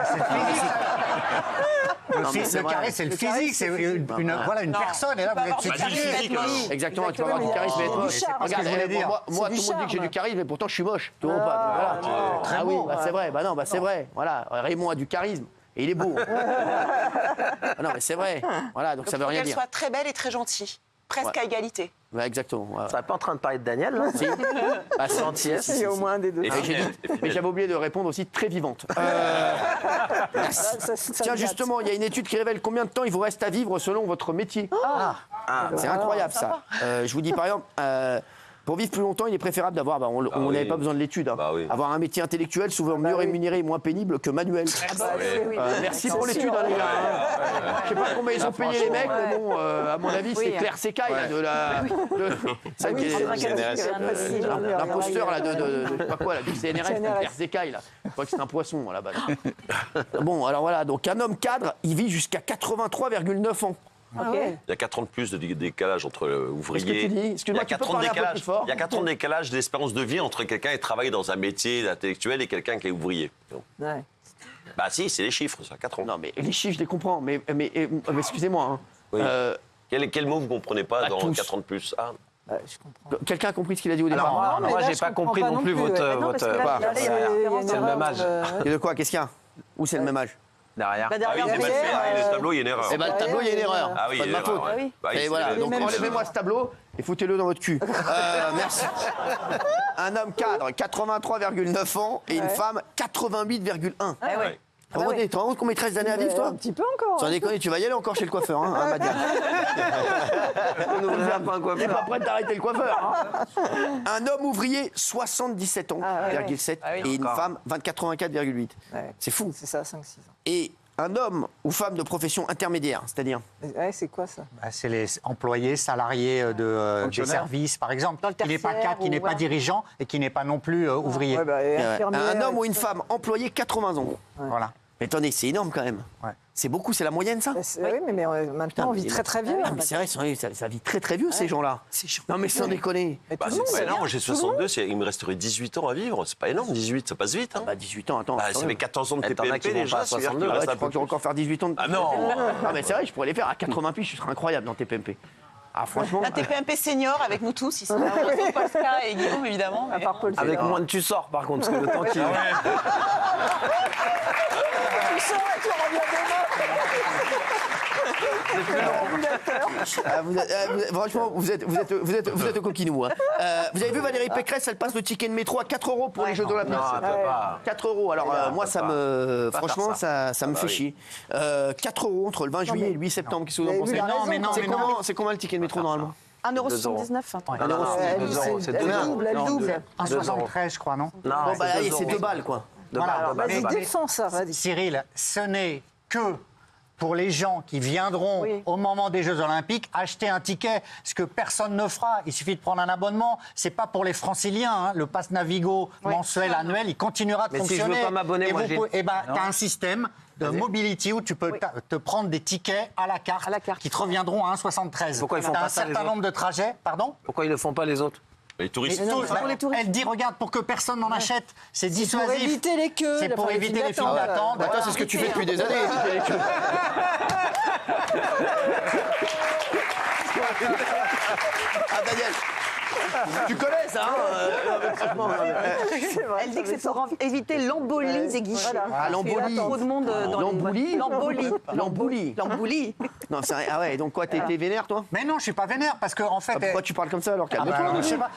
Non, mais c'est Le vrai. charisme, c'est le physique, c'est une personne. Et là, vous êtes Bah, du physique, alors. Exactement, tu vas avoir du charisme et être moche. Regarde, moi, tout le monde dit que j'ai du charisme, mais pourtant je suis moche. Tu vois pas? Voilà. Ah oui, c'est vrai. Bah non, c'est vrai. Voilà, Raymond a du charisme. Et il est beau. Non, mais c'est vrai. Voilà, donc ça veut rien Qu'elle dire. soit très belle et très gentille. Presque à égalité. Ouais, exactement. Voilà. Ça n'est pas en train de parler de Daniel, là? Si. Ah, c'est Gentillesse. Il y a au moins un des deux. Et Mais j'avais oublié de répondre aussi très vivante. Tiens, justement, il y a une étude qui révèle combien de temps il vous reste à vivre selon votre métier. C'est incroyable, ça. Je vous dis, par exemple, pour vivre plus longtemps, il est préférable d'avoir, on n'avait pas besoin de l'étude, avoir un métier intellectuel souvent mieux rémunéré et moins pénible que manuel. Merci pour l'étude, les gars. Je sais pas combien ils ont payé les mecs, mais bon, à mon avis, c'est Claire Secaille, l'imposteur là, de je sais pas quoi, là, du CNRS, Claire Secaille, là. Je crois que c'est un poisson, là-bas. Bon, alors voilà, donc un homme cadre, il vit jusqu'à 83,9 ans. Il y a 4 ans de plus de décalage entre ouvriers. Qu'est-ce que tu dis? Excuse-moi, tu peux parler un peu plus fort. Il y a 4 ans de décalage d'espérance de vie entre quelqu'un qui travaille dans un métier intellectuel et quelqu'un qui est ouvrier. Ouais. Bah si, c'est les chiffres, ça, 4 ans. Non, mais les chiffres, je les comprends. Mais excusez-moi. Hein. Oui. Quel mot vous ne comprenez pas dans tous. 4 ans de plus? Je comprends. Quelqu'un a compris ce qu'il a dit au départ? Non, mais moi, là, j'ai je pas comprends compris pas non plus non plus, votre. ouais. Non, parce que là, votre- il y a une C'est le même erreur, âge. Et de quoi? Qu'est-ce qu'il y a? Où c'est le même âge? Derrière. Ah oui, c'est mal fait. Le tableau, il y a une erreur. Eh ben, le tableau, il y a une erreur. Ah oui, Pas de il y a ma une faute. erreur, ouais. Bah oui, Et c'est voilà, les donc mêmes enlevez-moi ce tableau et foutez-le dans votre cul. Merci. Un homme cadre, 83,9 ans, et une femme, 88,1. Ouais. Tu te rends compte qu'on met 13 années à vivre, toi? Un petit peu encore. Sans déconner, tu vas y aller encore chez le coiffeur, hein, Madia. On n'est pas prêt d'arrêter le coiffeur. Hein. Un homme ouvrier, 77 ans, 7, et une femme, 84,8. Ouais. C'est fou. C'est ça, 5-6 ans. Et un homme ou femme de profession intermédiaire, c'est-à-dire? Ouais, c'est quoi ça? C'est les employés, salariés des services, par exemple, qui n'est pas cadre, qui n'est pas dirigeant et qui n'est pas non plus ouvrier. Ouais, bah, infirmière, Un homme ou une femme employé 80 ans. Voilà. Mais attendez, c'est énorme quand même. Ouais. C'est beaucoup, c'est la moyenne ça? Oui, mais maintenant on vit très très vieux. Ah, mais c'est vrai, ça vit très très vieux ces gens-là. Non mais sans déconner. Bah, c'est pas énorme, j'ai 62, il me resterait 18 ans à vivre. C'est pas énorme, 18, ça passe vite. Hein. Bah 18 ans, attends. Bah, ça fait 14 ans de T'en as qui TPMP vont déjà, pas à ça veut dire qu'il 62, reste Tu un crois peu que je vais encore faire 18 ans de... Ah non. Non mais c'est vrai, je pourrais les faire à 80 piges, je serais incroyable dans TPMP. Ah franchement... La TPMP senior avec nous tous ici. Pascal et Guillaume évidemment. À part Paul Avec Cédar. moins de tu sors, par contre, parce que le temps qui. Tu sors et tu reviens Franchement, vous êtes au coquinou. Hein. Vous avez vu Valérie Pécresse, elle passe le ticket de métro à 4 € pour les Jeux Olympiques. Non, ça peut pas. 4 €. Alors moi, ça me, franchement, ça me fait oui. chier. 4 € entre le 20 juillet et le 8 septembre. Qu'est-ce que vous en Vous avez pensez vu la raison, C'est combien le ticket de métro normalement? 1,79 €. Non, non, c'est 2 euros. C'est 2 euros. Elle double. 1,73 je crois, non? Non, Bon bah allez, c'est 2 2 balles quoi. Voilà. Vas-y, Mais- défends ça, vas-y. Cyril, ce n'est que pour les gens qui viendront au moment des Jeux Olympiques acheter un ticket, ce que personne ne fera. Il suffit de prendre un abonnement. C'est pas pour les Franciliens. Hein. Le pass Navigo mensuel, annuel, il continuera de Mais si je veux fonctionner. pas m'abonner, Et moi, vous j'ai- pouvez- eh ben, t'as un système de mobility où tu peux te prendre des tickets à la carte, qui te reviendront à 1,73. Pourquoi ils font T'as pas un ça, les certain autres nombre de trajets. Pardon? Pourquoi ils le font pas les autres? Les touristes. Elle dit, regarde, pour que personne n'en achète, c'est Pour dissuasif. éviter les queues. C'est pour éviter les files d'attente. d'attente. Bah, toi, c'est ce que tu fais depuis des années. Ah Daniel, tu connais ça hein franchement, Elle dit que c'est pour éviter l'embolie des guichets. Ah, l'embolie. Trop de monde dans L'embolie. L'embolie. L'embolie. Non, c'est vrai. Ah ouais, donc quoi, t'es vénère toi? Mais non, je suis pas vénère parce que en fait. Pourquoi tu parles comme ça alors? Ah bah, Calme-toi. je sais pas.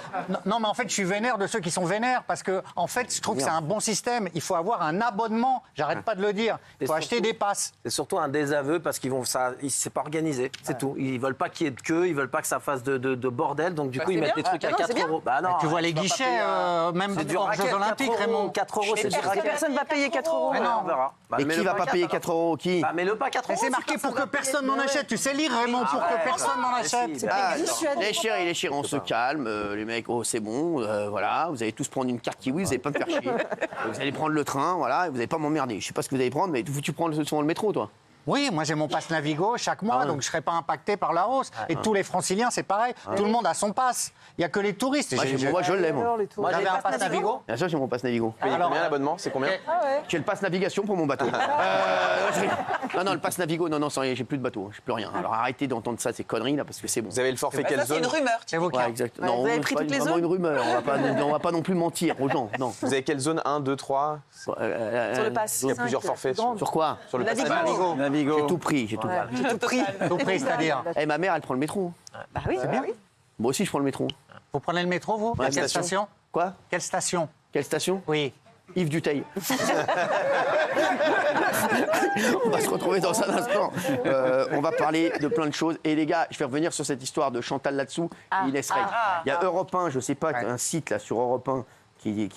Non, mais en fait, je suis vénère de ceux qui sont vénères parce que, en fait, je trouve que c'est un bon système. Il faut avoir un abonnement. J'arrête pas de le dire. Il faut acheter des passes. C'est surtout un désaveu parce qu'ils vont ça, c'est pas organisé, c'est tout. Ils veulent pas qu'il y ait de queue, ils veulent pas que ça fasse de bordel, donc du coup ils mettent des trucs à 4 euros. Bah non, Tu vois les guichets, même c'est du hors racket, Jeux Olympiques, 4 Raymond. 4 euros, c'est du Est-ce que racket. personne va payer 4 €? Mais non. On verra. Bah, Mais qui mets-le va pas pas payer 4 4 €? Qui? Bah mets-le pas 4 Mais euros. c'est marqué pour que personne n'en achète. Tu sais lire, Raymond, pour que personne n'en achète. Ah, les chéris, on se calme. Les mecs, oh, c'est bon, voilà. Vous allez tous prendre une carte kiwi, vous allez pas me faire chier. Vous allez prendre le train, voilà, et vous allez pas m'emmerder. Je sais pas ce que vous allez prendre, mais tu prends souvent le métro, toi. Oui, moi j'ai mon pass Navigo chaque mois, donc je ne serai pas impacté par la hausse. Et tous les Franciliens, c'est pareil. Tout le monde a son pass. Il n'y a que les touristes. Moi, je l'ai, moi. Moi, j'avais un pass Navigo. Bien sûr, j'ai mon pass Navigo. Payez combien l'abonnement? C'est combien? J'ai le pass navigation pour mon bateau. Non, le pass Navigo, non, ça y est, j'ai plus de bateau, j'ai plus rien. Alors arrêtez d'entendre ça, ces conneries là, parce que c'est bon. Vous avez le forfait quelle Ça, c'est zone? une rumeur. C'est vous qui. Ouais, exact. Non, vous avez c'est pris pas toutes les vraiment zones une rumeur. On va pas non plus mentir aux gens. Non. Vous avez quelle zone? 1, 2, 3? Sur le pass. Il y a plusieurs forfaits. Sur quoi? Sur le pass Navigo. Navigo. J'ai tout pris, j'ai tout pris. J'ai tout pris. Tout pris, c'est-à-dire. Eh, ma mère, elle prend le métro. Bah oui, c'est bien. Moi aussi, je prends le métro. Vous prenez le métro, vous? Ouais, Quelle station. station? Quoi? Quelle station? Quelle station? Oui. Yves Duteil. On va se retrouver dans un instant. On va parler de plein de choses. Et les gars, je vais revenir sur cette histoire de Chantal là-dessous et Inès Reg. Il y a Europe 1, je sais pas, un site là sur Europe 1 qui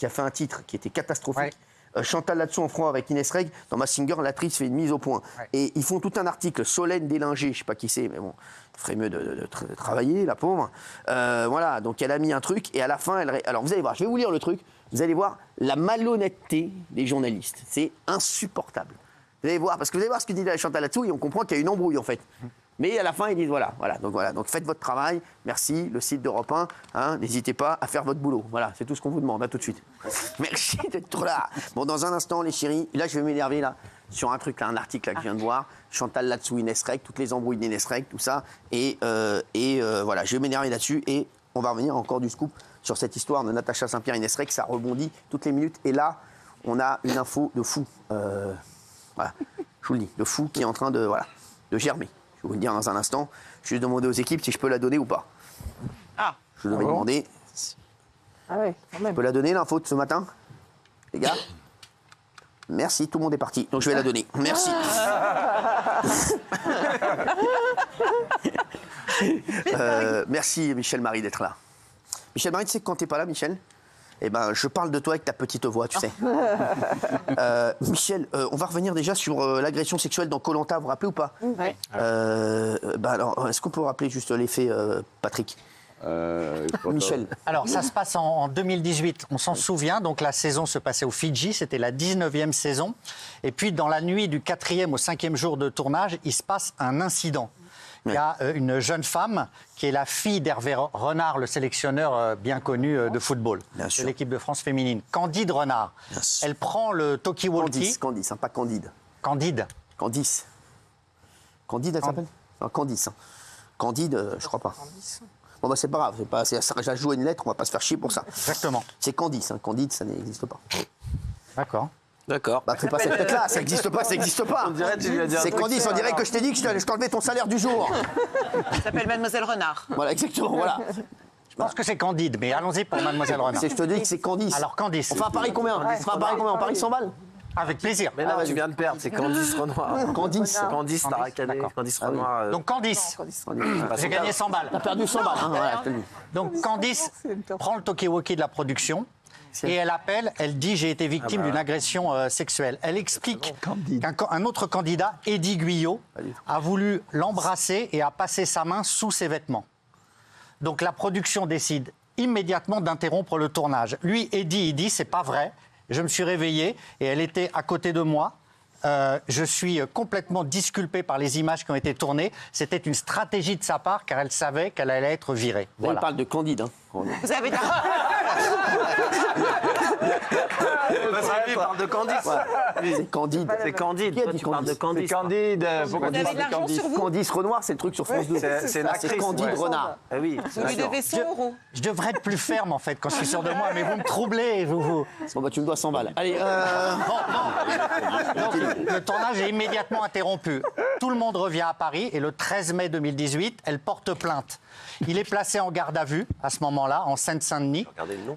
a fait un titre qui était catastrophique. Chantal là-dessous en franc avec Inès Reg. Dans Massinger, l'actrice fait une mise au point. Et ils font tout un article. Solène Délinger, je sais pas qui c'est, mais bon, il ferait mieux de travailler, la pauvre. Voilà, donc elle a mis un truc et à la fin, alors vous allez voir, je vais vous lire le truc. Vous allez voir la malhonnêteté des journalistes. C'est insupportable. Vous allez voir, parce que vous allez voir ce que dit Chantal là-dessous et on comprend qu'il y a une embrouille en fait. Mais à la fin, ils disent voilà. Donc faites votre travail. Merci, le site d'Europe 1. Hein, n'hésitez pas à faire votre boulot. Voilà, c'est tout ce qu'on vous demande. À tout de suite. Merci d'être là. Bon, dans un instant, les chéris, là, je vais m'énerver là sur un truc, là, un article là, que je viens de voir. Chantal là-dessous, Inès Reg, toutes les embrouilles d'Inès Reg, tout ça. Et voilà, je vais m'énerver là-dessus et on va revenir encore du scoop sur cette histoire de Natacha Saint-Pierre et Inès Reg. Ça rebondit toutes les minutes. Et là, on a une info de fou. Voilà, je vous le dis, de fou qui est en train de germer. Je vais vous le dire dans un instant. Je vais demander aux équipes si je peux la donner ou pas. Ah. Je vais demander. Ah ouais, quand même. Je peux la donner, l'info de ce matin, les gars? Merci, tout le monde est parti. Donc je vais la donner. Merci. Merci Michel Marie d'être là. Michel Marie, tu sais que quand t'es pas là, Michel, eh ben, je parle de toi avec ta petite voix, tu sais. Michel, on va revenir déjà sur l'agression sexuelle dans Koh-Lanta, vous vous rappelez ou pas? Ouais. Alors, est-ce qu'on peut rappeler juste les faits, Patrick? Michel. Alors, ça se passe en 2018, on s'en souvient. Donc, la saison se passait aux Fidji, c'était la 19e saison. Et puis, dans la nuit du 4e au 5e jour de tournage, il se passe un incident. Il y a une jeune femme qui est la fille d'Hervé Renard, le sélectionneur bien connu de football, de l'équipe de France féminine. Candide Renard. Elle prend le talkie-walkie. Candice, pas Candide. Candide. Candice. Candide, elle s'appelle? Non, Candice. Candide, je crois pas. Bon, bah, c'est pas grave. Ça joue une lettre, on va pas se faire chier pour ça. Exactement. C'est Candice. Candide, ça n'existe pas. D'accord. D'accord. Bah, fais pas cette tête-là, ça n'existe pas, ça n'existe pas. On dirait que tu lui as dit un c'est truc Candice, on dirait que je t'ai dit que je t'enlevais ton salaire du jour. Elle s'appelle Mademoiselle Renard. Voilà, exactement, voilà. Je pense que c'est Candide, mais allons-y pour Mademoiselle Renard. Je te dis que c'est Candice. Alors, Candice. On fait un pari combien? On fait un pari combien? On parie 100 balles? Avec plaisir. Mais là, tu viens de perdre, c'est Candice Renoir. Candice. Candice, t'as racané. Candice Renoir. Donc Candice, j'ai gagné 100 balles. T'as perdu 100 balles. Hein, voilà, donc Candice prend le talkie-walkie de la production et elle appelle, elle dit j'ai été victime d'une agression sexuelle. Elle explique qu'un autre candidat, Eddie Guyot, a voulu l'embrasser et a passé sa main sous ses vêtements. Donc la production décide immédiatement d'interrompre le tournage. Lui, Eddie, il dit c'est pas vrai. Je me suis réveillé et elle était à côté de moi. Je suis complètement disculpé par les images qui ont été tournées. C'était une stratégie de sa part car elle savait qu'elle allait être virée. Voilà. Elle parle de Candide. Hein. Vous avez dit... Il parle de Candice. Ouais. C'est Candide. C'est Candide. Qui a Toi, dit tu parles de Candice. C'est Candide. Pourquoi Vous avez de l'argent sur vous? Candice Renoir, c'est le truc sur France 2. C'est une actrice. C'est Candide Renard. Ah oui. Vous lui devez 100 €. Je devrais être plus ferme en fait quand je suis sûr de moi, mais vous me troublez. Vous... Bon, bah, tu me dois 100 balles. Allez, Donc, le tournage est immédiatement interrompu. Tout le monde revient à Paris et le 13 mai 2018, elle porte plainte. Il est placé en garde à vue à ce moment-là, en Seine-Saint-Denis.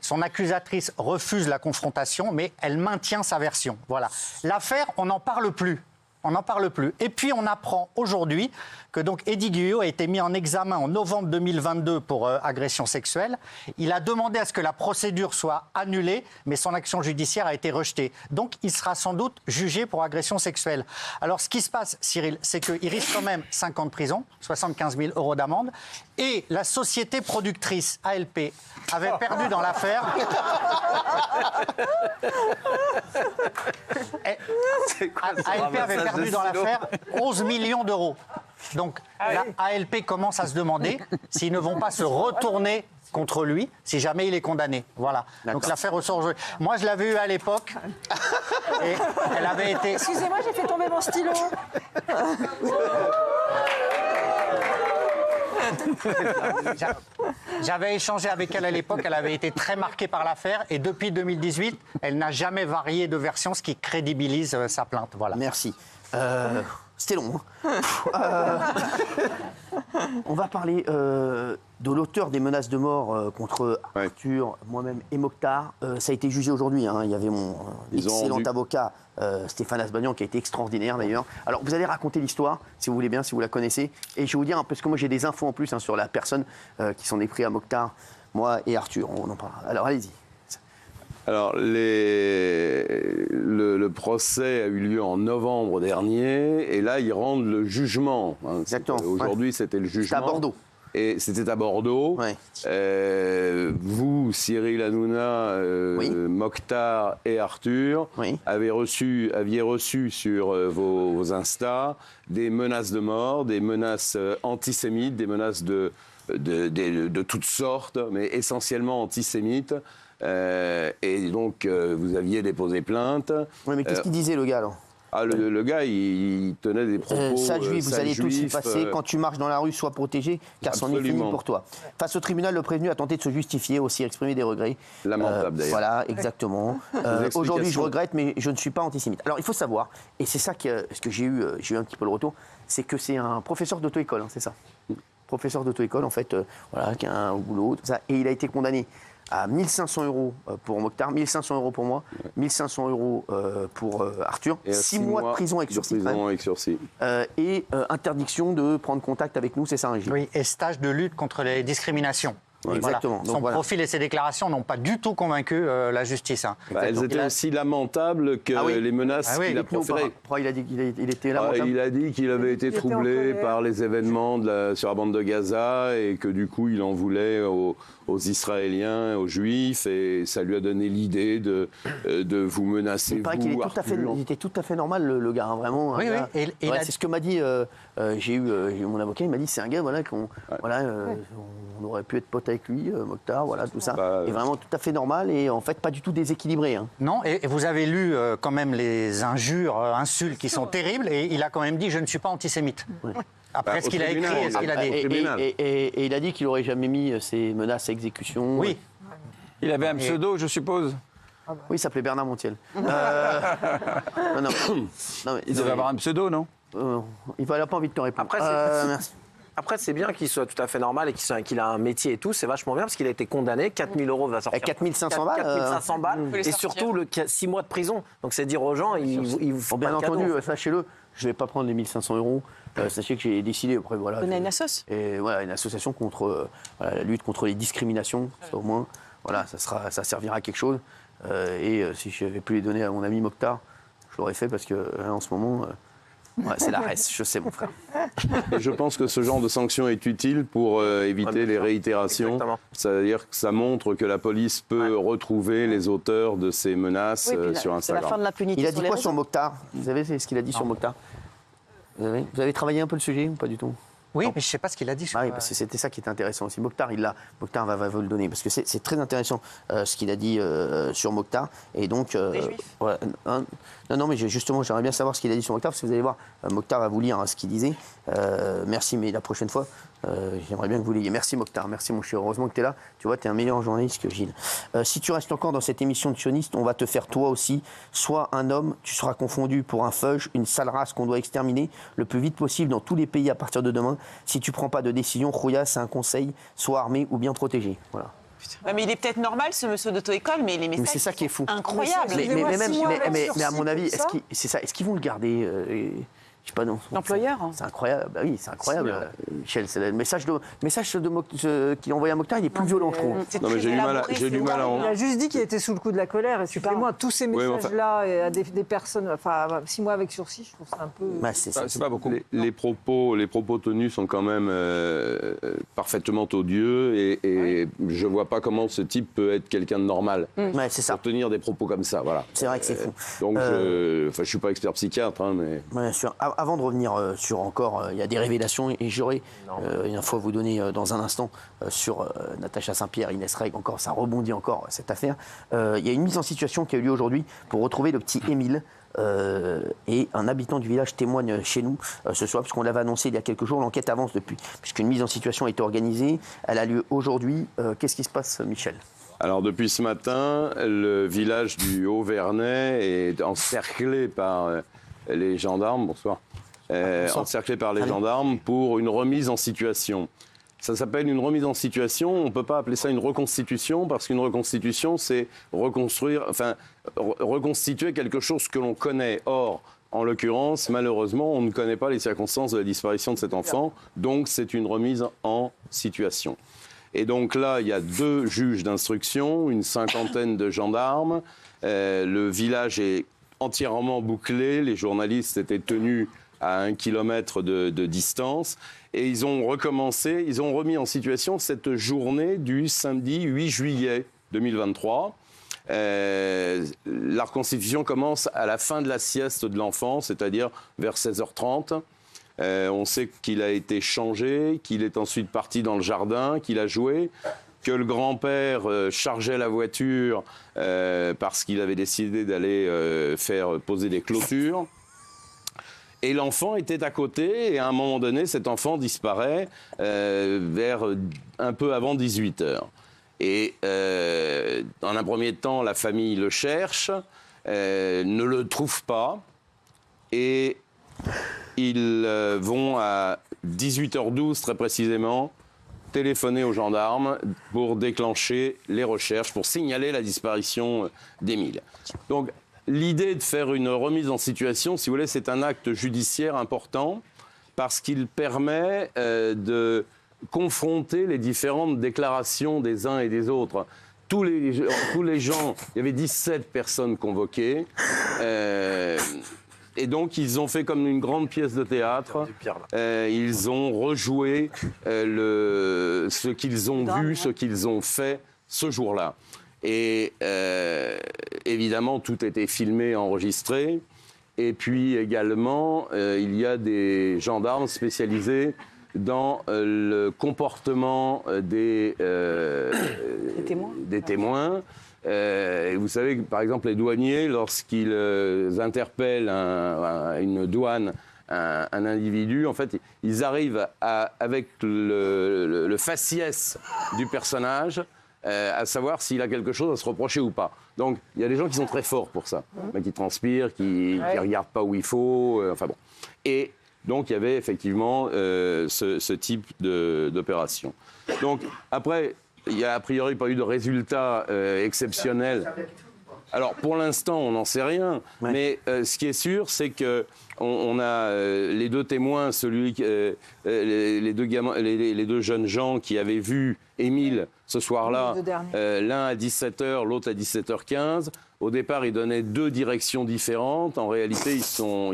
Son accusatrice refuse la confrontation, mais elle maintient sa version. Voilà. L'affaire, on n'en parle plus. On n'en parle plus. Et puis, on apprend aujourd'hui que donc Eddie Guyot a été mis en examen en novembre 2022 pour agression sexuelle. Il a demandé à ce que la procédure soit annulée, mais son action judiciaire a été rejetée. Donc, il sera sans doute jugé pour agression sexuelle. Alors, ce qui se passe, Cyril, c'est qu'il risque quand même 5 ans de prison, 75 000 € d'amende. Et la société productrice ALP avait perdu dans l'affaire... ALP avait perdu dans l'affaire 11 millions d'euros. Donc, la ALP commence à se demander s'ils ne vont pas se retourner contre lui si jamais il est condamné. Voilà. Donc l'affaire ressort aujourd'hui. Moi, je l'avais eu à l'époque. Et elle avait été... Excusez-moi, j'ai fait tomber mon stylo. J'avais échangé avec elle à l'époque, elle avait été très marquée par l'affaire et depuis 2018, elle n'a jamais varié de version, ce qui crédibilise sa plainte. Voilà. Merci. C'était long. Hein. On va parler de l'auteur des menaces de mort contre Arthur, moi-même et Mokhtar. Ça a été jugé aujourd'hui. Hein. Il y avait mon excellent avocat Stéphane Asbagnan qui a été extraordinaire d'ailleurs. Alors vous allez raconter l'histoire si vous voulez bien, si vous la connaissez. Et je vais vous dire, parce que moi j'ai des infos en plus sur la personne qui s'en est pris à Mokhtar, moi et Arthur. On en parlera. Alors allez-y. Alors, le procès a eu lieu en novembre dernier, et là, ils rendent le jugement. Hein. Exactement. Aujourd'hui, c'était le jugement. C'était à Bordeaux. Et c'était à Bordeaux. Ouais. Vous, Cyril Hanouna, Mokhtar et Arthur, aviez reçu sur vos Insta des menaces de mort, des menaces antisémites, des menaces de toutes sortes, mais essentiellement antisémites. Et donc, vous aviez déposé plainte. Oui, mais qu'est-ce qu'il disait, le gars, alors? Le gars, il tenait des propos. Ça, juif, vous allez tous y passer. Quand tu marches dans la rue, sois protégé, car c'en est fini pour toi. Face au tribunal, le prévenu a tenté de se justifier, aussi exprimer des regrets. Lamentable, d'ailleurs. Voilà, exactement. Aujourd'hui, je regrette, mais je ne suis pas antisémite. Alors, il faut savoir, et c'est ça ce que j'ai eu un petit peu le retour, c'est que c'est un professeur d'auto-école, hein, c'est ça. Professeur d'auto-école, en fait, voilà, qui a un boulot, tout ça, et il a été condamné à 1 500 € pour Mokhtar, 1 500 € pour moi, 1 500 € pour Arthur, 6 mois de prison avec sursis. Et interdiction de prendre contact avec nous, c'est ça, Régis? Oui, et stage de lutte contre les discriminations. Ouais. Exactement. Voilà. Son profil et ses déclarations n'ont pas du tout convaincu la justice. Hein. Elles étaient aussi lamentables que les menaces qu'il a proférées. Il a dit qu'il était lamentable. Il a dit qu'il avait été troublé par les événements sur la bande de Gaza et que du coup il en voulait aux Israéliens, aux Juifs, et ça lui a donné l'idée de vous menacer. Il paraît qu'il était tout à fait normal, le gars, hein, vraiment. Oui, oui. C'est ce que m'a dit. J'ai eu mon avocat, il m'a dit c'est un gars, voilà, on aurait pu être pote avec lui, Mokhtar, voilà, tout ça. Et vraiment tout à fait normal et en fait pas du tout déséquilibré. Hein. Non, et vous avez lu quand même les injures, insultes qui sont terribles, et il a quand même dit je ne suis pas antisémite. Ouais. Après ce qu'il a écrit et ce qu'il a dit. Et il a dit qu'il n'aurait jamais mis ses menaces à exécution. Oui. Il avait un pseudo, je suppose. Oui, il s'appelait Bernard Montiel. Il devait avoir un pseudo, non? Il n'a pas envie de te répondre. Merci. Après, c'est bien qu'il soit tout à fait normal et qu'il a un métier et tout. C'est vachement bien parce qu'il a été condamné. 4 000 € va sortir. 4 500 balles. 4 500 balles. Et surtout, 6 mois de prison. Donc, c'est dire aux gens, il faut bien entendu, sachez-le, je ne vais pas prendre les 1 500 €. Sachez que j'ai décidé, après, voilà. On a une association. Et voilà, une association contre la lutte contre les discriminations. Ça, au moins, voilà, ça servira à quelque chose. Et si je n'avais pu les donner à mon ami Mokhtar, je l'aurais fait parce que en ce moment. C'est la reste, je sais, mon frère. Et je pense que ce genre de sanction est utile pour éviter les réitérations. C'est-à-dire que ça montre que la police peut retrouver les auteurs de ces menaces sur Instagram. C'est la fin de l'impunité. Il a dit quoi sur Mokhtar? Vous savez ce qu'il a dit sur Mokhtar? Vous avez travaillé un peu le sujet ou pas du tout? Oui, mais je ne sais pas ce qu'il a dit. Oui, parce que c'était ça qui était intéressant aussi. Mokhtar va vous le donner, parce que c'est très intéressant ce qu'il a dit sur Mokhtar. Et donc, non, mais justement, j'aimerais bien savoir ce qu'il a dit sur Mokhtar, parce que vous allez voir, Mokhtar va vous lire ce qu'il disait. Merci, mais la prochaine fois, j'aimerais bien que vous l'ayez. Merci Mokhtar, merci mon cher. Heureusement que tu es là. Tu vois, tu es un meilleur journaliste que Gilles. Si tu restes encore dans cette émission de sioniste, on va te faire toi aussi. Sois un homme, tu seras confondu pour un feuge, une sale race qu'on doit exterminer le plus vite possible dans tous les pays à partir de demain. Si tu prends pas de décision, Rouya, c'est un conseil, sois armé ou bien protégé. Voilà. Ouais, mais il est peut-être normal, ce monsieur d'auto-école, mais les messages c'est ça qui est fou. Incroyable. Mais à mon avis, est-ce qu'ils vont le garder je sais pas, non. L'employeur. C'est incroyable. Bah oui, c'est incroyable, Michel. Le message qu'il a envoyé à Mokhtar, il est plus violent, je trouve. Non, mais j'ai du mal à Il a juste dit qu'il était sous le coup de la colère. Excusez-moi, tous ces messages-là à des personnes, 6 mois avec sursis, je trouve ça un peu. C'est pas beaucoup. Les propos tenus sont quand même parfaitement odieux et je vois pas comment ce type peut être quelqu'un de normal. C'est ça. Pour tenir des propos comme ça, voilà. C'est vrai que c'est fou. Donc, je suis pas expert psychiatre, hein, mais. Bien sûr. Avant de revenir sur encore, il y a des révélations et j'aurai une info à vous donner dans un instant sur Natacha Saint-Pierre, Inès Reg, encore, ça rebondit encore cette affaire. Il y a une mise en situation qui a eu lieu aujourd'hui pour retrouver le petit Émile. Et un habitant du village témoigne chez nous ce soir, puisqu'on l'avait annoncé il y a quelques jours, l'enquête avance depuis, puisqu'une mise en situation a été organisée, elle a lieu aujourd'hui. Qu'est-ce qui se passe, Michel ? Alors depuis ce matin, le village du Haut-Vernay est encerclé par les gendarmes, encerclé par les gendarmes pour une remise en situation. Ça s'appelle une remise en situation, on ne peut pas appeler ça une reconstitution, parce qu'une reconstitution, c'est reconstituer quelque chose que l'on connaît. Or, en l'occurrence, malheureusement, on ne connaît pas les circonstances de la disparition de cet enfant, donc c'est une remise en situation. Et donc là, il y a 2 juges d'instruction, une 50aine de gendarmes, le village est entièrement bouclé, les journalistes étaient tenus à 1 kilomètre de distance, et ils ont recommencé, ils ont remis en situation cette journée du samedi 8 juillet 2023. La reconstitution commence à la fin de la sieste de l'enfant, c'est-à-dire vers 16h30. On sait qu'il a été changé, qu'il est ensuite parti dans le jardin, qu'il a joué, que le grand-père chargeait la voiture parce qu'il avait décidé d'aller faire poser des clôtures. Et l'enfant était à côté, et à un moment donné, cet enfant disparaît vers un peu avant 18h. Et dans un premier temps, la famille le cherche, ne le trouve pas, et ils vont à 18h12 très précisément téléphoner aux gendarmes pour déclencher les recherches, pour signaler la disparition d'Émile. Donc l'idée de faire une remise en situation, si vous voulez, c'est un acte judiciaire important parce qu'il permet de confronter les différentes déclarations des uns et des autres. Tous les gens, il y avait 17 personnes convoquées. Et donc, ils ont fait comme une grande pièce de théâtre. Ils ont rejoué ce qu'ils ont vu, ce qu'ils ont fait ce jour-là. Et évidemment, tout était filmé, enregistré. Et puis également, il y a des gendarmes spécialisés dans le comportement des témoins. Vous savez que, par exemple, les douaniers, lorsqu'ils interpellent une douane, un individu, en fait, ils arrivent avec le faciès du personnage à savoir s'il a quelque chose à se reprocher ou pas. Donc, il y a des gens qui sont très forts pour ça, qui transpirent, qui ne regardent pas où il faut, enfin bon. Et donc, il y avait effectivement ce type d'opération. Donc, après, il n'y a a priori pas eu de résultat exceptionnel. Alors, pour l'instant, on n'en sait rien. Ouais. Mais ce qui est sûr, c'est qu'on a les deux témoins, les deux jeunes gens qui avaient vu Émile ce soir-là, l'un à 17h, l'autre à 17h15. Au départ, ils donnaient deux directions différentes. En réalité, ils sont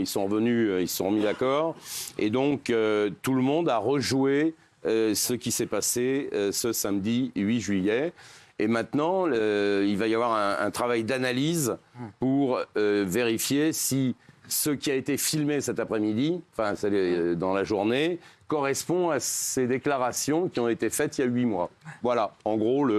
mis d'accord. Et donc, tout le monde a rejoué ce qui s'est passé ce samedi 8 juillet. Et maintenant, il va y avoir un travail d'analyse pour vérifier si ce qui a été filmé cet après-midi, enfin dans la journée, correspond à ces déclarations qui ont été faites il y a 8 mois. Voilà, en gros,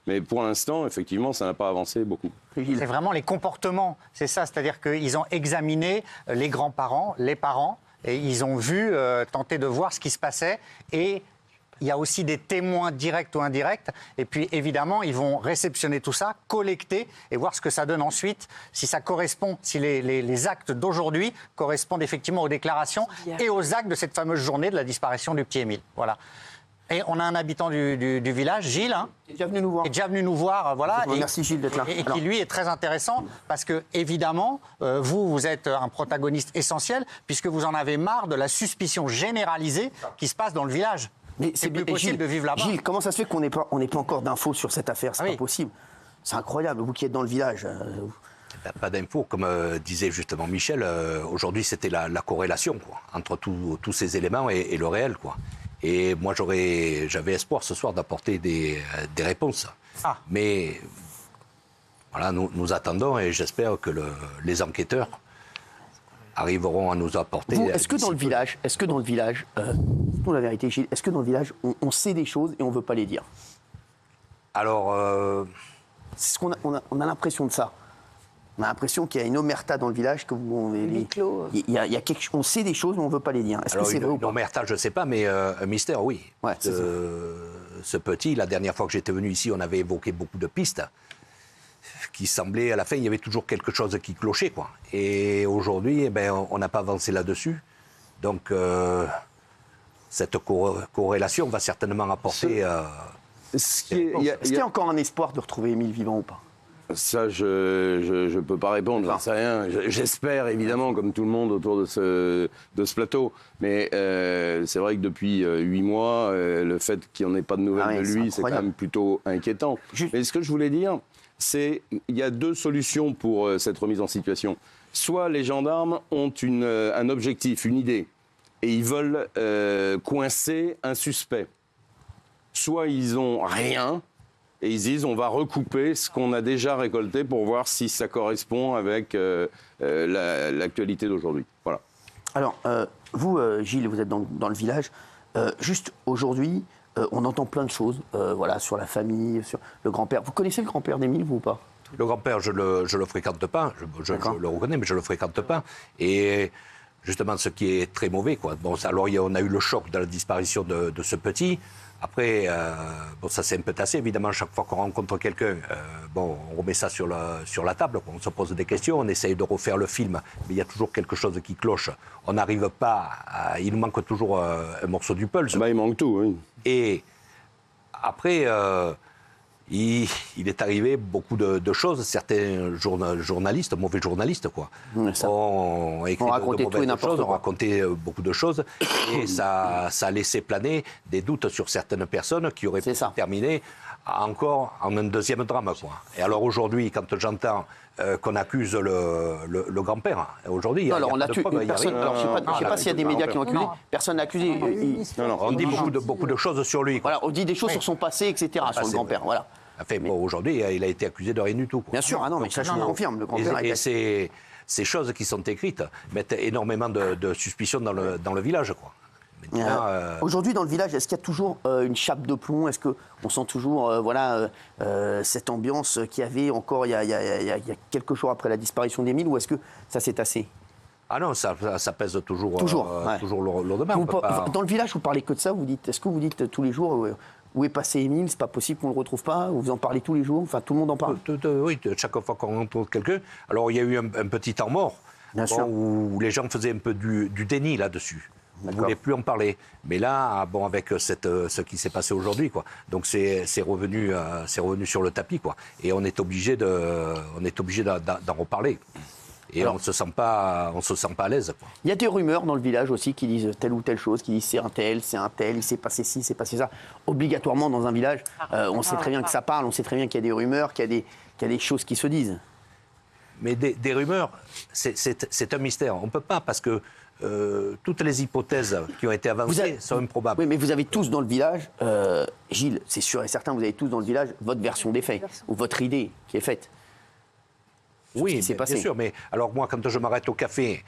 mais pour l'instant, effectivement, ça n'a pas avancé beaucoup. C'est vraiment les comportements, c'est ça, c'est-à-dire qu'ils ont examiné les grands-parents, les parents, et ils ont vu, tenter de voir ce qui se passait, et il y a aussi des témoins directs ou indirects. Et puis, évidemment, ils vont réceptionner tout ça, collecter et voir ce que ça donne ensuite, si ça correspond, si les actes d'aujourd'hui correspondent effectivement aux déclarations et aux actes de cette fameuse journée de la disparition du petit Émile. Voilà. Et on a un habitant du village, Gilles, qui est déjà venu nous voir. Qui est déjà venu nous voir, voilà. Merci Gilles d'être là. Et qui, lui, est très intéressant parce que, évidemment, vous êtes un protagoniste essentiel puisque vous en avez marre de la suspicion généralisée qui se passe dans le village. Mais c'est plus possible de vivre là-bas. Gilles, comment ça se fait qu'on n'ait pas encore d'infos sur cette affaire? C'est pas possible. C'est incroyable, vous qui êtes dans le village. Pas d'infos, comme disait justement Michel. Aujourd'hui, c'était la corrélation entre tous ces éléments et le réel, quoi. Et moi, j'avais espoir ce soir d'apporter des réponses. Mais voilà, nous attendons et j'espère que les enquêteurs arriveront à nous apporter. Est-ce que dans le village, pour la vérité, Gilles, est-ce que dans le village, on sait des choses et on ne veut pas les dire? Alors, c'est ce qu'on a l'impression de ça. On a l'impression qu'il y a une omerta dans le village, que on sait des choses mais on ne veut pas les dire. Est-ce que c'est vrai ou pas? Une omerta, je ne sais pas, mais un mystère, oui. Ouais, ce petit, la dernière fois que j'étais venu ici, on avait évoqué beaucoup de pistes qui semblaient, à la fin, il y avait toujours quelque chose qui clochait, quoi. Et aujourd'hui, on n'a pas avancé là-dessus. Donc, cette corrélation va certainement apporter... Est-ce qu'il y a encore un espoir de retrouver Émile vivant ou pas? Ça, je ne peux pas répondre, j'en sais rien. J'espère, évidemment, comme tout le monde autour de ce plateau. Mais c'est vrai que depuis 8 mois, le fait qu'il n'y en ait pas de nouvelles de lui, c'est quand même plutôt inquiétant. Mais ce que je voulais dire, c'est qu'il y a deux solutions pour cette remise en situation. Soit les gendarmes ont un objectif, une idée, et ils veulent coincer un suspect. Soit ils n'ont rien, et ils disent on va recouper ce qu'on a déjà récolté pour voir si ça correspond avec l'actualité d'aujourd'hui. Voilà. Alors, vous, Gilles, vous êtes dans le village. Juste aujourd'hui, on entend plein de choses sur la famille, sur le grand-père. Vous connaissez le grand-père d'Émile, vous ou pas? Le grand-père, je le fréquente pas. Je le reconnais, mais je le fréquente pas. Et justement, ce qui est très mauvais, quoi. Bon, alors, on a eu le choc de la disparition de ce petit. Après, ça s'est un peu tassé, évidemment, chaque fois qu'on rencontre quelqu'un, on remet ça sur la table, on se pose des questions, on essaye de refaire le film, mais il y a toujours quelque chose qui cloche. On n'arrive pas il nous manque toujours un morceau du puzzle. Il manque tout, oui. Et après, il est arrivé beaucoup de choses. Certains journalistes, mauvais journalistes, quoi, ont écrit raconté de tout et mauvaises n'importe choses, ont quoi. raconté beaucoup de choses. Et ça a laissé planer des doutes sur certaines personnes qui auraient pu terminer encore en un deuxième drame, quoi. Et alors aujourd'hui, quand j'entends qu'on accuse le grand-père, aujourd'hui, il y a alors, on pas de accuse preuves, il y a personne. rien. Alors, je sais pas s'il y a des médias qui l'ont accusé. Personne n'a accusé. On dit beaucoup de choses sur lui, quoi. Voilà, on dit des choses sur son passé, etc., sur le grand-père. Voilà. Enfin, bon, aujourd'hui, il a été accusé de rien du tout, quoi. Bien sûr, ah non, mais ça, je le confirme. Le grand-père Et ces choses qui sont écrites mettent énormément de suspicions dans le village, quoi. Aujourd'hui, dans le village, est-ce qu'il y a toujours une chape de plomb? Est-ce qu'on sent toujours cette ambiance qu'il y avait encore il y a quelques jours après la disparition d'Émile, ou est-ce que ça s'est tassé? Ah non, ça pèse toujours lourdement. Dans le village, vous parlez que de ça. Est-ce que vous dites tous les jours où est passé Émile? C'est pas possible qu'on le retrouve pas. Vous en parlez tous les jours. Enfin, tout le monde en parle. Oui, chaque fois qu'on retrouve quelqu'un. Alors, il y a eu un petit temps mort où les gens faisaient un peu du déni là-dessus. On ne voulait plus en parler. Mais là, bon, avec ce qui s'est passé aujourd'hui, quoi. Donc c'est revenu sur le tapis, quoi. Et on est obligé d'en reparler. Et alors, on ne se sent pas à l'aise, quoi. Il y a des rumeurs dans le village aussi qui disent telle ou telle chose, qui disent c'est un tel, il s'est passé ci, c'est passé ça. Obligatoirement dans un village, on sait très bien que ça parle, on sait très bien qu'il y a des rumeurs, qu'il y a des choses qui se disent. Mais des rumeurs, c'est un mystère. On ne peut pas, parce que toutes les hypothèses qui ont été avancées sont improbables. Oui, mais vous avez tous dans le village, Gilles, c'est sûr et certain, vous avez tous dans le village votre version des faits, ou votre idée qui est faite. Oui, bien sûr, mais alors moi, quand je m'arrête au café,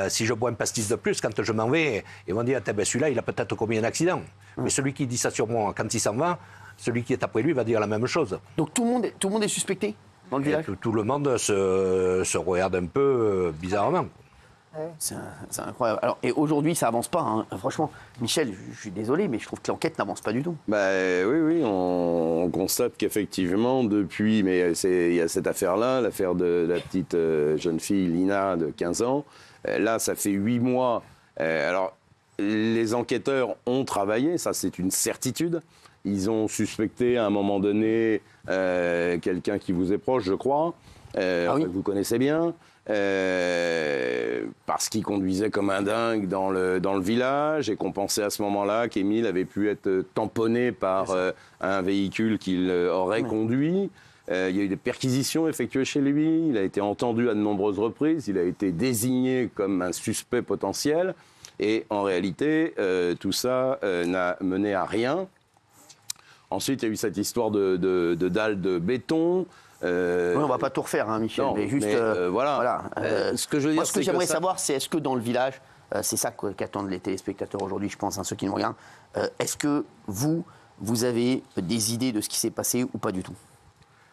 si je bois un pastis de plus, quand je m'en vais, ils vont dire, celui-là, il a peut-être commis un accident. Mais celui qui dit ça sur moi, quand il s'en va, celui qui est après lui va dire la même chose. Donc tout le monde est suspecté dans le village? Tout le monde se regarde un peu bizarrement. C'est incroyable. Alors, et aujourd'hui, ça avance pas. Hein. Franchement, Michel, je suis désolé, mais je trouve que l'enquête n'avance pas du tout. Oui, on constate qu'effectivement, depuis, mais il y a cette affaire-là, l'affaire de la petite jeune fille Lina de 15 ans. Là, ça fait 8 mois. Alors, les enquêteurs ont travaillé, ça c'est une certitude. Ils ont suspecté à un moment donné quelqu'un qui vous est proche, je crois, que vous connaissez bien. Parce qu'il conduisait comme un dingue dans le village et qu'on pensait à ce moment-là qu'Émile avait pu être tamponné par un véhicule qu'il aurait conduit. Il y a eu des perquisitions effectuées chez lui, il a été entendu à de nombreuses reprises, il a été désigné comme un suspect potentiel et en réalité, tout ça n'a mené à rien. Ensuite, il y a eu cette histoire de dalles de béton. On ne va pas tout refaire, hein, Michel, mais juste. Voilà. Ce que je veux dire, moi, ce que j'aimerais savoir, c'est est-ce que dans le village, c'est ça qu'attendent les téléspectateurs aujourd'hui, je pense, ceux qui nous regardent, est-ce que vous avez des idées de ce qui s'est passé ou pas du tout?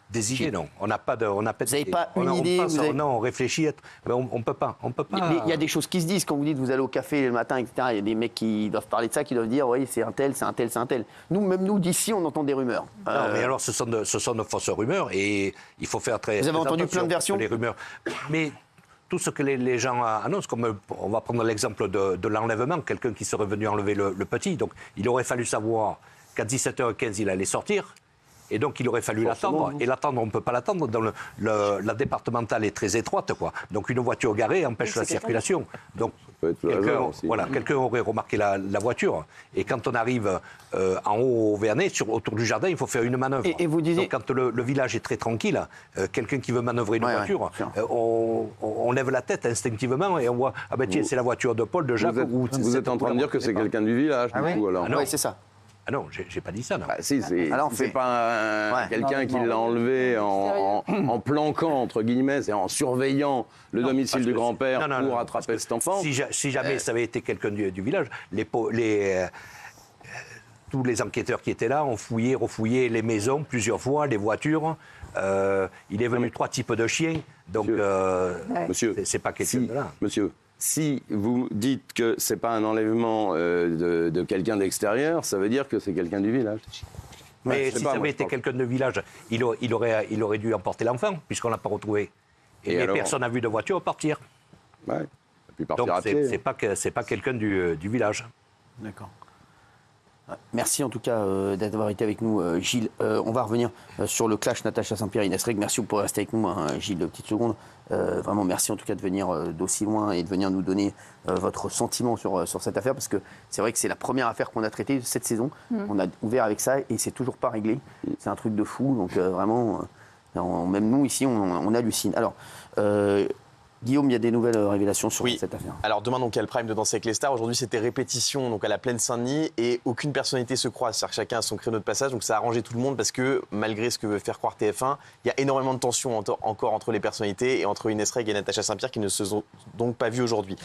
Des idées, non. On n'a pas de. Vous n'avez pas une idée? Non, on réfléchit, mais on ne peut pas. Il y a des choses qui se disent quand vous dites vous allez au café le matin, etc. Il y a des mecs qui doivent parler de ça, qui doivent dire oui, c'est un tel, c'est un tel, c'est un tel. Nous d'ici, on entend des rumeurs. Non, mais alors ce sont de fausses rumeurs et il faut faire très. Vous avez entendu plein de versions? Les rumeurs. Mais tout ce que les gens annoncent, comme on va prendre l'exemple de l'enlèvement, quelqu'un qui serait venu enlever le petit, donc il aurait fallu savoir qu'à 17h15 il allait sortir. Et donc, il aurait fallu l'attendre. Et l'attendre, on ne peut pas l'attendre. La départementale est très étroite, quoi. Donc, une voiture garée empêche la circulation. Donc, quelqu'un aurait remarqué la voiture. Et quand on arrive en haut au Vernet, autour du jardin, il faut faire une manœuvre. Et vous disiez... Donc, quand le village est très tranquille, quelqu'un qui veut manœuvrer une voiture, on lève la tête instinctivement et on voit, ah ben tiens, c'est la voiture de Paul, de Jacques. Vous êtes en train de dire que c'est quelqu'un du village, du coup, alors. Oui, c'est ça. Ah non, j'ai pas dit ça, non. Si, c'est pas quelqu'un qui l'a enlevé en planquant, entre guillemets, et en surveillant le domicile du grand-père pour attraper cet enfant. Si jamais ça avait été quelqu'un du village, tous les enquêteurs qui étaient là ont fouillé, refouillé les maisons plusieurs fois, les voitures. Il est venu 3 types de chiens, donc c'est pas quelqu'un de là. Monsieur, si vous dites que ce n'est pas un enlèvement de quelqu'un d'extérieur, ça veut dire que c'est quelqu'un du village. Mais si ça avait été quelqu'un de village, il aurait dû emporter l'enfant, puisqu'on ne l'a pas retrouvé. Et personne n'a vu de voiture partir. Ouais. Et puis partir donc à pied. c'est pas quelqu'un du village. D'accord. Merci en tout cas d'avoir été avec nous, Gilles. On va revenir sur le clash Natacha Saint-Pierre et Inès Reg. Merci pour rester avec nous, hein, Gilles, de petites secondes. Vraiment, merci en tout cas de venir d'aussi loin et de venir nous donner votre sentiment sur cette affaire, parce que c'est vrai que c'est la première affaire qu'on a traitée cette saison. On a ouvert avec ça et c'est toujours pas réglé. C'est un truc de fou, donc vraiment, même nous ici, on hallucine. Alors, Guillaume, il y a des nouvelles révélations sur cette affaire. Alors demain, donc, il y a le prime de Danser avec les stars. Aujourd'hui, c'était répétition donc, à la Plaine Saint-Denis et aucune personnalité se croise. C'est-à-dire que chacun a son créneau de passage. Donc ça a arrangé tout le monde parce que malgré ce que veut faire croire TF1, il y a énormément de tensions encore entre les personnalités et entre Inès Reg et Natacha Saint-Pierre qui ne se sont donc pas vues aujourd'hui.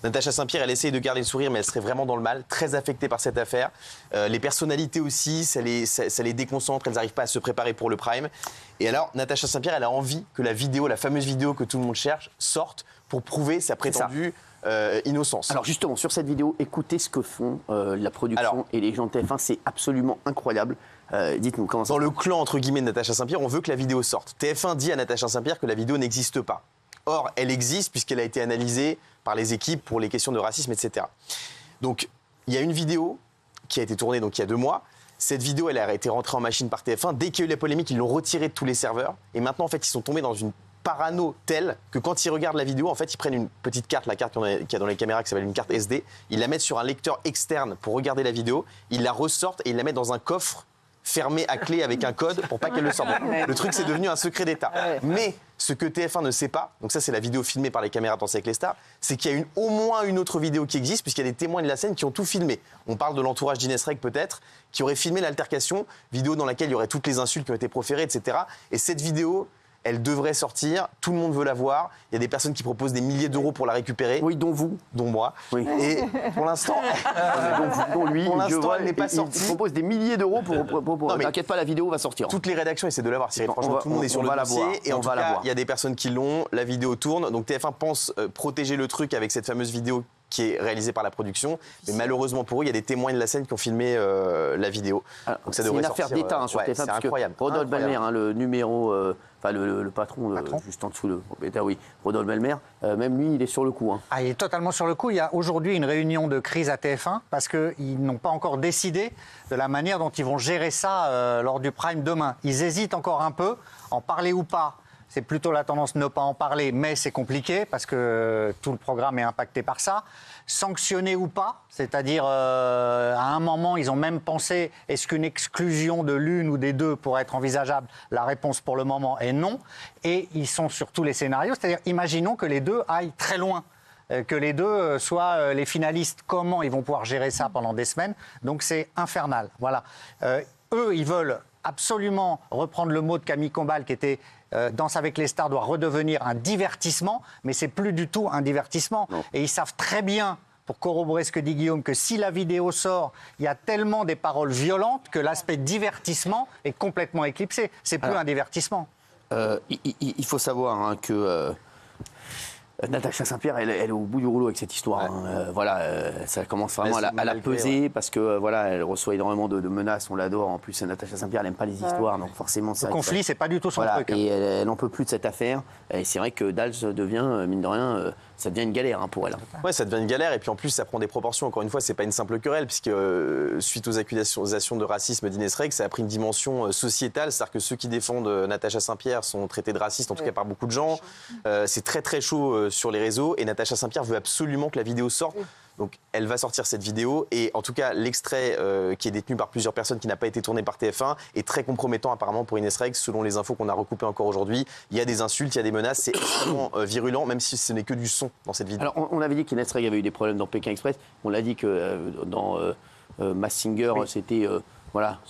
Natacha Saint-Pierre, elle essaye de garder le sourire, mais elle serait vraiment dans le mal, très affectée par cette affaire. Les personnalités aussi, ça les déconcentre. Elles n'arrivent pas à se préparer pour le prime. Et alors, Natacha Saint-Pierre, elle a envie que la vidéo, la fameuse vidéo que tout le monde cherche, sorte pour prouver sa prétendue innocence. Alors justement, sur cette vidéo, écoutez ce que font la production et les gens de TF1, c'est absolument incroyable. Dites-nous comment ça. Dans le clan, entre guillemets, de Natacha Saint-Pierre, on veut que la vidéo sorte. TF1 dit à Natacha Saint-Pierre que la vidéo n'existe pas. Or, elle existe puisqu'elle a été analysée par les équipes pour les questions de racisme, etc. Donc, il y a une vidéo qui a été tournée donc, il y a 2 mois. Cette vidéo, elle a été rentrée en machine par TF1. Dès qu'il y a eu la polémique, ils l'ont retirée de tous les serveurs. Et maintenant, en fait, ils sont tombés dans une parano telle que quand ils regardent la vidéo, en fait, ils prennent une petite carte, la carte qu'il y a dans les caméras qui s'appelle une carte SD, ils la mettent sur un lecteur externe pour regarder la vidéo, ils la ressortent et ils la mettent dans un coffre fermé à clé avec un code pour pas qu'elle le sorte. Le truc, c'est devenu un secret d'État. Mais ce que TF1 ne sait pas, donc ça c'est la vidéo filmée par les caméras Danser avec les stars, c'est qu'il y a au moins une autre vidéo qui existe puisqu'il y a des témoins de la scène qui ont tout filmé. On parle de l'entourage d'Inès Reg peut-être, qui aurait filmé l'altercation, vidéo dans laquelle il y aurait toutes les insultes qui ont été proférées, etc. Et cette vidéo, elle devrait sortir, tout le monde veut la voir. Il y a des personnes qui proposent des milliers d'euros pour la récupérer. Oui, dont vous. Dont moi. Oui. Et pour l'instant, dont lui, pour l'instant, elle n'est pas sortie. Il propose des milliers d'euros pour non, mais t'inquiète pas, la vidéo va sortir. Toutes les rédactions essaient de l'avoir. Franchement, tout le monde est sur le dossier. Et en tout cas, il y a des personnes qui l'ont. La vidéo tourne. Donc TF1 pense protéger le truc avec cette fameuse vidéo qui est réalisée par la production. Mais malheureusement pour eux, il y a des témoins de la scène qui ont filmé la vidéo. Donc ça devrait sortir. C'est une affaire d'État sur TF1. C'est incroyable. Rodolphe Belmer, le numéro, le patron, juste en dessous, Rodolphe Belmer, même lui, il est sur le coup. Ah, il est totalement sur le coup. Il y a aujourd'hui une réunion de crise à TF1 parce qu'ils n'ont pas encore décidé de la manière dont ils vont gérer ça lors du prime demain. Ils hésitent encore un peu, en parler ou pas. C'est plutôt la tendance de ne pas en parler, mais c'est compliqué parce que tout le programme est impacté par ça. Sanctionner ou pas, c'est-à-dire à un moment, ils ont même pensé, est-ce qu'une exclusion de l'une ou des deux pourrait être envisageable? La réponse pour le moment est non. Et ils sont sur tous les scénarios, c'est-à-dire imaginons que les deux aillent très loin. Que les deux soient les finalistes. Comment ils vont pouvoir gérer ça pendant des semaines? Donc c'est infernal. Voilà. Eux, ils veulent absolument reprendre le mot de Camille Combal qui était Danse avec les stars doit redevenir un divertissement, mais c'est plus du tout un divertissement. Non. Et ils savent très bien, pour corroborer ce que dit Guillaume, que si la vidéo sort, il y a tellement des paroles violentes que l'aspect divertissement est complètement éclipsé. C'est plus un divertissement. Il faut savoir que Natacha Saint-Pierre, elle est au bout du rouleau avec cette histoire. Ça commence vraiment à la peser parce que elle reçoit énormément de menaces. On l'adore. En plus, Natacha Saint-Pierre, elle n'aime pas les histoires, donc forcément. Le conflit, c'est pas du tout son truc. Et elle n'en peut plus de cette affaire. Et c'est vrai que Dals devient, mine de rien, ça devient une galère pour elle. Ouais, ça devient une galère. Et puis en plus, ça prend des proportions. Encore une fois, c'est pas une simple querelle, puisque suite aux accusations de racisme d'Inès Reg, ça a pris une dimension sociétale. C'est-à-dire que ceux qui défendent Natacha Saint-Pierre sont traités de racistes, en tout cas par beaucoup de gens. C'est très très chaud sur les réseaux. Et Natacha Saint-Pierre veut absolument que la vidéo sorte. Donc elle va sortir cette vidéo et en tout cas l'extrait qui est détenu par plusieurs personnes qui n'a pas été tourné par TF1 est très compromettant apparemment pour Inès Reg selon les infos qu'on a recoupées encore aujourd'hui. Il y a des insultes, il y a des menaces, c'est extrêmement virulent même si ce n'est que du son dans cette vidéo. Alors on avait dit qu'Inès Reg avait eu des problèmes dans Pékin Express, on l'a dit que dans Masked Singer c'était...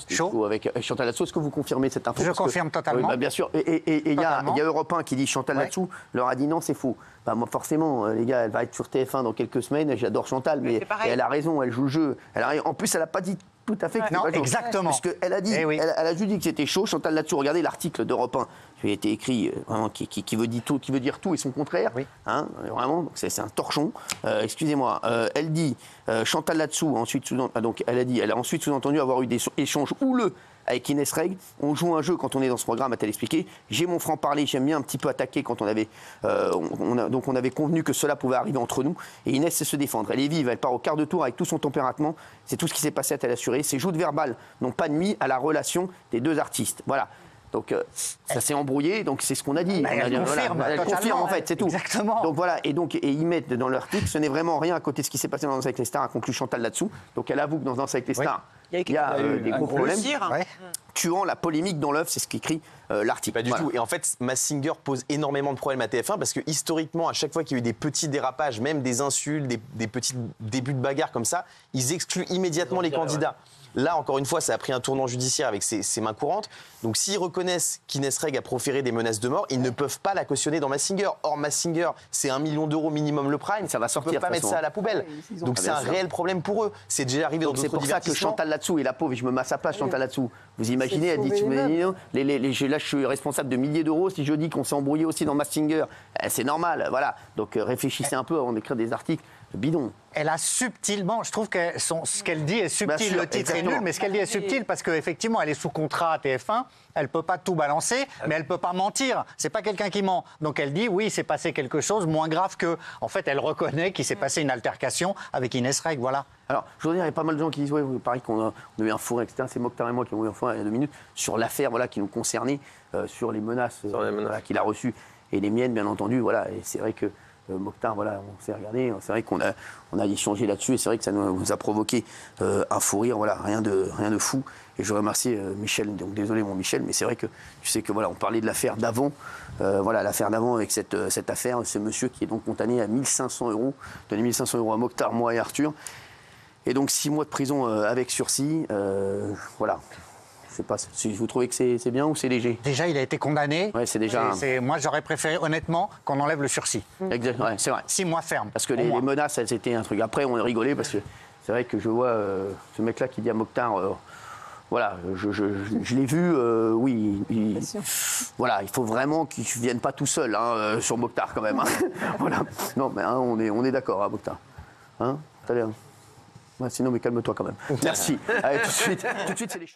chaud avec Chantal Latsou. Est-ce que vous confirmez cette info? Je confirme totalement. Oui, bien sûr. Et il y a Europe 1 qui dit Chantal Latsou leur a dit non, c'est faux. Moi, forcément, les gars, elle va être sur TF1 dans quelques semaines. J'adore Chantal, mais elle a raison, elle joue le jeu. En plus, elle n'a pas dit tout à fait que non, pas exactement. Parce qu'elle a dit, elle a juste dit que c'était chaud. Chantal Latsou, regardez l'article d'Europe 1 qui a été écrit, vraiment, qui veut dire tout et son contraire. Oui. Vraiment, c'est un torchon. Excusez-moi. Elle dit, Chantal Latsou, ensuite elle a ensuite sous-entendu avoir eu des échanges houleux avec Inès Reg. On joue un jeu quand on est dans ce programme à t'expliquer. J'ai mon franc-parler, j'aime bien un petit peu attaquer quand on avait. Donc on avait convenu que cela pouvait arriver entre nous. Et Inès sait se défendre. Elle est vive, elle part au quart de tour avec tout son tempérament. C'est tout ce qui s'est passé à Telle Assurée. Ces joutes verbales n'ont pas nuit à la relation des deux artistes. Voilà. Donc ça s'est embrouillé, donc c'est ce qu'on a dit. Elle confirme en fait, c'est tout. Exactement. Donc voilà, et ils mettent dans l'article, ce n'est vraiment rien à côté de ce qui s'est passé dans Danse avec les stars, a conclu Chantal là-dessous. Donc elle avoue que dans Danse avec les stars, il y a des gros problèmes. Tuant la polémique dans l'œuvre, c'est ce qu'écrit l'article. Pas du tout. Et en fait, Mask Singer pose énormément de problèmes à TF1 parce que historiquement, à chaque fois qu'il y a eu des petits dérapages, même des insultes, des petits débuts de bagarre comme ça, ils excluent immédiatement les candidats. Là, encore une fois, ça a pris un tournant judiciaire avec ses mains courantes. Donc, s'ils reconnaissent qu'Inès Reg a proféré des menaces de mort, ils ne peuvent pas la cautionner dans Mask Singer. Or, Mask Singer, c'est 1 million d'euros minimum le prime. Ça va sortir. Ils ne peuvent pas mettre ça à la poubelle. Donc, c'est un réel problème pour eux. C'est déjà arrivé dans d'autres divertissements. C'est pour ça que Chantal là-dessous, et la pauvre, je me mets à sa place, Chantal là-dessous. Vous imaginez, elle dit, là, je suis responsable de milliers d'euros. Si je dis qu'on s'est embrouillé aussi dans Mask Singer, c'est normal. Voilà. Donc, réfléchissez un peu avant d'écrire des articles bidons. Elle a subtilement, je trouve que ce qu'elle dit est subtil. Sûr, le titre est nul, mais ce qu'elle dit est subtil parce qu'effectivement, elle est sous contrat à TF1. Elle ne peut pas tout balancer, mais elle ne peut pas mentir. C'est pas quelqu'un qui ment. Donc elle dit, oui, il s'est passé quelque chose moins grave que. En fait, elle reconnaît qu'il s'est passé une altercation avec Inès Reg, voilà. Alors, je veux dire, il y a pas mal de gens qui disent, ouais, pareil qu'on a eu un fourré, etc. C'est Mokhtar et moi qui avons eu un fourré il y a 2 minutes sur l'affaire qui nous concernait, sur les menaces, qu'il a reçues. Et les miennes, bien entendu, voilà. Et c'est vrai que Mokhtar, voilà, on s'est regardé, c'est vrai qu'on a échangé là-dessus et c'est vrai que ça nous a provoqué un fou rire, voilà, rien de fou. Et je remercie Michel, donc désolé mon Michel, mais c'est vrai que tu sais que voilà, on parlait de l'affaire d'avant, voilà, l'affaire d'avant avec cette affaire, ce monsieur qui est donc condamné à 1 500 €, donné 1 500 € à Mokhtar, moi et Arthur, et donc 6 mois de prison avec sursis, voilà. Je sais pas si vous trouvez que c'est bien ou c'est léger. Déjà, il a été condamné. Ouais, c'est déjà. Moi, j'aurais préféré, honnêtement, qu'on enlève le sursis. Exactement, ouais, c'est vrai. 6 mois ferme. Parce que les menaces, c'était un truc. Après, on a rigolé parce que c'est vrai que je vois ce mec-là qui dit à Mokhtar. Voilà, je l'ai vu, oui. Voilà, il faut vraiment qu'il ne vienne pas tout seul sur Mokhtar quand même. Hein. Voilà. Non, mais on est d'accord, hein, Mokhtar. Hein, t'as l'air. Ouais, sinon, mais calme-toi quand même. Merci. Allez, tout de suite, c'est les